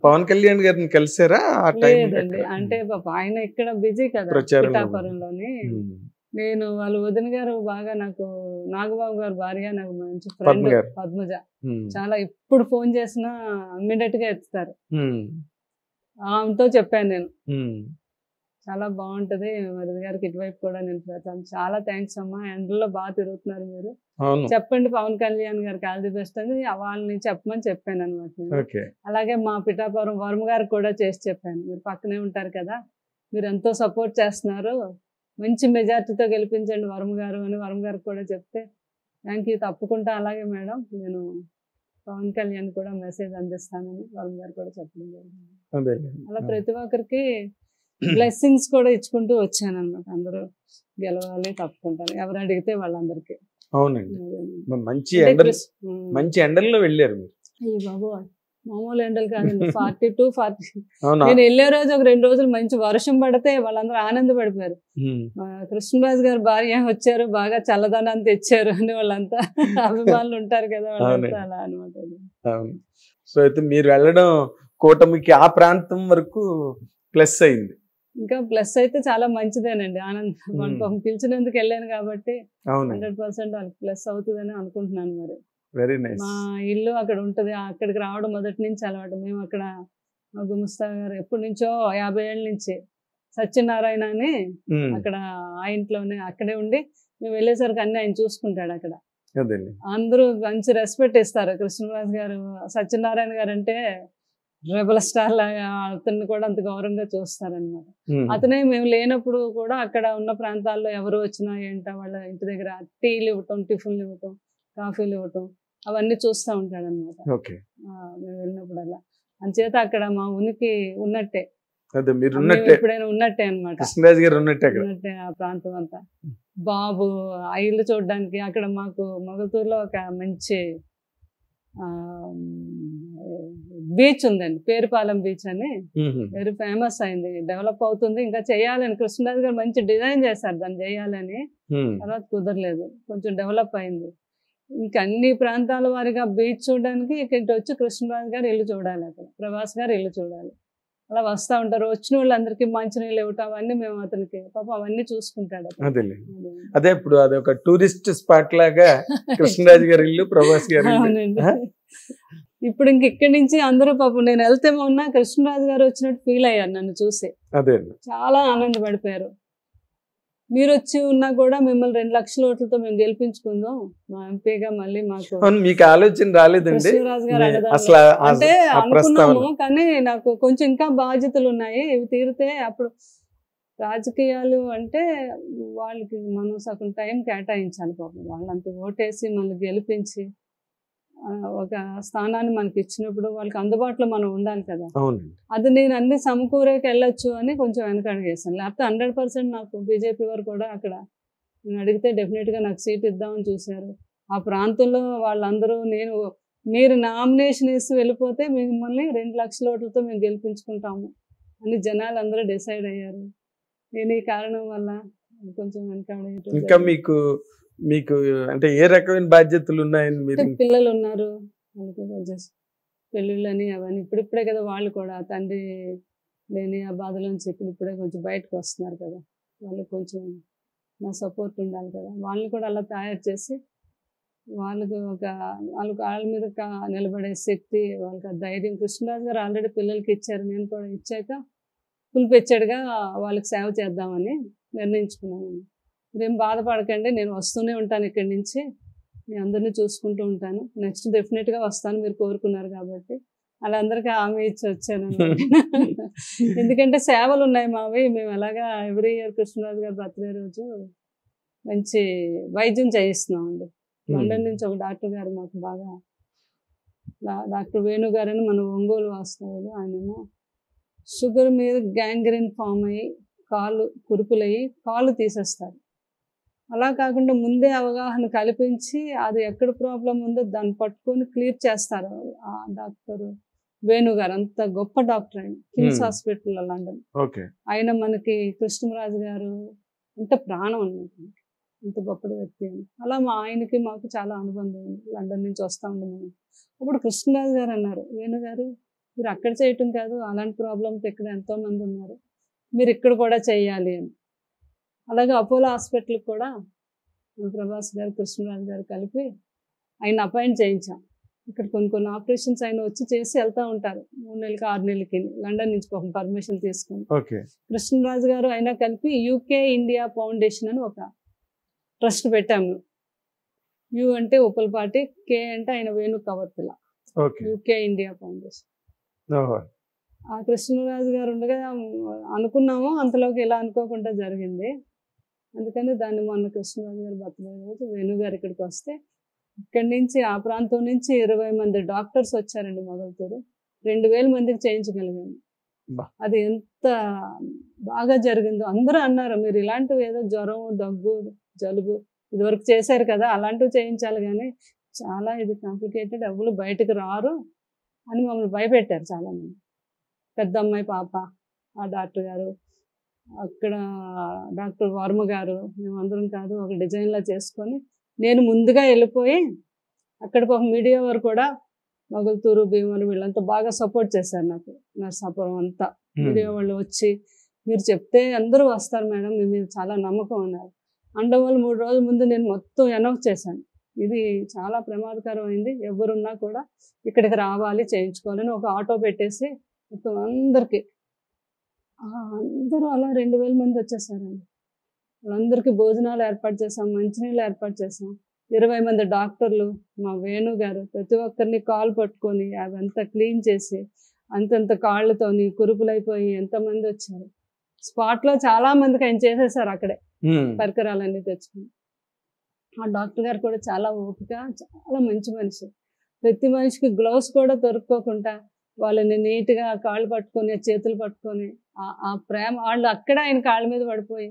పవన్ కళ్యాణ్ గారిని కలిసారా? లేదండి, అంటే పాప ఆయన ఇక్కడ బిజీ కదా పిఠాపురంలోని. నేను వాళ్ళ వదిన గారు బాగా నాకు నాగబాబు గారు భార్య, నాకు మంచి ఫ్రెండ్ పద్మజ, చాలా ఎప్పుడు ఫోన్ చేసినా ఇమ్మీడియట్ గా ఎత్తుతారు. ఆమెతో చెప్పాను నేను, చాలా బాగుంటది వదిన గారికి ఇటువైపు కూడా నేను పెడతాను, చాలా థ్యాంక్స్ అమ్మా, ఎండలో బాగా తిరుగుతున్నారు మీరు, చెప్పండి పవన్ కళ్యాణ్ గారికి ఆల్ ది బెస్ట్ అని వాళ్ళని చెప్పమని చెప్పాను అనమాట. అలాగే మా పిఠాపురం వర్మ గారికి కూడా చేసి చెప్పాను, మీరు పక్కనే ఉంటారు కదా, మీరు ఎంతో సపోర్ట్ చేస్తున్నారు, మంచి మెజార్టీతో గెలిపించండి వర్మ గారు అని వర్మ గారికి కూడా చెప్తే థ్యాంక్ యూ, తప్పకుండా అలాగే మేడం, నేను పవన్ కళ్యాణ్ కూడా మెసేజ్ అందిస్తానని వర్మ గారు కూడా చెప్పడం జరిగింది. అలా ప్రతి ఒక్కరికి బ్లెస్సింగ్స్ కూడా ఇచ్చుకుంటూ వచ్చాను అనమాట. అందరూ గెలవాలి తప్పుకుంటాను, ఎవరు అడిగితే వాళ్ళందరికీ. అవునండి, మంచి ఎండల్లో వెళ్ళారు మీరు. అయ్యి బాబు మామూలు ఎండలు కాదండి, 42, 40. నేను వెళ్ళే రోజు ఒక 2 రోజులు మంచి వర్షం పడితే వాళ్ళందరూ ఆనందపడిపోయారు, కృష్ణరాజు గారు భార్య వచ్చారు, బాగా చల్లదనాన్ని తెచ్చారు అని వాళ్ళంతా అభిమానులు ఉంటారు కదా వాళ్ళంతా అలా అనమాట. సో అయితే మీరు వెళ్ళడం కూటమికి ఆ ప్రాంతం వరకు ప్లస్ అయింది. ఇంకా ప్లస్ అయితే చాలా మంచిదేనండి, ఆనందం. పిలిచినందుకు వెళ్ళాను కాబట్టి 100% వాళ్ళకి ప్లస్ అవుతుందని అనుకుంటున్నాను. మరి వెరీ నైస్. మా ఇల్లు అక్కడ ఉంటది, అక్కడికి రావడం మొదటి నుంచి అలవాటు. మేము అక్కడ మా గుమస్తా గారు ఎప్పటి నుంచో 50 ఏళ్ళ నుంచి సత్యనారాయణ అని అక్కడ ఆ ఇంట్లోనే అక్కడే ఉండి మేము వెళ్ళేసరికి అన్ని ఆయన చూసుకుంటాడు. అక్కడ అందరూ మంచి రెస్పెక్ట్ ఇస్తారు. కృష్ణరాజు గారు సత్యనారాయణ గారు అంటే రెబల్ స్టార్ లాగా అతన్ని కూడా అంత గౌరవంగా చూస్తారనమాట. అతనే మేము లేనప్పుడు కూడా అక్కడ ఉన్న ప్రాంతాల్లో ఎవరు వచ్చినా ఏంటో వాళ్ళ ఇంటి దగ్గర టీలు ఇవ్వటం, టిఫిన్లు ఇవ్వటం, కాఫీలు ఇవ్వటం అవన్నీ చూస్తూ ఉంటాడు అనమాట మేము వెళ్ళినప్పుడు. అలా అంచేత అక్కడ మా ఉనికి ఉన్నట్టే. అదే మీరు మేము ఉన్నట్టే, ఎప్పుడైనా ఉన్నట్టే అనమాట. కృష్ణరాజు గారు ఉన్నట్టే అక్కడ. ఉన్నట్టే ఆ ప్రాంతం అంతా. బాబు ఆ ఇల్లు చూడడానికి అక్కడ మాకు మొగల్తూరులో ఒక మంచి బీచ్ ఉందండి, పేరుపాలెం బీచ్ అని, వెరీ ఫేమస్ అయింది, డెవలప్ అవుతుంది, ఇంకా చేయాలని కృష్ణరాజు గారు మంచి డిజైన్ చేశారు దాన్ని చేయాలని. తర్వాత కుదరలేదు, కొంచెం డెవలప్ అయింది. ఇంకా అన్ని ప్రాంతాల వారిగా బీచ్ చూడడానికి ఇక్కడికి వచ్చి కృష్ణరాజు గారు ఇల్లు చూడాలి, అక్కడ ప్రభాస్ గారు ఇల్లు చూడాలి. అలా వస్తూ ఉంటారు. వచ్చిన వాళ్ళందరికీ మంచినీళ్ళు ఇవ్వటం అవన్నీ మేము అతనికి పాపం అవన్నీ చూసుకుంటాడు. అదే ఇప్పుడు అది ఒక టూరిస్ట్ స్పాట్ లాగా కృష్ణరాజు గారి ఇల్లు, ప్రభాస్ గారి ఇల్లు. ఇప్పుడు ఇంక ఇక్కడి నుంచి అందరూ పాపం నేను వెళ్తే మొన్న కృష్ణరాజు గారు వచ్చినట్టు ఫీల్ అయ్యారు నన్ను చూసి. అదే చాలా ఆనందపడిపోయారు. మీరు వచ్చి ఉన్నా కూడా మిమ్మల్ని 2 లక్షల ఓట్లతో మేము గెలిపించుకుందాం మా ఎంపీగా, మళ్ళీ మాకు మీకు ఆలోచన రాలేదండి కృష్ణరాజు గారు అసలు? అంటే అనుకున్నాము, కానీ నాకు కొంచెం ఇంకా బాధ్యతలు ఉన్నాయి, ఇవి తీరితే అప్పుడు రాజకీయాలు అంటే వాళ్ళకి మనం సగం టైం కేటాయించాలి పాపం. వాళ్ళంతా ఓటేసి మళ్ళీ గెలిపించి ఒక స్థానాన్ని మనకి ఇచ్చినప్పుడు వాళ్ళకి అందుబాటులో మనం ఉండాలి కదా. అది నేను అన్ని సమకూరేకి వెళ్ళొచ్చు అని కొంచెం వెనకడిగేసాను. లేకపోతే 100% నాకు బీజేపీ వారు కూడా అక్కడ నేను అడిగితే డెఫినెట్గా నాకు సీట్ ఇద్దామని చూశారు. ఆ ప్రాంతంలో వాళ్ళందరూ మీరు నామినేషన్ వేసి వెళ్ళిపోతే మిమ్మల్ని 2 లక్షల ఓట్లతో మేము గెలిపించుకుంటాము అని జనాలు అందరూ డిసైడ్ అయ్యారు. నేను ఈ కారణం వల్ల కొంచెం వెనకడి. ఇంకా మీకు అంటే ఏ రకమైన బాధ్యతలు ఉన్నాయని? మీరు పిల్లలు ఉన్నారు, పెళ్ళిళ్ళని అవన్నీ ఇప్పుడిప్పుడే కదా వాళ్ళు కూడా తండ్రి లేని ఆ బాధలోంచి ఇప్పుడిప్పుడే కొంచెం బయటకు వస్తున్నారు కదా. వాళ్ళకి కొంచెం నా సపోర్ట్ ఉండాలి కదా. వాళ్ళని కూడా అలా తయారు చేసి వాళ్ళకి వాళ్ళ మీద నిలబడే శక్తి, వాళ్ళకి ధైర్యం కృష్ణరాజు గారు ఆల్రెడీ పిల్లలకి ఇచ్చారు, నేను కూడా ఇచ్చాక పులిపెచ్చాడుగా వాళ్ళకి సేవ చేద్దామని నిర్ణయించుకున్నాను. మీరేం బాధపడకండి, నేను వస్తూనే ఉంటాను ఇక్కడి నుంచి, నేను అందరినీ చూసుకుంటూ ఉంటాను, నెక్స్ట్ డెఫినెట్గా వస్తాను మీరు కోరుకున్నారు కాబట్టి. అలా అందరికీ హామీ ఇచ్చి వచ్చాను. ఎందుకంటే సేవలు ఉన్నాయి మావి. మేము ఎలాగా ఎవ్రీ ఇయర్ కృష్ణరాజు గారి బర్త్డే రోజు మంచి వైద్యం చేయిస్తున్నామండి. లండన్ నుంచి ఒక డాక్టర్ గారు మాకు బాగా, డాక్టర్ వేణు గారని మన ఒంగోలు వాస్తవులు. ఆయనేమో షుగర్ మీద గ్యాంగ్రీన్ ఫామ్ అయ్యి కాళ్ళు కురుపులయ్యి కాళ్ళు తీసేస్తారు. అలా కాకుండా ముందే అవగాహన కల్పించి అది ఎక్కడ ప్రాబ్లం ఉందో దాన్ని పట్టుకొని క్లియర్ చేస్తారు ఆ డాక్టర్ వేణు గారు. అంత గొప్ప డాక్టర్ ఆయన, కిమ్స్ హాస్పిటల్ లండన్. ఆయన మనకి కృష్ణరాజు గారు అంత ప్రాణం అన్నమాట, అంత గొప్ప వ్యక్తి అని. అలా ఆయనకి మాకు చాలా అనుబంధం ఉంది. లండన్ నుంచి వస్తూ ఉండము. అప్పుడు కృష్ణరాజు గారు అన్నారు, వేణు గారు మీరు అక్కడ చేయటం కాదు, అలాంటి ప్రాబ్లమ్స్ ఇక్కడ ఎంతోమంది ఉన్నారు, మీరు ఇక్కడ కూడా చేయాలి అని. అలాగే అపోలో హాస్పిటల్కి కూడా ప్రభాస్ గారు కృష్ణరాజు గారు కలిపి ఆయన అపాయింట్ చేయించాం. ఇక్కడ కొన్ని ఆపరేషన్స్ ఆయన వచ్చి చేసి వెళ్తూ ఉంటారు 3 నెలలకి 6 నెలలకి లండన్ నుంచి ఒక పర్మిషన్ తీసుకుని. కృష్ణరాజు గారు అయినా కలిపి యూకే ఇండియా ఫౌండేషన్ అని ఒక ట్రస్ట్ పెట్టాము. యు అంటే ఉప్పలపాటి, కే అంటే ఆయన వేణు కవర్తిల, యూకే ఇండియా ఫౌండేషన్. ఆ కృష్ణరాజు గారు ఉండగా అనుకున్నాము, అంతలోకి ఇలా అనుకోకుండా జరిగింది. అందుకని దాన్ని మొన్న కృష్ణరాజు గారు బర్త్డే రోజు వేణు గారు ఇక్కడికి వస్తే ఇక్కడి నుంచి ఆ ప్రాంతం నుంచి 20 మంది డాక్టర్స్ వచ్చారండి మొగల్తూరు. 2000 మందికి చేయించగలిగాము. అది ఎంత బాగా జరిగిందో. అందరూ అన్నారు మీరు ఇలాంటివి ఏదో జ్వరం, దగ్గు, జలుబు ఇదివరకు చేశారు కదా, అలాంటివి చేయించాలి, కానీ చాలా ఇది కాంప్లికేటెడ్, ఎవరు బయటకు రారు అని మమ్మల్ని భయపెట్టారు చాలామంది. పెద్ద అమ్మాయి పాప ఆ డాక్టర్ గారు, అక్కడ డాక్టర్ వర్మ గారు, మేమందరం కాదు ఒక డిజైన్లా చేసుకొని నేను ముందుగా వెళ్ళిపోయి అక్కడికి ఒక మీడియా వారు కూడా మొగల్తూరు, భీమవరం వీళ్ళంతా బాగా సపోర్ట్ చేశారు నాకు. నర్సాపురం అంతా మీడియా వాళ్ళు వచ్చి మీరు చెప్తే అందరూ వస్తారు మేడం, మీ మీద చాలా నమ్మకం అన్నారు. అండం వల్ల 3 రోజుల ముందు నేను మొత్తం అనౌన్స్ చేశాను, ఇది చాలా ప్రమాదకరమైంది, ఎవరున్నా కూడా ఇక్కడికి రావాలి చేయించుకోవాలని ఒక ఆటో పెట్టేసి మొత్తం అందరికీ అందరూ అలా 2000 మంది వచ్చేసారండి. వాళ్ళందరికీ భోజనాలు ఏర్పాటు చేసాం, మంచినీళ్ళు ఏర్పాటు చేసాం. 20 మంది డాక్టర్లు, మా వేణు గారు ప్రతి ఒక్కరిని కాలు పట్టుకొని అవంతా క్లీన్ చేసి అంతంత కాళ్ళతోని కురుపులైపోయి ఎంతమంది వచ్చారు. స్పాట్లో చాలా మందికి ఆయన చేసేసారు అక్కడే పరికరాలన్నీ తెచ్చుకుని. ఆ డాక్టర్ గారు కూడా చాలా ఓపిక, చాలా మంచి మనిషి. ప్రతి మనిషికి గ్లౌస్ కూడా దొరుకోకుండా వాళ్ళని నీట్గా కాళ్ళు పట్టుకొని చేతులు పట్టుకొని ఆ ప్రేమ వాళ్ళు అక్కడ ఆయన కాళ్ళ మీద పడిపోయి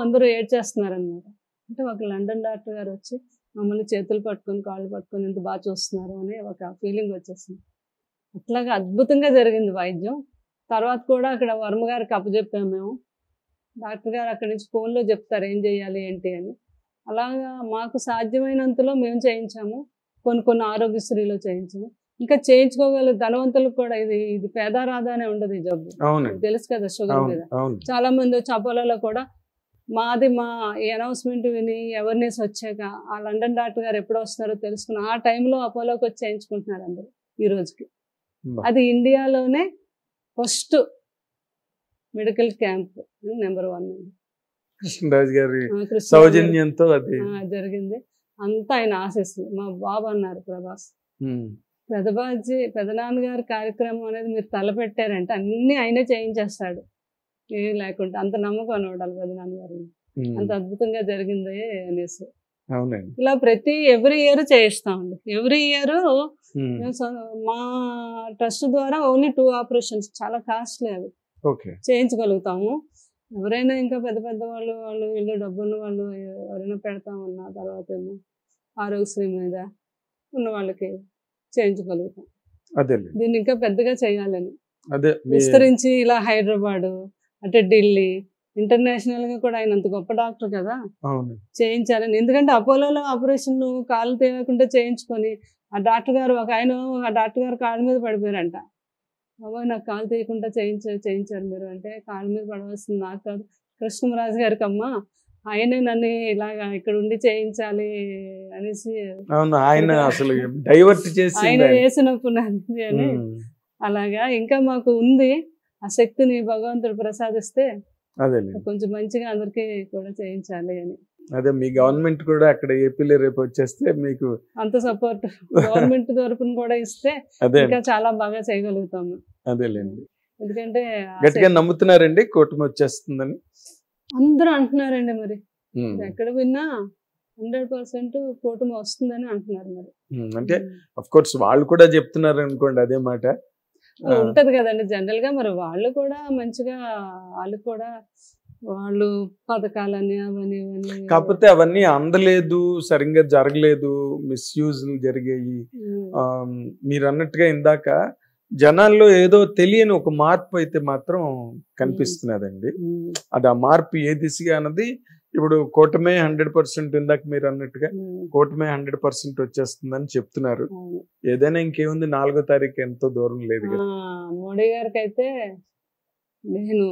అందరూ ఏడ్చేస్తున్నారనమాట. అంటే ఒక లండన్ డాక్టర్ గారు వచ్చి మమ్మల్ని చేతులు పట్టుకొని కాళ్ళు పట్టుకొని ఎంత బాగా చూస్తున్నారు అని ఒక ఫీలింగ్ వచ్చేసింది. అట్లాగా అద్భుతంగా జరిగింది వైద్యం. తర్వాత కూడా అక్కడ వర్మ గారికి అప్పచెప్పాము మేము. డాక్టర్ గారు అక్కడి నుంచి ఫోన్లో చెప్తారు ఏం చేయాలి ఏంటి అని. అలాగా మాకు సాధ్యమైనంతలో మేము చేయించాము. కొన్ని ఆరోగ్యశ్రీలో చేయించాము. ఇంకా చేయించుకోగల ధనవంతులకు కూడా ఇది పేదారాధా అనే ఉండదు ఈ జబ్బు. తెలుసు కదా షుగర్ మీద. చాలా మంది వచ్చి అపోలోలో కూడా మా ఈ అనౌన్స్మెంట్ విని అవేర్నెస్ వచ్చాక ఆ లండన్ డాక్టర్ గారు ఎప్పుడు వస్తున్నారో తెలుసుకుని ఆ టైంలో అపోలోకి వచ్చి చేయించుకుంటున్నారు అందరూ ఈ రోజుకి. అది ఇండియాలోనే first medical camp number 1 Krishnaraju గారి సౌజన్యంతో అది జరిగింది. అంతా ఆయన ఆశీస్సులు. మా బాబు అన్నారు ప్రభాస్, పెదనాన్నగారి కార్యక్రమం అనేది మీరు తలపెట్టారంటే అన్ని ఆయనే చేయించేస్తాడు ఏం లేకుండా. అంత నమ్మకం అనమాట పెదనాన్నగారు. అంత అద్భుతంగా జరిగింది అనేసి. ఇలా ఎవ్రీ ఇయర్ చేయిస్తామండి. ఎవ్రీ ఇయర్ మా ట్రస్ట్ ద్వారా ఓన్లీ 2 ఆపరేషన్స్, చాలా కాస్ట్లీ అవి చేయించగలుగుతాము. ఎవరైనా ఇంకా పెద్ద పెద్ద వాళ్ళు వీళ్ళు డబ్బున్న వాళ్ళు ఎవరైనా పెడతామన్నా తర్వాత ఏమో ఆరోగ్యశ్రీ మీద ఉన్న వాళ్ళకి చేయించగలుగుతాం. దీన్ని ఇంకా పెద్దగా చేయాలని విస్తరించి ఇలా హైదరాబాద్ అంటే ఢిల్లీ ఇంటర్నేషనల్ గా కూడా ఆయన అంత గొప్ప డాక్టర్ కదా, చేయించాలని. ఎందుకంటే అపోలోలో ఆపరేషన్ కాళ్ళు తీయకుండా చేయించుకొని ఆ డాక్టర్ గారు ఆ డాక్టర్ గారు కాళ్ళ మీద పడిపోయారంట. బాబా నాకు కాలు తీయకుండా చేయించారు మీరు అంటే, కాళ్ళ మీద పడవలసింది నాకు కాదు కృష్ణరాజు గారికి అమ్మా, ఆయనే నన్ను ఇలాగా ఇక్కడ ఉండి చేయించాలి అనేసి ఆయన అసలు డైవర్ట్ చేసి ఆయన వేసినప్పుడు అని. అలాగా ఇంకా మాకు ఉంది ఆ శక్తిని భగవంతుడు ప్రసాదిస్తే కొంచెం మంచిగా అందరికి కూడా చేయించాలి అని. అదే మీ గవర్నమెంట్ కూడా అక్కడ ఏపీలో రేపు వచ్చేస్తే మీకు అంత సపోర్ట్ గవర్నమెంట్ తరపున కూడా ఇస్తే ఇంకా చాలా బాగా చేయగలుగుతాము. అదేలేండి. ఎందుకంటే గట్టిగా నమ్ముతున్నారండి కూటమి వచ్చేస్తుందని అందరూ అంటున్నారండి. మరి ఎక్కడ విన్నా 100% కూటమి వస్తుందని అంటున్నారు. మరి అంటే అఫ్ కోర్స్ వాళ్ళు కూడా చెప్తున్నారు అనుకోండి అదే మాట ఉంటది కదండి జనరల్ గా. మరి వాళ్ళు కూడా మంచిగా వాళ్ళు పథకాలని అవన్నీ కాకపోతే అవన్నీ అందలేదు, సరిగ్గా జరగలేదు, మిస్యూజ్ జరిగాయి. మీరు అన్నట్టుగా ఇందాక జనాల్లో ఏదో తెలియని ఒక మార్పు అయితే మాత్రం కనిపిస్తున్నదండి. అది ఆ మార్పు ఏ దిశగా అన్నది ఇప్పుడు కూటమే 100%, ఇందాక మీరు అన్నట్టుగా కూటమే 100% వచ్చేస్తుందని చెప్తున్నారు. ఏదైనా ఇంకేముంది 4వ తారీఖు ఎంతో దూరం లేదు కదా. మోడీ గారికి అయితే నేను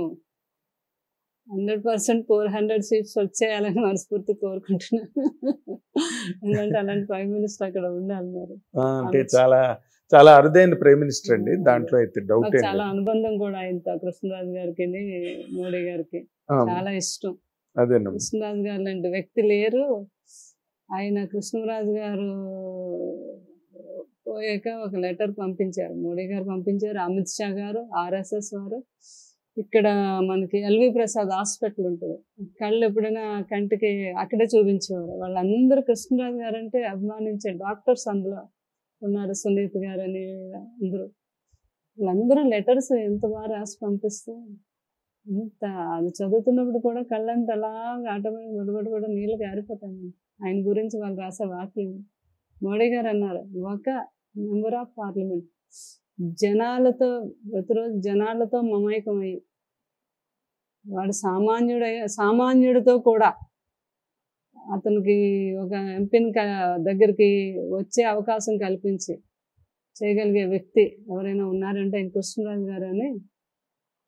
100% 400 సీట్స్ వచ్చేయాలని మనస్ఫూర్తి కోరుకుంటున్నాను. ఎందుకంటే అలాంటి ప్రైమ్ మినిస్టర్ అక్కడ ఉండాలి. మరి అంటే చాలా చాలా అరుదైన ప్రైమ్ మినిస్టర్ అండి. దాంట్లో అయితే డౌట్ చాలా అనుబంధం కూడా ఆయనతో కృష్ణరాజు గారికి మోడీ గారికి చాలా ఇష్టం. అదే కృష్ణరాజు గారు లాంటి వ్యక్తి లేరు. ఆయన కృష్ణరాజు గారు పోయాక ఒక లెటర్ పంపించారు, మోడీ గారు పంపించారు, అమిత్ షా గారు, RSS వారు. ఇక్కడ మనకి LV ప్రసాద్ హాస్పిటల్ ఉంటుంది, కళ్ళు ఎప్పుడైనా కంటికి అక్కడే చూపించేవారు. వాళ్ళందరూ కృష్ణరాజు గారు అంటే అభిమానించే డాక్టర్స్ అందులో ఉన్నారు, సునీత్ గారు అని అందరూ. వాళ్ళందరూ లెటర్స్ ఎంత బాగా రాసి పంపిస్తే అంత అది చదువుతున్నప్పుడు కూడా కళ్ళంత అలా ఆటోమేటిక్ బొడబడి కూడా నీళ్ళు గారిపోతాయి. ఆయన గురించి వాళ్ళు రాసే వాక్యం మోడీ గారు అన్నారు, ఒక మెంబర్ ఆఫ్ పార్లమెంట్ జనాలతో ప్రతిరోజు జనాలతో మమైకమయ్యి వాడు సామాన్యుడితో కూడా అతనికి ఒక ఎంపీని దగ్గరికి వచ్చే అవకాశం కల్పించి చేయగలిగే వ్యక్తి ఎవరైనా ఉన్నారంటే ఆయన కృష్ణరాజు గారు అని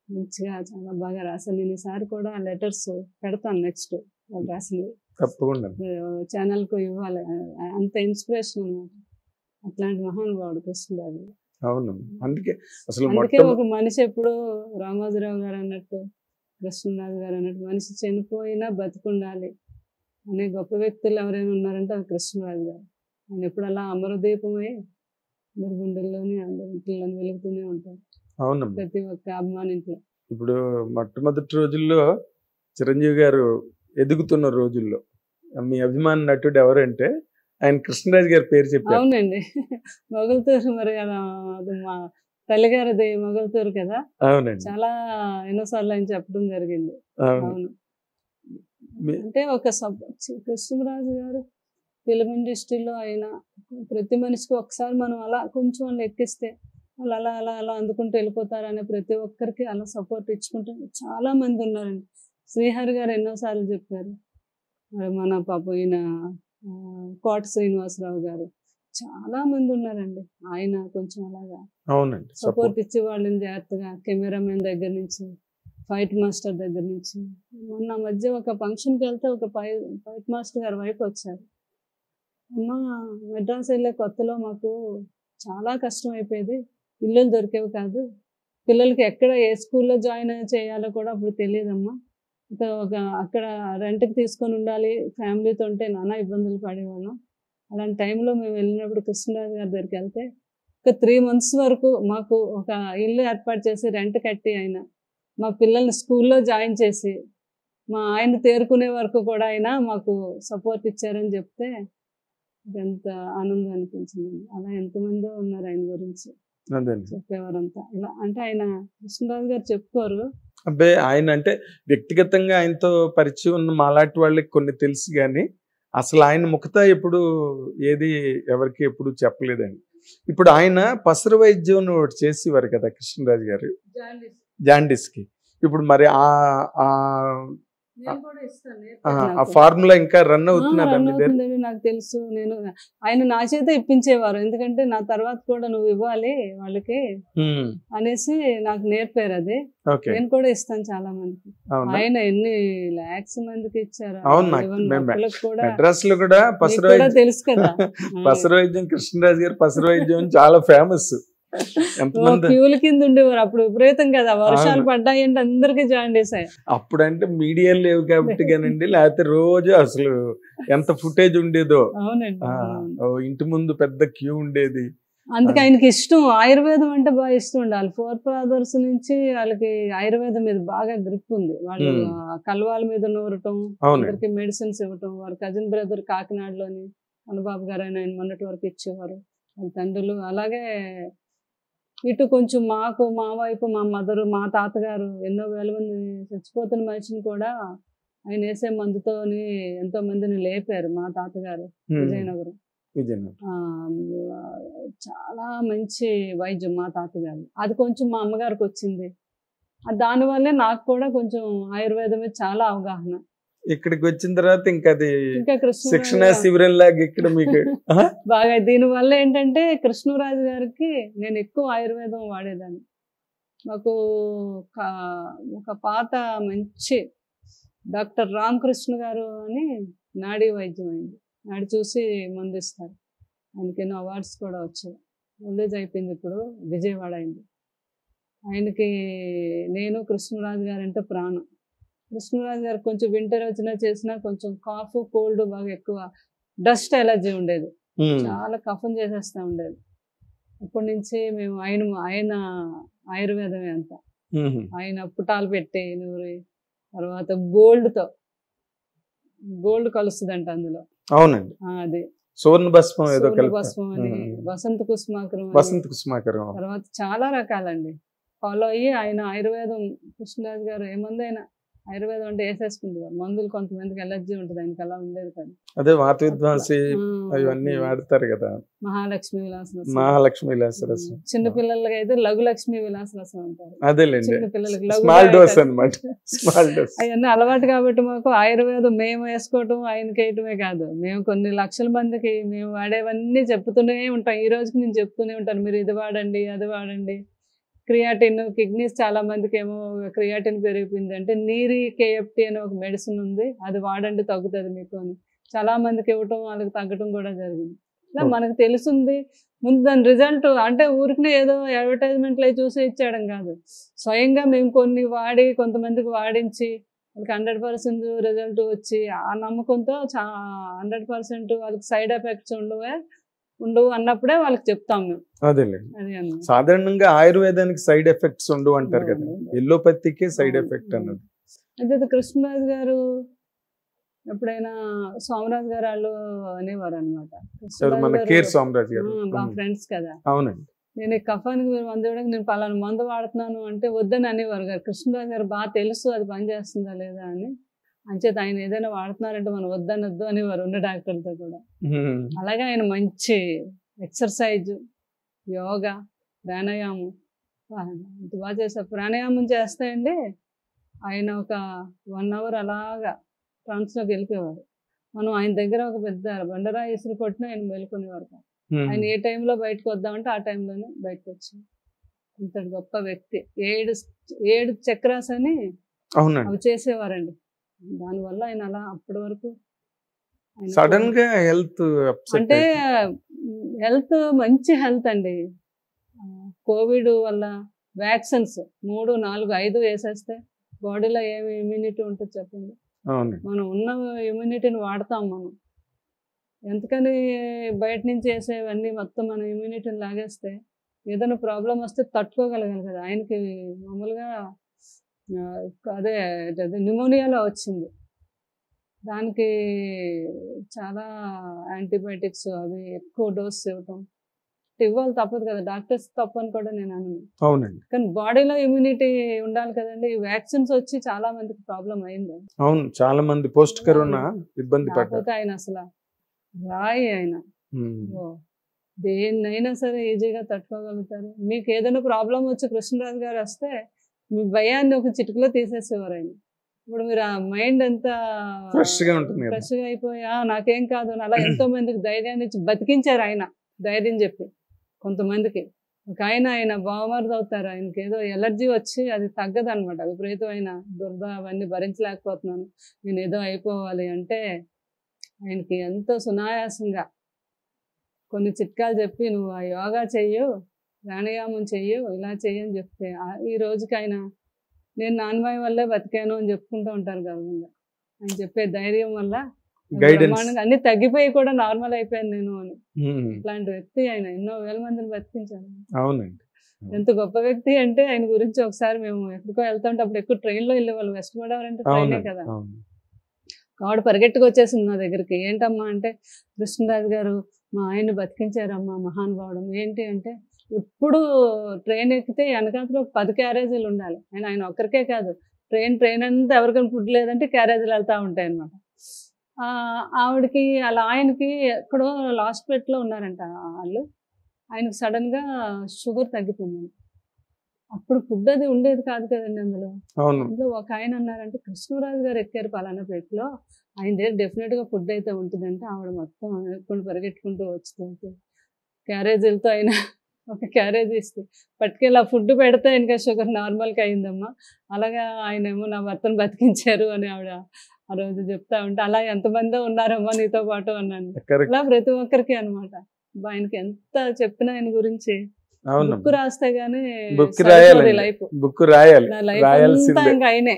మంచిగా చాలా బాగా రాశాను. నేను ఈసారి కూడా లెటర్స్ పెడతాను నెక్స్ట్ వాళ్ళు రాసింది తప్పకుండా ఛానల్కు ఇవ్వాలి. అంత ఇన్స్పిరేషన్ అన్నమాట. అట్లాంటి మహానుభావుడు కృష్ణరాజు. అవును, అందుకే అసలు ఒక మనిషి ఎప్పుడు రామోజీరావు గారు అన్నట్టు కృష్ణరాజు గారు అన్నట్టు మనిషి చనిపోయినా బతికుండాలి అనే గొప్ప వ్యక్తులు ఎవరైనా ఉన్నారంటే అది కృష్ణరాజు గారు. ఆయన ఎప్పుడు అలా అమరదీపమై అందరి గుండెల్లోని అందరి ఇంట్లోని వెలుగుతూనే ఉంటారు. అవును, ప్రతి ఒక్క అభిమానింట్లో. ఇప్పుడు మొట్టమొదటి రోజుల్లో చిరంజీవి గారు ఎదుగుతున్న రోజుల్లో మీ అభిమాన నటుడు ఎవరంటే ఆయన కృష్ణరాజు గారి పేరు చెప్పారు. అవునండి, మొగలుతూరు మరి అది మా తల్లిగారిది మొగల్తూరు కదా, అవునండి. చాలా ఎన్నోసార్లు ఆయన చెప్పడం జరిగింది. అవును. అవును. మీ- అంటే ఒక కృష్ణరాజు గారు ఫిలిం ఇండస్ట్రీలో ఆయన ప్రతి మనిషికి ఒకసారి మనం అలా కొంచెం వాళ్ళు ఎక్కిస్తే వాళ్ళు అలా అలా అలా అందుకుంటూ వెళ్ళిపోతారనే ప్రతి ఒక్కరికి అలా సపోర్ట్ ఇచ్చుకుంటూ చాలా మంది ఉన్నారండి. శ్రీహరి గారు ఎన్నోసార్లు చెప్పారు. మరి మన పాపం ఈయన కోట శ్రీనివాసరావు గారు చాలా మంది ఉన్నారండి. ఆయన కొంచెం అలాగా అవునండి. సపోర్ట్ ఇచ్చి వాళ్ళని జాగ్రత్తగా కెమెరామెన్ దగ్గర నుంచి ఫైట్ మాస్టర్ దగ్గర నుంచి. మొన్న మధ్య ఒక ఫంక్షన్కి వెళ్తే ఒక ఫైట్ మాస్టర్ గారి వైపు వచ్చారు. అమ్మ, మెడ్రాస్ వెళ్ళే కొత్తలో మాకు చాలా కష్టం అయిపోయేది, ఇల్లులు దొరికేవి కాదు, పిల్లలకి ఎక్కడ ఏ స్కూల్లో జాయిన్ చేయాలో కూడా అప్పుడు తెలియదమ్మా, ఒక అక్కడ రెంట్కి తీసుకొని ఉండాలి, ఫ్యామిలీతో ఉంటే నానా ఇబ్బందులు పడేవాళ్ళం. అలాంటి టైంలో మేము వెళ్ళినప్పుడు కృష్ణరాజు గారి దగ్గరికి వెళ్తే ఒక 3 months వరకు మాకు ఒక ఇల్లు ఏర్పాటు చేసి రెంట్ కట్టి ఆయన మా పిల్లల్ని స్కూల్లో జాయిన్ చేసి మా ఆయన తేరుకునే వరకు కూడా ఆయన మాకు సపోర్ట్ ఇచ్చారని చెప్తే ఎంత ఆనందం అనిపించింది. అలా ఎంతమందో ఉన్నారు ఆయన గురించి అదేండి. చెప్పేవారంతా. ఇలా అంటే ఆయన కృష్ణరాజు గారు చెప్పుకోరు. అబ్బే, ఆయన అంటే వ్యక్తిగతంగా ఆయనతో పరిచయం ఉన్న మాలాంటి వాళ్ళకి కొన్ని తెలుసు, కానీ అసలు ఆయన ముఖత ఎప్పుడు ఏది ఎవరికి ఎప్పుడు చెప్పలేదండి. ఇప్పుడు ఆయన పసరు వైద్యం ఒకటి చేసేవారు కదా కృష్ణరాజు గారు జాండీస్కి. ఇప్పుడు మరి ఆ ఫార్ములా ఇంకా రన్ అవుతున్నదా మీ దగ్గర? అవుతుందని నాకు తెలుసు. నేను ఆయన నా చేత ఇప్పించేవారు, ఎందుకంటే నా తర్వాత కూడా నువ్వు ఇవ్వాలి వాళ్ళకి అనేసి నాకు నేర్పారు. అది ఓకే. నేను కూడా ఇస్తాను చాలా మందికి. అవునా? ఆయన ఎన్ని lakhs మందికి ఇచ్చారు. అవును, కూడా మెడ్రాస్ లో కూడా పసరు మీకు కూడా వైద్యం తెలుసు కదా. పసరు వైద్యం కృష్ణరాజు గారు పసరు వైద్యం చాలా ఫేమస్. ఎంతమంది క్యూల కింద ఉండేవారు అప్పుడు, విపరీతం కదా, వర్షాలు అవును. పడ్డాయంటే అందరికి జాయింట్ అయ్యాయి. అప్పుడంటే మీడియా లేవు కాబట్టి కానండి, లేకపోతే రోజు అసలు ఎంత ఫుటేజ్ ఉండేదో. అవునండి. ఇంటి ముందు పెద్ద క్యూ ఉండేది. అందుకే ఆయనకి ఇష్టం, ఆయుర్వేదం అంటే బాగా ఇష్టం ఉండాలి. 4 brothers నుంచి వాళ్ళకి ఆయుర్వేదం మీద బాగా గ్రిప్ ఉంది. వాళ్ళు కల్వాల మీద నూరటం, అందరికి మెడిసిన్స్ ఇవ్వటం. వారి కజిన్ బ్రదర్ కాకినాడలోని కన్నబాబు గారు ఆయన మొన్నటి వరకు ఇచ్చేవారు, వాళ్ళ తండ్రులు. అలాగే ఇటు కొంచెం మాకు మా వైపు మా మదరు మా తాతగారు ఎన్నో వేల మంది చచ్చిపోతున్న మనిషిని కూడా ఆయన వేసే మందుతోని ఎంతో మందిని లేపారు. మా తాతగారు విజయనగరం చాలా మంచి వైద్యం మా తాతగారు. అది కొంచెం మా అమ్మగారికి వచ్చింది. దానివల్లే నాకు కూడా కొంచెం ఆయుర్వేదం మీద చాలా అవగాహన. ఇక్కడికి వచ్చిన తర్వాత ఇంకా అది ఇంకా శిక్షణ శిబిరం లాగా ఇక్కడ మీకు బాగా. దీనివల్ల ఏంటంటే కృష్ణరాజు గారికి నేను ఎక్కువ ఆయుర్వేదం వాడేదాన్ని. మాకు ఒక పాత మంచి డాక్టర్ రామకృష్ణ గారు అని నాడీ వైద్యం అయింది. నాడి చూసి మందిస్తారు. ఆయనకి ఎన్నో అవార్డ్స్ కూడా వచ్చాయి. ఓల్డేజ్ అయిపోయింది, ఇప్పుడు విజయవాడ అయింది. ఆయనకి నేను కృష్ణరాజు గారు అంటే ప్రాణం. కృష్ణరాజు గారు కొంచెం వింటర్ వచ్చినా చేసినా కొంచెం కాఫ్ కోల్డ్ బాగా ఎక్కువ, డస్ట్ ఎలర్జీ ఉండేది, చాలా కఫం చేసేస్తూ ఉండేది. అప్పటి నుంచి మేము ఆయన ఆయుర్వేదమే అంతా. ఆయన పుటాలు పెట్టి నూరి తర్వాత గోల్డ్ కలుస్తుందంట అందులో. అవునండి. అది సువర్ణ భస్మం ఏదో భస్మం అని, వసంత కుసుమాకరం తర్వాత చాలా రకాలండి ఫాలో అయ్యి ఆయన ఆయుర్వేదం. కృష్ణరాజు గారు ఏమందైనా ఆయుర్వేదం అంటే వేసేసుకుంటారు. మందులు కొంతమందికి ఎలర్జీ ఉంటుంది, ఆయనకి అలా ఉండేది కదా. అదే వాత విద్వాంసి అవన్నీ వాడతారు కదా. మహాలక్ష్మి విలాస రసం. చిన్న పిల్లలకి అయితే లఘులక్ష్మి విలాస రసం అంటారు. అదేలేండి, చిన్న పిల్లలకి స్మాల్ డోస్ అన్నమాట. స్మాల్ డోస్ అవన్నీ అలవాటు కాబట్టి మాకు ఆయుర్వేదం మేము వేసుకోవటం ఆయనకి వేయటమే కాదు, మేము కొన్ని లక్షల మందికి మేము వాడేవన్నీ చెప్తూనే ఉంటాం. ఈ రోజుకి నేను చెప్తూనే ఉంటాను, మీరు ఇది వాడండి అది వాడండి. క్రియాటిన్, కిడ్నీస్ చాలా మందికి ఏమో క్రియాటిన్ పెరిగిపోయింది అంటే నీరి కేఎఫ్టీ అనే ఒక మెడిసిన్ ఉంది, అది వాడండి తగ్గుతుంది మీకు అని చాలా మందికి ఇవ్వటం, వాళ్ళకి తగ్గటం కూడా జరిగింది. ఇలా మనకు తెలుసుంది ముందు దాని రిజల్ట్. అంటే ఊరికి ఏదో అడ్వర్టైజ్మెంట్లు అవి చూసి ఇచ్చేయడం కాదు, స్వయంగా మేము కొన్ని వాడి కొంతమందికి వాడించి వాళ్ళకి 100% రిజల్ట్ వచ్చి ఆ నమ్మకంతో 100% వాళ్ళకి సైడ్ ఎఫెక్ట్స్ ఉండవు అన్నప్పుడే వాళ్ళకి చెప్తాం మేము. అదేలేండి, సాధారణంగా ఆయుర్వేదానికి సైడ్ ఎఫెక్ట్స్ ఉండవు అంటారు కదా, ఎల్లోపతికే సైడ్ ఎఫెక్ట్ అన్నది. అయితే కృష్ణరాజు గారు ఎప్పుడైనా సోమరాజు గారు వాళ్ళు అనేవారు అనమాట, మన కేర్ సోమరాజు గారు మా ఫ్రెండ్స్ కదా. అవునండి. నేను ఈ కఫానికి మీరు మందు ఇవ్వడానికి నేను పలానా మందు వాడుతున్నాను అంటే వద్దని అనేవారు గారు. కృష్ణరాజు గారు బాగా తెలుసు అది పనిచేస్తుందా లేదా అని. అంచేత ఆయన ఏదైనా వాడుతున్నారంటే మనం వద్దనొద్దు అనేవారు ఉన్న డాక్టర్లతో కూడా. అలాగే ఆయన మంచి ఎక్సర్సైజ్, యోగా, ప్రాణాయామం అంత బాగా చేస్తారు. ప్రాణాయామం చేస్తాయండి ఆయన ఒక 1 hour అలాగా ట్రాన్స్లోకి వెళ్ళిపోయేవారు. మనం ఆయన దగ్గర ఒక పెద్ద బండరాయి ఇసురు కొట్టినా ఆయన మేలుకునేవారు కాదు. ఆయన ఏ టైంలో బయటకు వద్దామంటే ఆ టైంలోనే బయటకు వచ్చారు. ఇంతటి గొప్ప వ్యక్తి. 7 చక్రాస్ అని అవి చేసేవారండి. దానివల్ల ఆయన అలా అప్పటి వరకు సడన్ గా హెల్త్ అంటే హెల్త్ మంచి హెల్త్ అండి. కోవిడ్ వల్ల వ్యాక్సిన్స్ 3, 4, 5 వేసేస్తే బాడీలో ఏమి ఇమ్యూనిటీ ఉంటుంది చెప్పండి. మనం ఉన్న ఇమ్యూనిటీని వాడతాం మనం. ఎందుకని బయట నుంచి వేసేవన్నీ మొత్తం మన ఇమ్యూనిటీని లాగేస్తే ఏదైనా ప్రాబ్లం వస్తే తట్టుకోగలగాలి కదా. ఆయనకి మామూలుగా అదే న్యూమోనియాలో వచ్చింది. దానికి చాలా యాంటీబయాటిక్స్ అవి ఎక్కువ డోస్ ఇవ్వటం ఇవ్వాలి, తప్పదు కదా. డాక్టర్స్ తప్పని కూడా నేను అనను. అవునండి. కానీ బాడీలో ఇమ్యూనిటీ ఉండాలి కదండి. వ్యాక్సిన్స్ వచ్చి చాలా మందికి ప్రాబ్లం అయింది. అవును, చాలా మంది పోస్ట్ కరోనా ఇబ్బంది పడ్డారు. ఆయన అసలు రాయి ఆయన దేన్నైనా సరే ఈజీగా తట్టుకోగలుగుతారు. మీకు ఏదైనా ప్రాబ్లం వచ్చి కృష్ణరాజు గారు వస్తే మీ భయాన్ని ఒక చిటికలో తీసేసేవారు ఆయన. ఇప్పుడు మీరు ఆ మైండ్ ఎంత ఫ్రెష్గా ఉంటుంది, ఫ్రెష్గా అయిపోయి నాకేం కాదు అలా ఎంతో మందికి ధైర్యాన్ని ఇచ్చి బతికించారు ఆయన. ధైర్యం చెప్పి కొంతమందికి ఒక ఆయన బావమరిది అవుతారు. ఆయనకి ఏదో ఎలర్జీ వచ్చి అది తగ్గదు అనమాట. విపరీతమైన దుర్ద అవన్నీ భరించలేకపోతున్నాను, నేను ఏదో అయిపోవాలి అంటే ఆయనకి ఎంతో సునాయాసంగా కొన్ని చిట్కాలు చెప్పి నువ్వు ఆ యోగా చెయ్యు, ప్రాణాయామం చెయ్యు, ఇలా చెయ్యి అని చెప్తే ఈ రోజుకి ఆయన నేను నాన్నబాయి వల్లే బతికాను అని చెప్పుకుంటూ ఉంటారు గర్వంగా. ఆయన చెప్పే ధైర్యం వల్ల అన్ని తగ్గిపోయి కూడా నార్మల్ అయిపోయాను నేను అని. ఇట్లాంటి వ్యక్తి ఆయన ఎన్నో వేల మందిని బతికించాను. అవునండి. ఎంత గొప్ప వ్యక్తి అంటే ఆయన గురించి ఒకసారి మేము ఎక్కడికో వెళ్తుంటే అప్పుడు ఎక్కువ ట్రైన్లో వెళ్ళేవాళ్ళు. వెస్ట్ గోదావరి అంటే ట్రైనే కదా. ఆవిడ పరిగెట్టుకు వచ్చేసింది నా దగ్గరికి. ఏంటమ్మా అంటే కృష్ణరాజు గారు మా ఆయన్ని బతికించారమ్మా మహానుభావుడు. ఏంటి అంటే ఇప్పుడు ట్రైన్ ఎక్కితే వెనకాతలో 10 క్యారేజీలు ఉండాలి. ఆయన ఒక్కరికే కాదు, ట్రైన్ అంతా ఎవరికైనా ఫుడ్ లేదంటే క్యారేజీలు వెళ్తూ ఉంటాయి అన్నమాట. ఆవిడకి అలా ఆయనకి ఎక్కడో హాస్పిటల్లో ఉన్నారంట వాళ్ళు. ఆయనకు సడన్గా షుగర్ తగ్గిపోయింది. అప్పుడు ఫుడ్ అది ఉండేది కాదు కదండి అందులో. ఒక ఆయన అన్నారంటే కృష్ణరాజు గారు ఎక్కారు పలానా ప్లేట్లో, ఆయన దగ్గర డెఫినెట్గా ఫుడ్ అయితే ఉంటుందంటే ఆవిడ మొత్తం ఎప్పుడు పరిగెట్టుకుంటూ వచ్చుతూ క్యారేజీలతో అయినా ఒక క్యారేజీ ఇస్తే పట్టుకెళ్ళి ఆ ఫుడ్ పెడితే ఆయనకి షుగర్ నార్మల్గా అయిందమ్మా. అలాగా ఆయన ఏమో నా భర్తను బతికించారు అని ఆవిడ ఆ రోజు చెప్తా ఉంటే అలా ఎంతమందో ఉన్నారమ్మా నీతో పాటు అన్నాను. అలా ప్రతి ఒక్కరికి అనమాట. ఆయనకి ఎంత చెప్పినా ఆయన గురించి బుక్ రాస్తే గానీ లైఫ్ బుక్ రాయాలి. ఇంకా ఆయనే.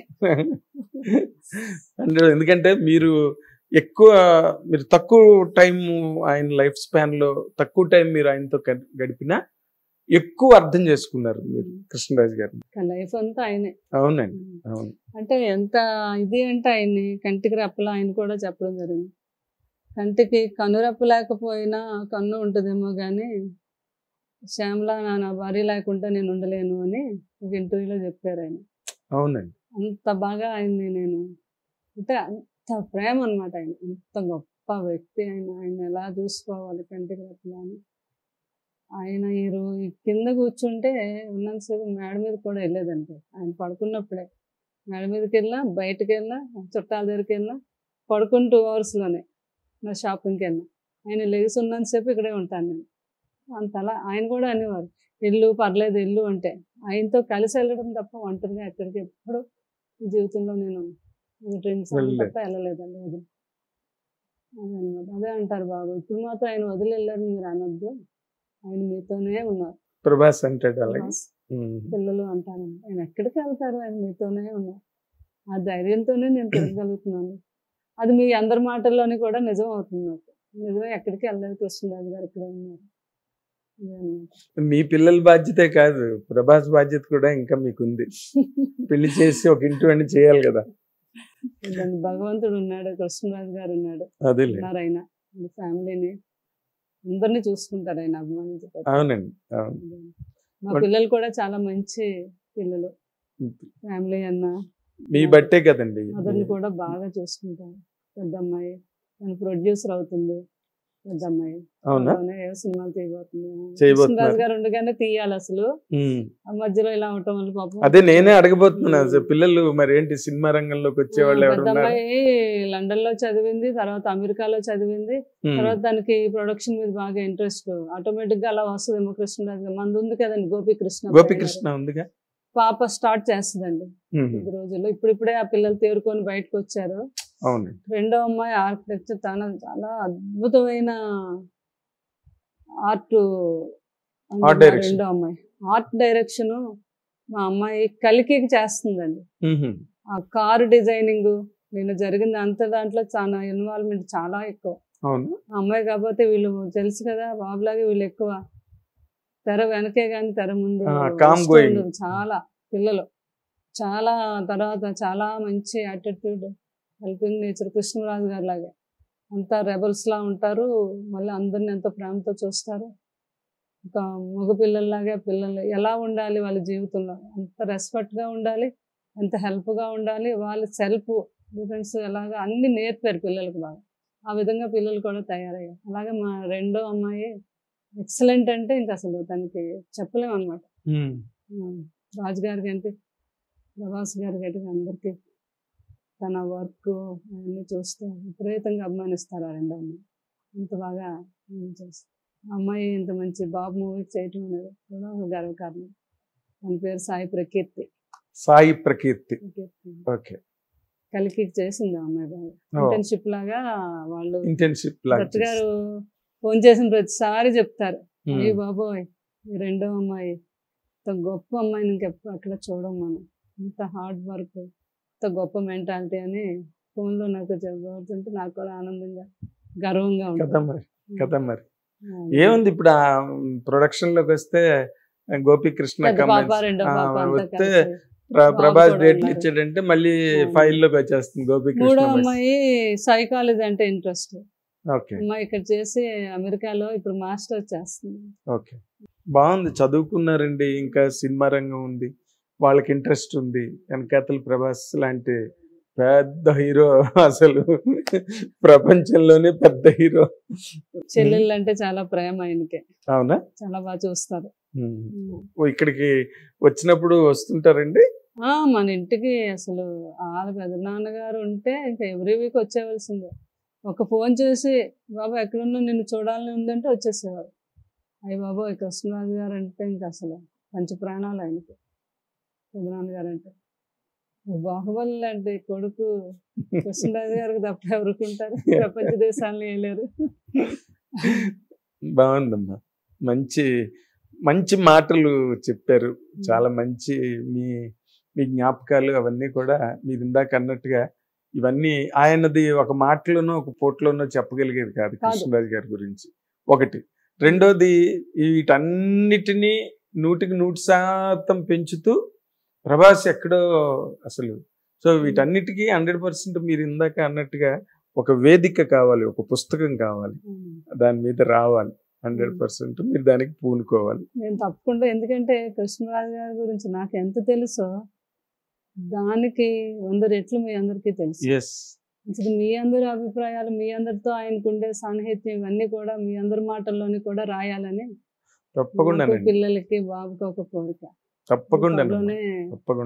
ఎందుకంటే మీరు తక్కువ టైం ఆయన లైఫ్ స్పాన్ లో తక్కువ టైం మీరు ఆయనతో గడిపినా ఎక్కువ అర్థం చేసుకున్నారు మీరు కృష్ణరాజు గారు. లైఫ్ అంతా ఆయనే. అవునండి, అవును. అంటే ఎంత ఇది అంటే ఆయన్ని కంటికి రెప్పలా ఆయన కూడా చెప్పడం జరిగింది. కంటికి కనురెప్ప లేకపోయినా కన్ను ఉంటుందేమో కానీ శ్యామలా నా భార్య లేకుండా నేను ఉండలేను అని ఒక ఇంటర్వ్యూలో చెప్పారు ఆయన. అవునండి. అంత బాగా ఆయన్ని నేను అంటే అంత ప్రేమ అనమాట. ఆయన అంత గొప్ప వ్యక్తి. ఆయన ఎలా చూసుకోవాలి కంటికి రెప్పలా అని. ఆయన కింద కూర్చుంటే ఉన్నంతసేపు మేడ మీద కూడా వెళ్ళేదంటే ఆయన పడుకున్నప్పుడే మేడ మీదకి వెళ్ళినా బయటకు వెళ్ళినా చుట్టాల దగ్గరికి వెళ్ళినా పడుకుని 2 hours నా షాపింగ్కి వెళ్ళినా ఆయన లెగిసి ఉన్నంతసేపు ఇక్కడే ఉంటాను నేను. అంతలా ఆయన కూడా అనేవారు ఇల్లు పర్లేదు ఇల్లు అంటే. ఆయనతో కలిసి వెళ్ళడం తప్ప ఒంటరిగా ఎక్కడికి ఎప్పుడు జీవితంలో నేను డ్రీమ్స్ తప్ప వెళ్ళలేదండి. అది అనమాట. అదే అంటారు బాబు ఇప్పుడు మాత్రం ఆయన వదిలి వెళ్ళారు మీరు అనొద్దు, ఆయన మీతోనే ఉన్నారు. ప్రభాస్ అంటాడు పిల్లలు అంటాను ఆయన ఎక్కడికి వెళ్తారు, ఆయన మీతోనే ఉన్నారు. ఆ ధైర్యంతోనే నేను తిరగలుగుతున్నాను. అది మీ అందరి మాటల్లోని కూడా నిజం అవుతుంది నాకు. నిజమే, ఎక్కడికి వెళ్ళలేదు కృష్ణరాజు గారు ఇక్కడే ఉన్నారు. మీ పిల్లల బాధ్యతే కాదు, ప్రభాస్ బాధ్యత కూడా ఇంకా మీకుంది. పెళ్లి చేసి ఒక ఇంటి అన్ని చేయాలి కదా. భగవంతుడు ఉన్నాడు, కృష్ణరాజు గారు ఉన్నాడు, ఆయన ఫ్యామిలీని అందరినీ చూసుకుంటారు ఆయన అభిమానించే ప్రతి అవునండి, అవును. మా పిల్లలు కూడా చాలా మంచి పిల్లలు. ఫ్యామిలీ అన్న మీ బట్టే కదండి. మదర్ని కూడా బాగా చూసుకుంటారు. పెద్ద అమ్మాయి తను ప్రొడ్యూసర్ అవుతుంది. పెద్ద అమ్మాయి అవునా? ఏవో సినిమాలు తీయబోతుంది. చేయబోతున్నారు. కృష్ణరాజు గారు ఉండగానే తీయాలి అసలు. ఆ మధ్యలో ఇలా అవటం వల్ల పాపం. అదే నేనే అడగబోతున్నా, పిల్లలు మరి ఏంటి సినిమా రంగంలోకి వచ్చేవాళ్ళు పెద్ద ఎవరు? అమ్మాయి లండన్ లో చదివింది, తర్వాత అమెరికాలో చదివింది, తర్వాత దానికి ప్రొడక్షన్ మీద బాగా ఇంట్రెస్ట్. ఆటోమేటిక్ గా అలా వస్తుందేమో. కృష్ణరాజు గారు మంది ఉంది కదండి, గోపికృష్ణ ఉందిగా, పాప స్టార్ట్ చేస్తుందండి ఈ రోజుల్లో. ఇప్పుడిప్పుడే ఆ పిల్లలు తేరుకొని బయటకు వచ్చారు. అవును. రెండో అమ్మాయి ఆర్కిటెక్చర్, చాలా అద్భుతమైన ఆర్ట్. రెండో అమ్మాయి ఆర్ట్ డైరెక్షన్. మా అమ్మాయి కలికి చేస్తుందండి. ఆ కారు డిజైనింగ్ నేను జరిగింది అంత దాంట్లో చాలా ఇన్వాల్వ్మెంట్ చాలా ఎక్కువ. ఆ అమ్మాయి కాకపోతే వీళ్ళు తెలుసు కదా బాబులాగే, వీళ్ళు ఎక్కువ తెర వెనకే కానీ తెర ముందు చాలా పిల్లలు. చాలా తర్వాత చాలా మంచి యాటిట్యూడ్, హెల్పింగ్ నేచర్. కృష్ణరాజు గారు లాగే అంతా రెబల్స్ లా ఉంటారు. మళ్ళీ అందరిని ఎంతో ప్రేమతో చూస్తారు. ఒక మగ పిల్లల్లాగే పిల్లలు ఎలా ఉండాలి వాళ్ళ జీవితంలో, ఎంత రెస్పెక్ట్గా ఉండాలి, ఎంత హెల్ప్గా ఉండాలి, వాళ్ళ సెల్ఫ్ డిఫెన్స్ ఎలాగా అన్ని నేర్పారు పిల్లలకు బాగా. ఆ విధంగా పిల్లలు కూడా తయారయ్యారు. అలాగే మా రెండో అమ్మాయి ఎక్సలెంట్ అంటే ఇంకా అసలు తనకి చెప్పలేము అనమాట. రాజుగారికి అంటే ప్రభాస్ గారికి అంటే అందరికీ తన వర్క్ అవన్నీ చూస్తే విపరీతంగా అభిమానిస్తారు. ఆ రెండో అమ్మాయి ఇంత బాగా చేస్తారు. ఆ అమ్మాయి ఇంత మంచి బాబు మూవీ చేయటం అనేది కూడా ఒక గర్వకారణం. తన పేరు సాయి ప్రకీర్తి. సాయి ప్రకీర్తి. ఓకే. కలికి చేసింది ఆ అమ్మాయి బాగా. ఇంటర్న్షిప్ లాగా వాళ్ళు. దత్ గారు ఫోన్ చేసిన ప్రతిసారి చెప్తారు, అయ్యి బాబోయ్ ఈ రెండో అమ్మాయి ఇంత గొప్ప అమ్మాయిని ఇంకెప్పుడు అట్లా చూడం మనం, ఇంత హార్డ్ వర్క్, ఇంత గొప్ప మెంటాలిటీ అని ఫోన్లో నాకు చెప్పబడుతుంటే నాకు కూడా ఆనందంగా గర్వంగా ఉంటుంది కదా. మరి ఏముంది ఇప్పుడు ఆ ప్రొడక్షన్ లోకి వస్తే గోపికృష్ణ వస్తే ప్రభాస్ డేట్లు ఇచ్చాడంటే మళ్ళీ ఫైల్ లోకి వచ్చేస్తుంది గోపికృష్ణ. మూడో అమ్మాయి సైకాలజీ అంటే ఇంట్రెస్ట్. అమ్మాయి ఇక్కడ చేసి అమెరికాలో ఇప్పుడు మాస్టర్ చేస్తుంది. ఓకే, బాగుంది. చదువుకున్నారండి, ఇంకా సినిమా రంగం ఉంది, వాళ్ళకి ఇంట్రెస్ట్ ఉంది. వెనకాతల ప్రభాస్ లాంటి పెద్ద హీరో, అసలు ప్రపంచంలోనే పెద్ద హీరో. చెల్లెళ్ళు అంటే చాలా ప్రేమ ఆయనకే. అవునా? చాలా బాగా చూస్తారు. ఇక్కడికి వచ్చినప్పుడు వస్తుంటారండి మన ఇంటికి. అసలు వాళ్ళ పెద్ద నాన్నగారు ఉంటే ఇంకా ఎవ్రీ వీక్ వచ్చేవలసిందే. ఒక ఫోన్ చేసి బాబా ఎక్కడున్నా నిన్ను చూడాలని ఉందంటే వచ్చేసేవారు. అయ్యి బాబా కృష్ణరాజు గారు అంటే ఇంకా అసలు పంచ ప్రాణాలు ఆయనకి. పెద్దనాన్నగారు అంటే బాహుబలి లాంటి కొడుకు కృష్ణరాజు గారికి తప్ప ఎవరుకుంటారు, ప్రపంచ దేశాలను వేయలేరు. బాగుందమ్మా, మంచి మంచి మాటలు చెప్పారు. చాలా మంచి మీ మీ జ్ఞాపకాలు అవన్నీ కూడా మీరు ఇందాక అన్నట్టుగా ఇవన్నీ ఆయనది ఒక మాటలోనో ఒక పోట్లోనో చెప్పగలిగేది కాదు కృష్ణరాజు గారి గురించి. ఒకటి. రెండోది వీటన్నిటినీ 100% పెంచుతూ ప్రభాస్ ఎక్కడో అసలు. సో వీటన్నిటికీ 100% మీరు ఇందాక అన్నట్టుగా ఒక వేదిక కావాలి, ఒక పుస్తకం కావాలి, దాని మీద రావాలి. 100% మీరు దానికి పూనుకోవాలి. నేను తప్పకుండా, ఎందుకంటే కృష్ణరాజు గారి గురించి నాకు ఎంత తెలుసో దానికి 100 రెట్లు మీ అందరికీ తెలుసు. మీ అందరి అభిప్రాయాలు, మీ అందరితో ఆయనకుండే సాన్నిహిత్యం ఇవన్నీ కూడా మీ అందరి మాటల్లోని కూడా రాయాలని తప్పకుండా పిల్లలకి బాబుకి ఒక కోరిక. తప్పకుండా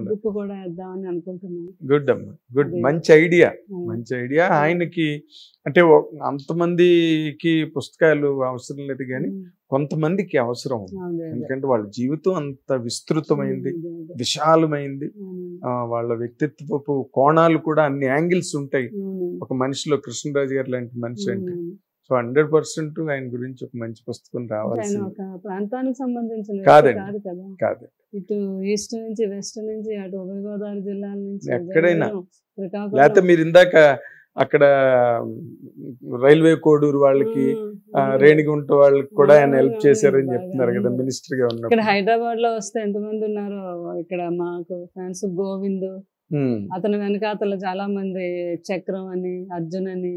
బుక్ కూడా వేద్దామని అనుకుంటున్నాను. గుడ్ అమ్మా, గుడ్. మంచి ఐడియా, మంచి ఐడియా. ఆయనకి అంటే అంతమందికి పుస్తకాలు అవసరం లేదు కానీ కొంతమందికి అవసరం. ఎందుకంటే వాళ్ళ జీవితం అంత విస్తృతమైంది, విశాలమైంది. వాళ్ళ వ్యక్తిత్వపు కోణాలు కూడా అన్ని యాంగిల్స్ ఉంటాయి ఒక మనిషిలో. కృష్ణరాజు గారు లాంటి మనిషి అంటే సో 100% ఆయన గురించి ఒక మంచి పుస్తకం రావాలి. ప్రాంతానికి సంబంధించిన కాదు, ఇటు ఈస్ట్ నుంచి వెస్ట్ నుంచి అటు ఉభయ గోదావరి జిల్లాల నుంచి ఎక్కడైనా. లేకపోతే మీరు ఇందాక అక్కడ రైల్వే కోడూరు వాళ్ళకి, రేణిగుంట వాళ్ళకి కూడా ఆయన హెల్ప్ చేశారని చెప్తున్నారు కదా మినిస్టర్ గా ఉన్నారు. ఇక్కడ హైదరాబాద్ లో వస్తే ఎంతమంది ఉన్నారు ఇక్కడ మాకు ఫ్యాన్స్. గోవింద్, అతని వెనకాతల చాలా మంది, చక్రం అని, అర్జున్ అని,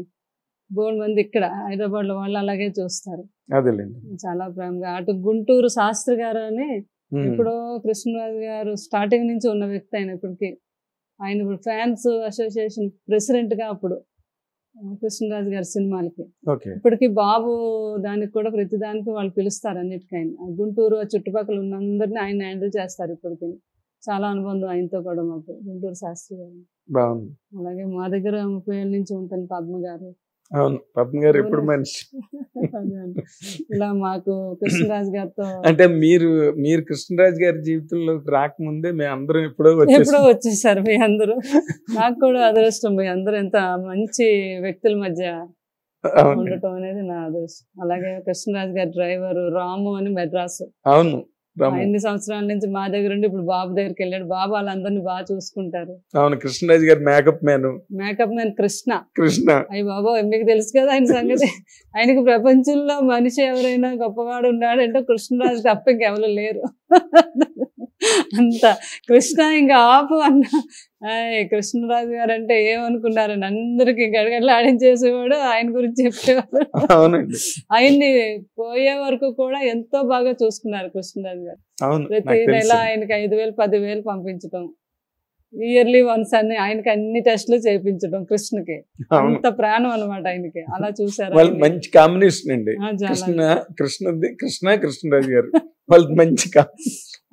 బోల్డ్ మంది ఇక్కడ హైదరాబాద్ లో వాళ్ళు అలాగే చూస్తారు అదేలేండి. చాలా ప్రేమగా. అటు గుంటూరు శాస్త్రి గారు అని ఇప్పుడు కృష్ణరాజు గారు స్టార్టింగ్ నుంచి ఉన్న వ్యక్తి ఆయన ఇప్పటికి. ఆయన ఇప్పుడు ఫ్యాన్స్ అసోసియేషన్ ప్రెసిడెంట్ గా అప్పుడు కృష్ణరాజు గారి సినిమాలకి. ఇప్పటికి బాబు దానికి కూడా ప్రతి దానికి వాళ్ళు పిలుస్తారు అన్నిటికైనా. గుంటూరు చుట్టుపక్కల ఉన్నందరినీ ఆయన హ్యాండిల్ చేస్తారు ఇప్పటికి. చాలా అనుబంధం ఆయనతో కూడా మాకు, గుంటూరు శాస్త్రి గారు. బాగుంది. అలాగే మా దగ్గర 30 ఏళ్ళ నుంచి ఉంటాను పద్మ గారు. అవును, పద్మ గారు ఇప్పుడు మనిషి. ఇలా మాకు కృష్ణరాజు గారితో అంటే మీరు కృష్ణరాజు గారి జీవితంలోకి రాకముందే మేము అందరం ఎప్పుడో వచ్చేసారు మీ అందరూ. నాకు కూడా అదృష్టం, మీ అందరూ ఎంత మంచి వ్యక్తుల మధ్య ఉండటం అనేది నా అదృష్టం. అలాగే కృష్ణరాజు గారి డ్రైవర్ రాము అని మెడ్రాస్. అవును, ఎన్ని సంవత్సరాల నుంచి మా దగ్గర ఉండి ఇప్పుడు బాబు దగ్గరికి వెళ్ళాడు. బాబు వాళ్ళందరినీ బాగా చూసుకుంటారు. అవును, కృష్ణరాజు గారు మేకప్ మ్యాన్ కృష్ణ. అయ్యి బాబా, మీకు తెలుసు కదా ఆయన సంగతి. ఆయనకి ప్రపంచంలో మనిషి ఎవరైనా గొప్పవాడు ఉన్నాడు అంటే కృష్ణరాజు తప్ప ఇంకెవరు లేరు. అంత కృష్ణ ఇంకా ఆపు అన్న. కృష్ణరాజు గారు అంటే ఏమనుకున్నారని అందరికి గడగడలు ఆడించేసేవాడు. ఆయన గురించి చెప్పేవాడు. ఆయన్ని పోయే వరకు కూడా ఎంతో బాగా చూసుకున్నారు కృష్ణరాజు గారు. ప్రతి నెల ఆయనకి 5,000 10,000 పంపించడం, ఇయర్లీ వన్స్ అని ఆయనకి అన్ని టెస్టులు చేయించడం. కృష్ణకి అంత ప్రాణం అనమాట ఆయనకి. అలా చూసారు. మంచి కాంబినేషన్ అండి. కృష్ణరాజు గారు వాళ్ళు మంచి.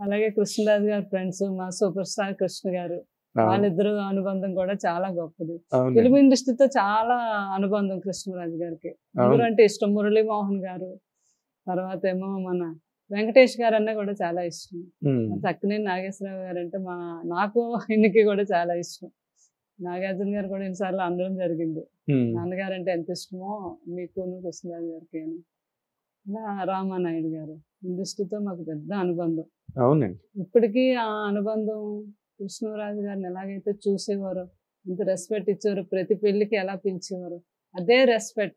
అలాగే కృష్ణరాజు గారు ఫ్రెండ్స్ మా సూపర్ స్టార్ కృష్ణ గారు, వాళ్ళిద్దరు అనుబంధం కూడా చాలా గొప్పది. ఫిల్మ్ ఇండస్ట్రీతో చాలా అనుబంధం కృష్ణరాజు గారికి. ఎవరంటే ఇష్టం, మురళీమోహన్ గారు, తర్వాత ఏమో మన వెంకటేష్ గారు అన్న కూడా చాలా ఇష్టం. చక్కనే నాగేశ్వరరావు గారు అంటే నాకు ఆయనకి కూడా చాలా ఇష్టం. నాగార్జున గారు కూడా ఎన్నిసార్లు అనడం జరిగింది, నాన్నగారు అంటే ఎంత ఇష్టమో మీకు కృష్ణరాజు గారికి అని. రామానాయుడు గారు ఇండస్ట్రీతో మాకు పెద్ద అనుబంధం. అవునండి. ఇప్పటికీ ఆ అనుబంధం కృష్ణరాజు గారిని ఎలాగైతే చూసేవారో, ఇంత రెస్పెక్ట్ ఇచ్చేవారు, ప్రతి పెళ్లికి ఎలా పిలిచేవారు, అదే రెస్పెక్ట్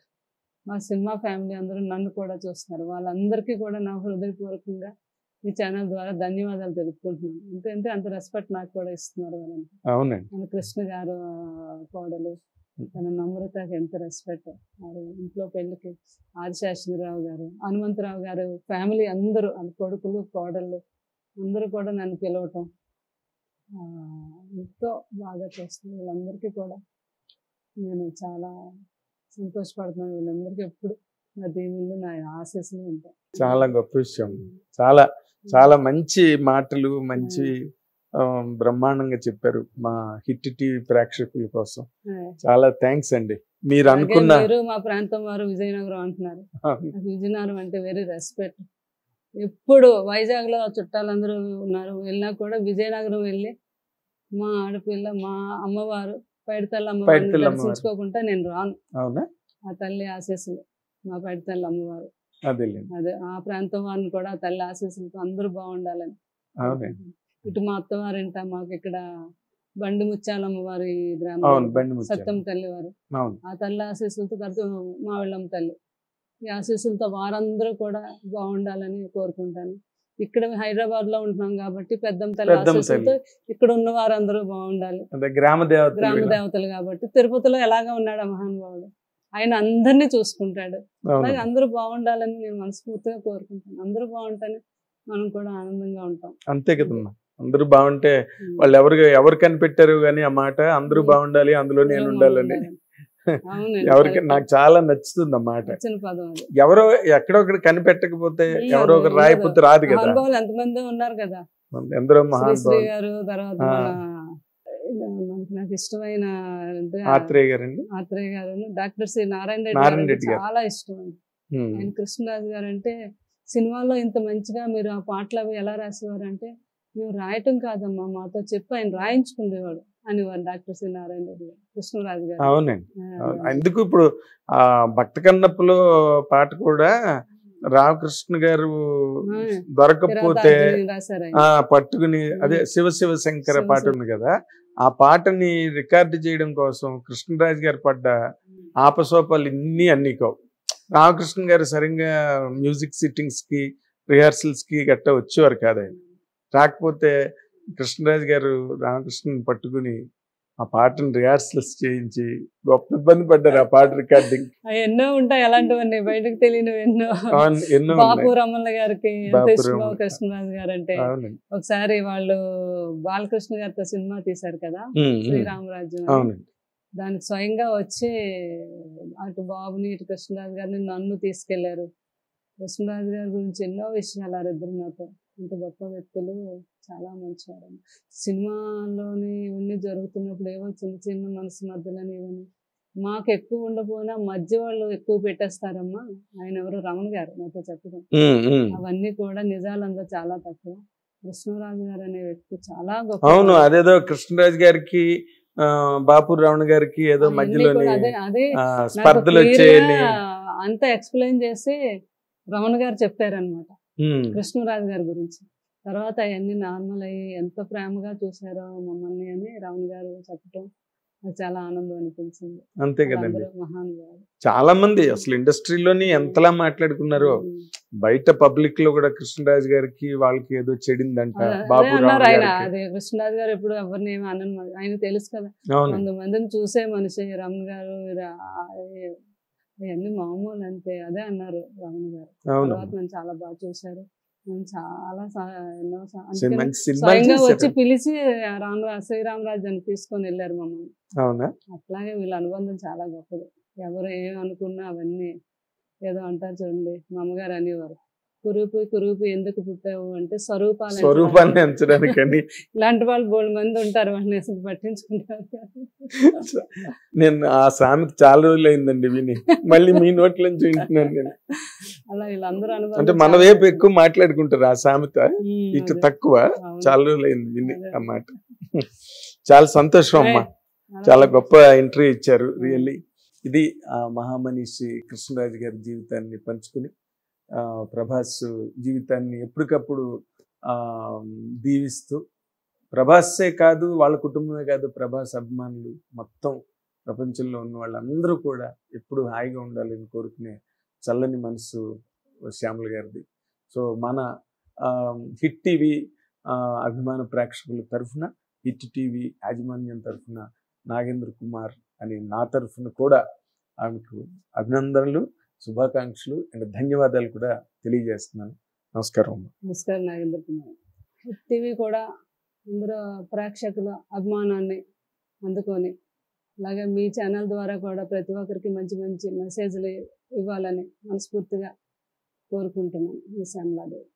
మా సినిమా ఫ్యామిలీ అందరూ నన్ను కూడా చూస్తున్నారు. వాళ్ళందరికీ కూడా నా హృదయపూర్వకంగా ఈ ఛానల్ ద్వారా ధన్యవాదాలు తెలుపుకుంటున్నాను. ఎందుకంటే అంత రెస్పెక్ట్ నాకు కూడా ఇస్తున్నారు వాళ్ళంతా. అవునండి. మన కృష్ణ గారు కోడలు తన నమ్రతకి ఎంత రెస్పెక్ట్. ఇంట్లో పెళ్లికి ఆదిశాస్త్రిరావు గారు, హనుమంతరావు గారు ఫ్యామిలీ అందరూ, కొడుకులు కోడళ్ళు అందరూ కూడా నన్ను పిలవటం ఎంతో బాగా చేస్తుంది. వీళ్ళందరికీ కూడా నేను చాలా సంతోషపడుతున్నాను. వీళ్ళందరికీ ఎప్పుడు నా దీవులు నా ఆశీస్సులు ఉంటాయి. చాలా గొప్ప విషయం. చాలా చాలా మంచి మాటలు, మంచి బ్రహ్మాండంగా చెప్పారు మా హిట్ టీవీ ప్రేక్షకుల కోసం. చాలా థ్యాంక్స్ అండి. మీరు అనుకున్న మా ప్రాంతం వారు విజయనగరం అంటున్నారు. విజయనగరం అంటే వెరీ రెస్పెక్ట్. ఎప్పుడు వైజాగ్ లో చుట్టాలందరూ ఉన్నారు, వెళ్ళినా కూడా విజయనగరం వెళ్ళి మా ఆడపిల్ల మా అమ్మవారు పైడితల్లి అమ్మవారిని దర్శించుకోకుండా నేను రాను. అవునా? ఆ తల్లి ఆశీస్సులు, మా పైడితల్లి అమ్మవారు, అదే ఆ ప్రాంతం వారిని కూడా తల్లి ఆశీస్సులతో అందరూ బాగుండాలని. ఇటు మా అత్తవారింట మాకు ఇక్కడ బండి ముత్యాలమ్మ వారి గ్రామం సత్యం తల్లి వారు, ఆ తల్లి ఆశీస్సులతో తర్వాత మావిళ్ళమ్మ తల్లి, ఈ ఆశీస్సులతో వారందరూ కూడా బాగుండాలని కోరుకుంటాను. ఇక్కడ హైదరాబాద్ లో ఉంటున్నాం కాబట్టి పెద్దమ్మ తల్లి ఆశీస్సులతో ఇక్కడ ఉన్న వారందరూ బాగుండాలి. గ్రామ దేవతలు కాబట్టి తిరుపతిలో ఎలాగా ఉన్నాడు ఆ మహానుభావుడు, ఆయన అందరినీ చూసుకుంటాడు. అలాగే అందరూ బాగుండాలని నేను మనస్ఫూర్తిగా కోరుకుంటాను. అందరూ బాగుంటేనే మనం కూడా ఆనందంగా ఉంటాం. అంతే కదమ్మా, అందరూ బాగుంటే వాళ్ళు ఎవరు కనిపెట్టారు కానీ ఆ మాట అందరూ బాగుండాలి అందులో నేను ఉండాలని. ఎవరికి నాకు చాలా నచ్చుతుంది అన్నమాట. ఎవరో ఎక్కడో ఒకటి కనిపెట్టకపోతే ఎవరో ఒకరు రాయపోతే రాదు కదా. ఎంతమంది ఉన్నారు కదా, ఎందరో మహానుభావులు గారు, తర్వాత నాకు ఇష్టమైన ఆత్రేయ గారండి, ఆత్రేయ గారు, డాక్టర్ సి నారాయణ రెడ్డి గారు చాలా ఇష్టం. ఆయన కృష్ణరాజు గారు అంటే సినిమాలో ఇంత మంచిగా మీరు ఆ పాటలు అవి ఎలా రాసేవారు అంటే, మేము రాయటం కాదమ్మా మాతో చెప్పి ఆయన రాయించుకునేవాడు అనేవారు డాక్టర్ సి నారాయణ రెడ్డి గారు, కృష్ణరాజు గారు. అవునండి. అందుకు ఇప్పుడు ఆ భక్త కన్నప్పలో పాట కూడా రామకృష్ణ గారు దొరకకపోతే పట్టుకుని అదే శివ శివ శంకర పాట ఉంది కదా, ఆ పాటని రికార్డు చేయడం కోసం కృష్ణరాజు గారు పడ్డ ఆపసోపాలు అన్ని కావు. రామకృష్ణ గారు సరిగ్గా మ్యూజిక్ సిట్టింగ్స్ కి రిహార్సల్స్ కి గట్ట వచ్చేవారు కాదు. ఆయన రాకపోతే కృష్ణరాజు గారు రామకృష్ణని పట్టుకుని ఆ పాటను రిహార్సల్స్ చేయించి గొప్ప ఇబ్బంది పడ్డారు ఆ పాట రికార్డింగ్. ఎన్నో ఉంటాయి అలాంటివన్నీ, బయటకు తెలియనివి ఎన్నో. ఎన్నో బాపు రమణ గారికి బాపు ఇష్టం రమణ. కృష్ణరాజు గారు అంటే. అవునండి. ఒకసారి వాళ్ళు బాలకృష్ణ గారితో సినిమా తీశారు కదా, శ్రీరామరాజ్యం అని. అవునండి. దానికి స్వయంగా వచ్చి అటు బాబుని ఇటు కృష్ణరాజు గారిని నన్ను తీసుకెళ్లారు. కృష్ణరాజు గారి గురించి ఎన్నో విషయాలు వారిద్దరు నాతో. ఇంత గొప్ప వ్యక్తులు, చాలా మంచివారు. సినిమాలోని ఇవన్నీ జరుగుతున్నప్పుడు ఏవో చిన్న చిన్న మనసు మధ్యలోని ఇవన్నీ మాకు ఎక్కువ ఉండకపోయినా మధ్య వాళ్ళు ఎక్కువ పెట్టేస్తారమ్మా. ఆయన ఎవరు రమణ గారు నాతో చెప్పడం, అవన్నీ కూడా నిజాలు అందులో చాలా తక్కువ. కృష్ణరాజు గారు అనే వ్యక్తి చాలా గొప్ప. అవును, అదేదో కృష్ణరాజు గారికి బాపు రమణ గారికి ఏదో మధ్యలోని స్పర్ధలు వచ్చేయాలి అంతా ఎక్స్ప్లెయిన్ చేసి రమణ గారు చెప్పారనమాట కృష్ణరాజు గారి గురించి. తర్వాత అవన్నీ నార్మల్ అయ్యి ఎంత ప్రేమగా చూసారో మమ్మల్ని అని రమణ గారు చెప్పటం నాకు చాలా ఆనందం అనిపించింది. అంతే కదండి. మహానుభావులు చాలా మంది అసలు ఇండస్ట్రీలోని ఎంతలా మాట్లాడుకున్నారో, బయట పబ్లిక్ లో కూడా కృష్ణరాజు గారికి వాళ్ళకి ఏదో చెడిందంట బాపు రమణ గారికి. అదే కృష్ణరాజు గారు ఎప్పుడు ఎవరిని ఏమీ అనను, ఆయన తెలుసు కదా. కొంతమందిని చూసే మనిషి రమణ గారు అవన్నీ మామూలు అంతే, అదే అన్నారు రమణ గారు. తర్వాత నన్ను చాలా బాగా చూశారు, చాలా ఎన్నో స్వయంగా వచ్చి పిలిచి శ్రీరామరాజ్యాన్ని తీసుకొని వెళ్ళారు మమ్మల్ని. అవునా? అట్లాగే వీళ్ళ అనుబంధం చాలా గొప్పది. ఎవరు ఏమనుకున్నా అవన్నీ ఏదో అంటారు చూడండి, మా అమ్మగారు అనేవారు, కురూపు ఎందుకు పుట్టావు అంటే స్వరూపాన్ని ఎంచడానికని. ఇలాంటి వాళ్ళు బోల్డ్ మంది ఉంటారు, వాళ్ళని అసలు పట్టించుకుంటారు. నేను ఆ సామెత చాలా రోజులు అయిందండి విని, మళ్ళీ మీ నోట్ల నుంచి వింటున్నాను నేను. అలా వీళ్ళందరూ అంటే మన వైపు ఎక్కువ మాట్లాడుకుంటారు ఆ సామెత, ఇటు తక్కువ. చాలా రోజులు అయింది విని ఆ మాట. చాలా సంతోషం అమ్మా, చాలా గొప్ప ఇంటర్వ్యూ ఇచ్చారు రియల్లీ. ఇది మహామనీషి కృష్ణరాజు గారి జీవితాన్ని పంచుకుని ప్రభాస్ జీవితాన్ని ఎప్పటికప్పుడు దీవిస్తూ, ప్రభాసే కాదు వాళ్ళ కుటుంబమే కాదు, ప్రభాస్ అభిమానులు మొత్తం ప్రపంచంలో ఉన్న వాళ్ళందరూ కూడా ఎప్పుడు హాయిగా ఉండాలని కోరుకునే చల్లని మనసు శ్యామల గారిది. సో మన హిట్ టీవీ అభిమాన ప్రేక్షకుల తరఫున, హిట్ టీవీ యాజమాన్యం తరఫున నాగేంద్ర కుమార్ అని నా తరఫున కూడా ఆమెకు అభినందనలు, శుభాకాంక్షలు అండ్ ధన్యవాదాలు కూడా తెలియజేస్తున్నాను. నమస్కారం. నమస్కారం నాగేంద్ర కుమార్. హిట్ టీవీ కూడా అందరూ ప్రేక్షకుల అభిమానాన్ని అందుకొని, అలాగే మీ ఛానల్ ద్వారా కూడా ప్రతి ఒక్కరికి మంచి మంచి మెసేజ్లు ఇవ్వాలని మనస్ఫూర్తిగా కోరుకుంటున్నాను. ఈ శ్యామలాదేవి.